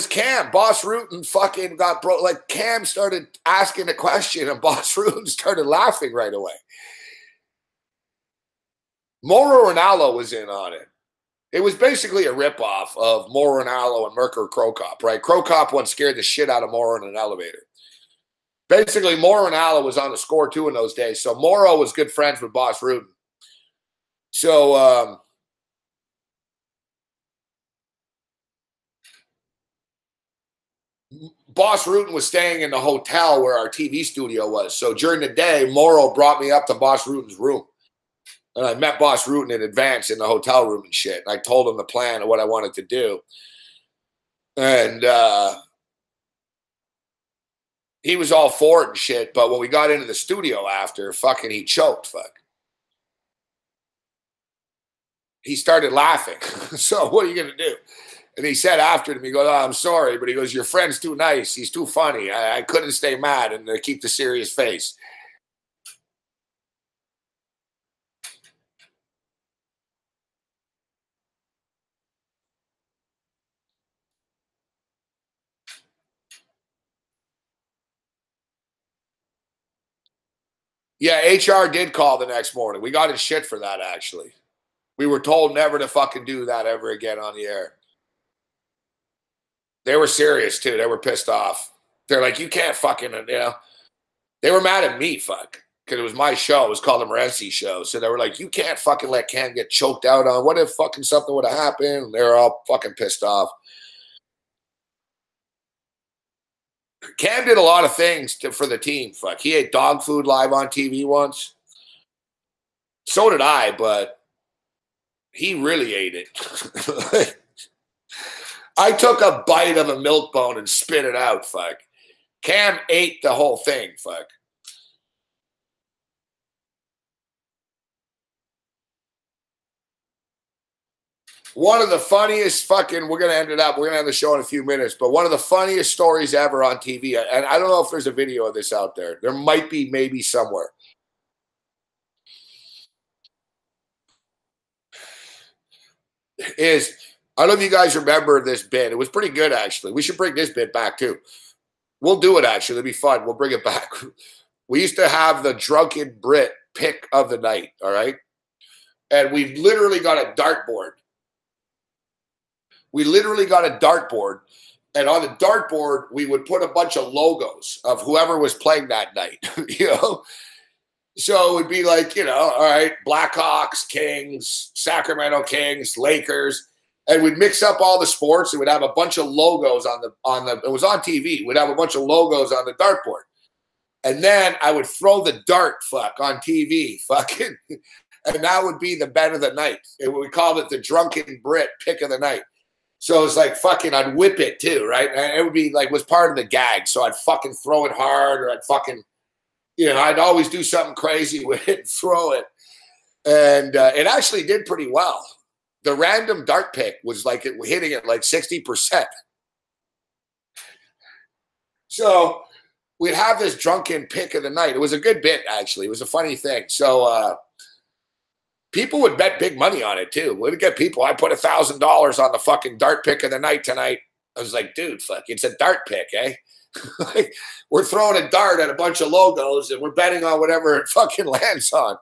Cam. Boss Rutan fucking got broke. Like, Cam started asking a question and Boss Rutan started laughing right away. Mauro Ranallo was in on it. It was basically a ripoff of Mauro Ranallo and Mirko Cro Cop, right? Cro Cop once scared the shit out of Mauro in an elevator. Basically, Mauro Ranallo was on the score too in those days. So Mauro was good friends with Boss Rutan. So, Boss Rutan was staying in the hotel where our TV studio was. So during the day, Mauro brought me up to Boss Rutan's room. And I met Boss Rutan in advance in the hotel room and shit. And I told him the plan of what I wanted to do. And he was all for it and shit. But when we got into the studio after, fucking he choked, fuck. He started laughing. So what are you going to do? And he said after to me, he goes, oh, I'm sorry. But he goes, your friend's too nice. He's too funny. I couldn't stay mad and keep the serious face. Yeah, HR did call the next morning. We got in shit for that, actually. We were told never to fucking do that ever again on the air. They were serious, too. They were pissed off. They're like, you can't fucking, you know. They were mad at me, fuck. Because it was my show. It was called the Morency Show. So they were like, you can't fucking let Cam get choked out on. What if fucking something would have happened? And they were all fucking pissed off. Cam did a lot of things for the team, fuck. He ate dog food live on TV once. So did I, but he really ate it. I took a bite of a milk bone and spit it out, fuck. Cam ate the whole thing, fuck. One of the funniest fucking, we're going to end it up, we're going to end the show in a few minutes, but one of the funniest stories ever on TV, and I don't know if there's a video of this out there. There might be, maybe somewhere. I don't know if you guys remember this bit. It was pretty good, actually. We should bring this bit back, too. We'll do it, actually. It'll be fun. We'll bring it back. We used to have the Drunken Brit pick of the night, all right? And we've literally got a dartboard. We literally got a dartboard. And on the dartboard, we would put a bunch of logos of whoever was playing that night, you know? So it would be like, you know, all right, Blackhawks, Kings, Sacramento Kings, Lakers. And we'd mix up all the sports and we'd have a bunch of logos on the, it was on TV. We'd have a bunch of logos on the dartboard. And then I would throw the dart on TV, and that would be the bet of the night. We called it the Drunken Brit pick of the night. So it's like I'd whip it too, right? And it would be like, was part of the gag. So I'd fucking throw it hard, or I'd fucking, you know, I'd always do something crazy with it and throw it. And it actually did pretty well. The random dart pick was like hitting it like 60%. So we'd have this drunken pick of the night. It was a good bit, actually. It was a funny thing. So people would bet big money on it, too. We'd get people. I put $1,000 on the fucking dart pick of the night tonight. I was like, dude, it's a dart pick, eh? Like, we're throwing a dart at a bunch of logos, and we're betting on whatever it fucking lands on.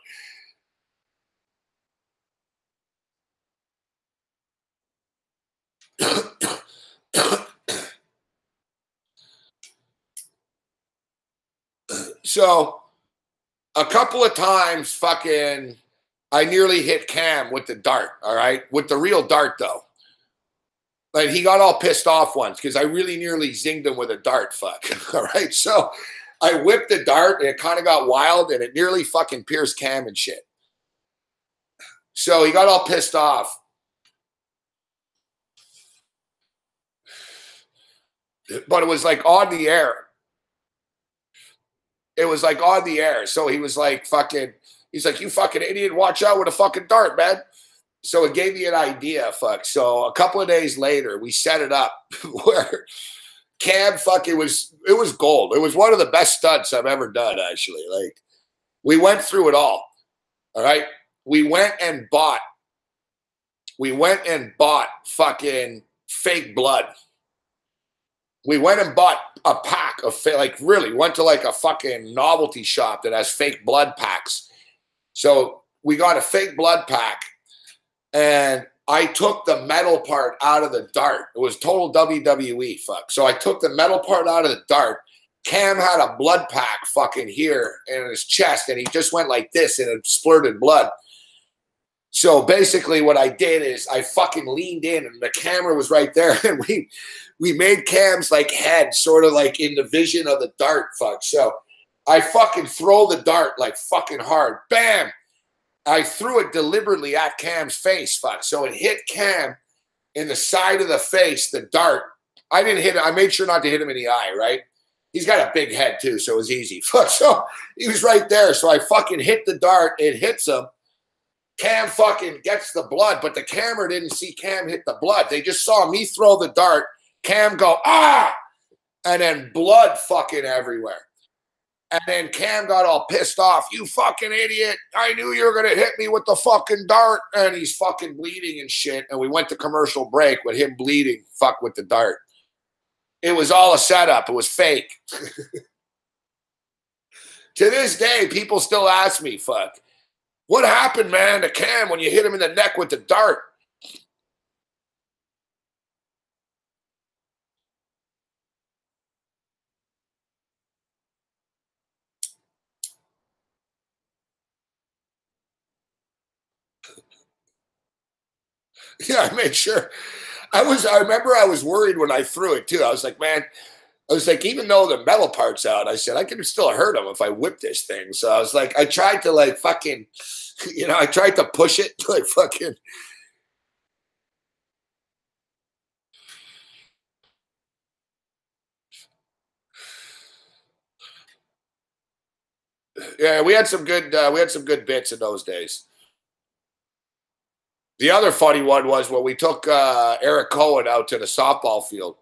So a couple of times I nearly hit Cam with the dart, all right? With the real dart, though. Like, he got all pissed off once because I really nearly zinged him with a dart, all right? So I whipped the dart, and it kind of got wild, and it nearly fucking pierced Cam and shit. So he got all pissed off. But it was like on the air. It was like on the air. So he was like, he's like, you fucking idiot, watch out with a fucking dart, man. So it gave me an idea, So a couple of days later, we set it up where Cam it was gold. It was one of the best stunts I've ever done, actually. Like, we went through it all right? We went and bought fucking fake blood. We went and bought a pack of really went to like a fucking novelty shop that has fake blood packs. So we got a fake blood pack, and I took the metal part out of the dart. It was total WWE So I took the metal part out of the dart. Cam had a blood pack fucking here in his chest, and he just went like this, and it splurted blood. So basically what I did is I fucking leaned in, and the camera was right there, and we made Cam's like head sort of like in the vision of the dart. So I fucking throw the dart like fucking hard. Bam! I threw it deliberately at Cam's face. So it hit Cam in the side of the face, the dart. I didn't hit it. I made sure not to hit him in the eye, right? He's got a big head too, so it was easy. So he was right there. So I fucking hit the dart. It hits him. Cam fucking gets the blood, but the camera didn't see Cam hit the blood. They just saw me throw the dart. Cam go, ah! And then blood fucking everywhere. And then Cam got all pissed off. You fucking idiot. I knew you were going to hit me with the fucking dart. And he's fucking bleeding and shit. And we went to commercial break with him bleeding. Fuck with the dart. It was all a setup. It was fake. To this day, people still ask me, what happened, man, to Cam when you hit him in the neck with the dart? Yeah, I made sure. I remember I was worried when I threw it too. I was like, man, even though the metal part's out, I said, I could still hurt him if I whip this thing. So I was like, I tried to like fucking, I tried to push it like fucking. Yeah, we had some good bits in those days. The other funny one was when we took Eric Cohen out to the softball field.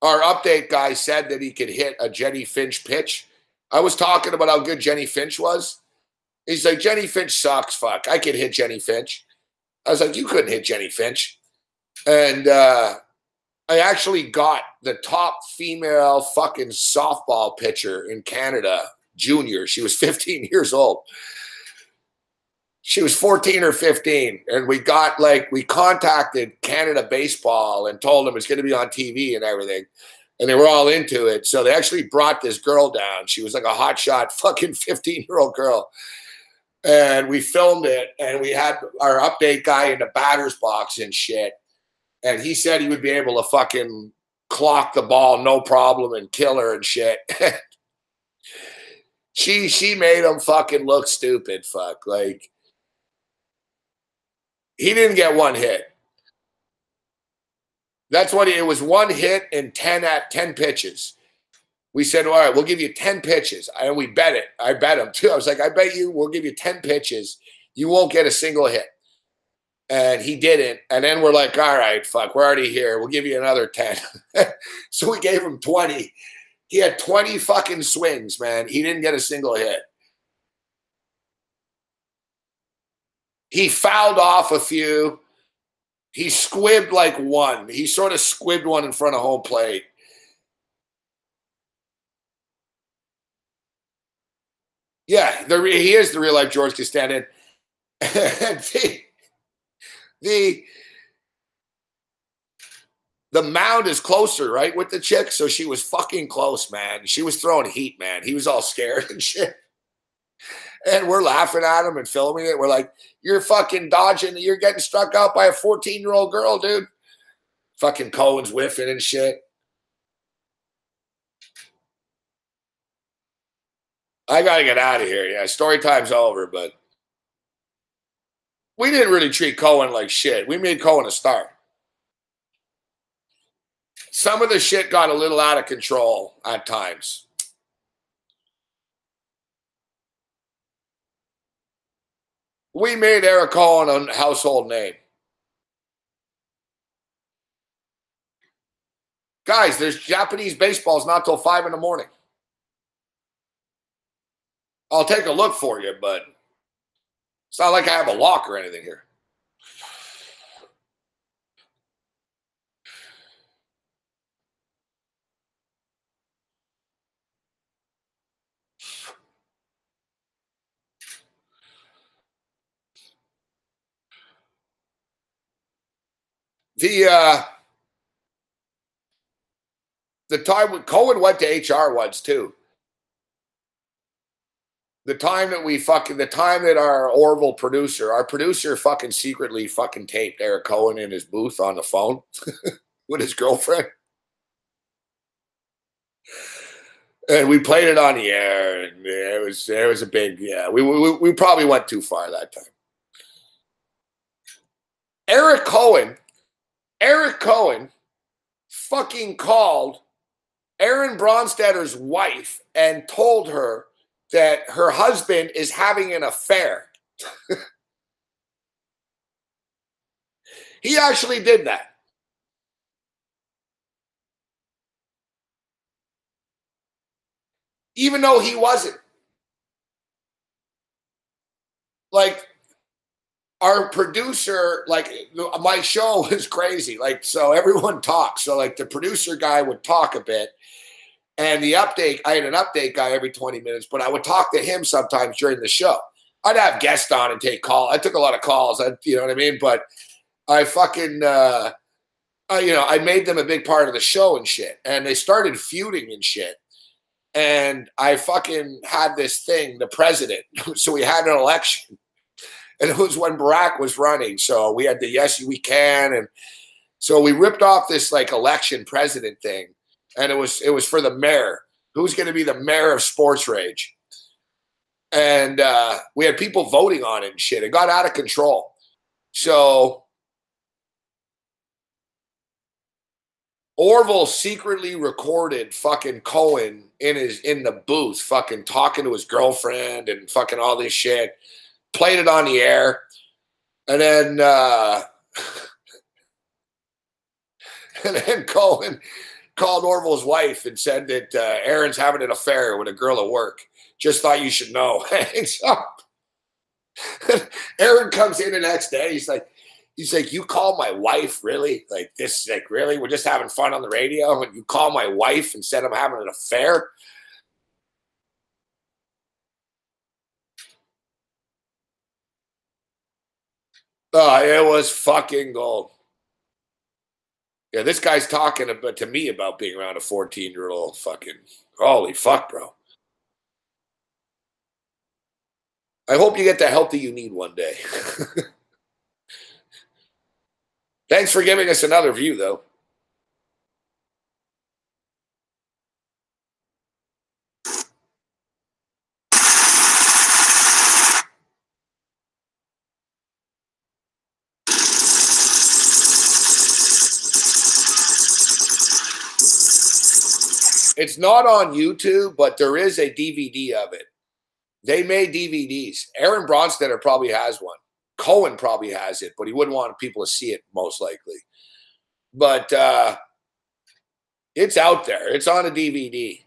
Our update guy said that he could hit a Jenny Finch pitch. I was talking about how good Jenny Finch was. He's like, Jenny Finch sucks. I could hit Jenny Finch. I was like, you couldn't hit Jenny Finch. And I I actually got the top female fucking softball pitcher in Canada, junior. She was 15 years old. She was 14 or 15. And we contacted Canada Baseball and told them it's going to be on TV and everything. And they were all into it. So they actually brought this girl down. She was like a hotshot fucking 15-year-old girl. And we filmed it. And we had our update guy in the batter's box and shit. And he said he would be able to fucking clock the ball, no problem, and kill her and shit. She made him fucking look stupid, fuck. Like, he didn't get one hit. That's what it was, one hit and 10 pitches. We said, all right, we'll give you 10 pitches. And we bet it. I bet him too. I was like, I bet you we'll give you 10 pitches. You won't get a single hit. And he didn't. And then we're like, all right, fuck, we're already here. We'll give you another 10. So we gave him 20. He had 20 fucking swings, man. He didn't get a single hit. He fouled off a few. He squibbed like one. He sort of squibbed one in front of home plate. Yeah, he is the real life George Costanza. The mound is closer, right, with the chick. So she was fucking close, man. She was throwing heat, man. He was all scared and shit. And we're laughing at him and filming it. We're like, you're fucking dodging. You're getting struck out by a 14-year-old girl, dude. Fucking Cohen's whiffing and shit. I got to get out of here. Yeah, story time's over, but we didn't really treat Cohen like shit. We made Cohen a star. Some of the shit got a little out of control at times. We made Eric Cohen a household name. Guys, there's Japanese baseballs not till 5 in the morning. I'll take a look for you, but it's not like I have a lock or anything here. The time when Cohen went to HR once too. The time that our Orville producer, fucking secretly fucking taped Eric Cohen in his booth on the phone with his girlfriend. And we played it on the air, and it was a big, yeah. We probably went too far that time. Eric Cohen fucking called Aaron Bronstetter's wife and told her that her husband is having an affair. He actually did that. Even though he wasn't. Like, our producer, like, my show was crazy. Like, so everyone talks. So, like, the producer guy would talk a bit. And I had an update guy every 20 minutes, but I would talk to him sometimes during the show. I'd have guests on and take calls. I took a lot of calls, you know what I mean? But I fucking, I made them a big part of the show and shit. And they started feuding and shit. And I fucking had this thing, the president. So we had an election. And it was when Barack was running. So we had the Yes We Can. And so we ripped off this like election president thing. And it was for the mayor. Who's going to be the mayor of Sports Rage? And we had people voting on it and shit. It got out of control. So Orville secretly recorded fucking Cohen in the booth, fucking talking to his girlfriend and fucking all this shit. Played it on the air. And then Cohen called Orville's wife and said that Aaron's having an affair with a girl at work. Just thought you should know. Hangs up. Aaron comes in the next day. He's He's like, you call my wife, really? Like, this, like, really? We're just having fun on the radio, and you call my wife instead of having an affair? Oh, it was fucking gold. Yeah, this guy's talking to me about being around a 14-year-old fucking, holy fuck, bro. I hope you get the help that you need one day. Thanks for giving us another view, though. It's not on YouTube, but there is a DVD of it. They made DVDs. Aaron Bronstetter probably has one. Cohen probably has it, but he wouldn't want people to see it, most likely. But it's out there. It's on a DVD.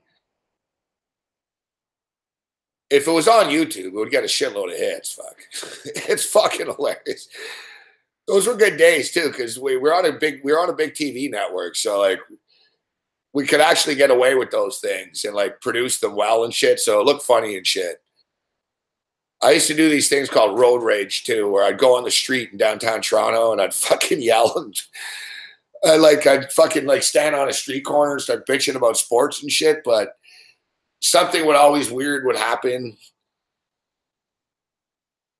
If it was on YouTube, it would get a shitload of hits. Fuck. It's fucking hilarious. Those were good days, too, because we were on a big TV network. So, like, we could actually get away with those things and, like, produce them well and shit. So it looked funny and shit. I used to do these things called road rage, too, where I'd go on the street in downtown Toronto and I'd fucking yell and I'd fucking like stand on a street corner and start bitching about sports and shit. But something weird would happen.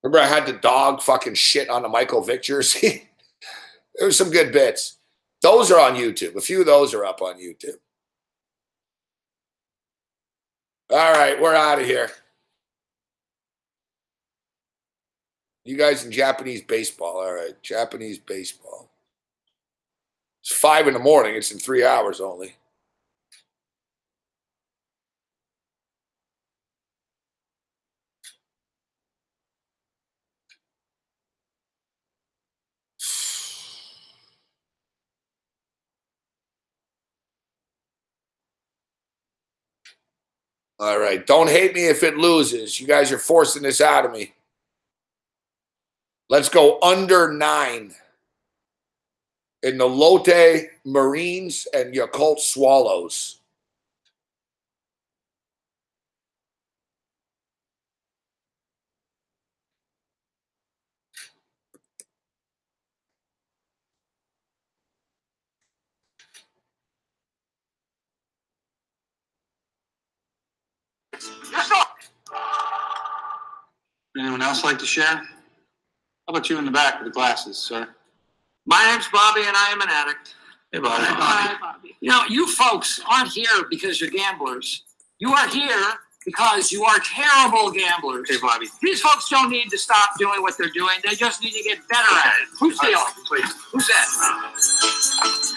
Remember, I had the dog fucking shit on the Michael Vick jersey. There were some good bits. Those are on YouTube. A few of those are up on YouTube. All right, we're out of here. You guys in Japanese baseball. All right, Japanese baseball. It's 5 in the morning. It's in 3 hours only. All right, don't hate me if it loses. You guys are forcing this out of me. Let's go under 9 in the Lotte Marines and Yakult Swallows. Anyone else like to share? How about you in the back with the glasses, sir? My name's Bobby, and I am an addict. Hey, Bobby. Hi, Bobby. You know, you folks aren't here because you're gamblers. You are here because you are terrible gamblers. Hey, Bobby. These folks don't need to stop doing what they're doing. They just need to get better at it. Who's stealing? Please. Who's that?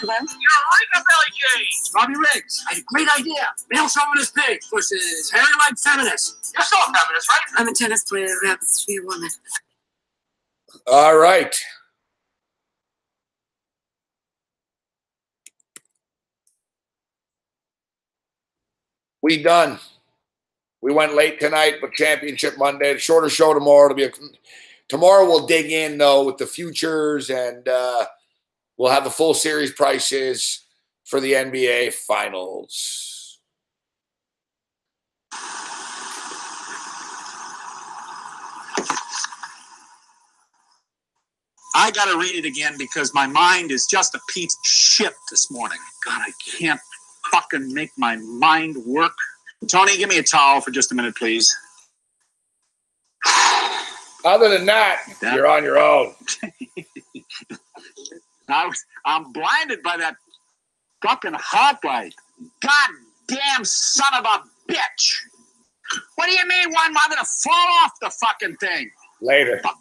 Hello? You're like a Billy James. Bobby Riggs. I had a great idea. Male chauvinist pig versus hairy-like feminist. You're still a feminist, right? I'm a tennis player who happens to be a woman. All right. We done. We went late tonight, but Championship Monday. The shorter show tomorrow. Tomorrow we'll dig in, though, with the futures, and we'll have the full series prices for the NBA Finals. I got to read it again because my mind is just a piece of shit this morning. God, I can't fucking make my mind work. Tony, give me a towel for just a minute, please. Other than that, you're on your own. I'm blinded by that fucking hot light. Goddamn son of a bitch. What do you mean one? I'm going to fall off the fucking thing. Later. Fuck.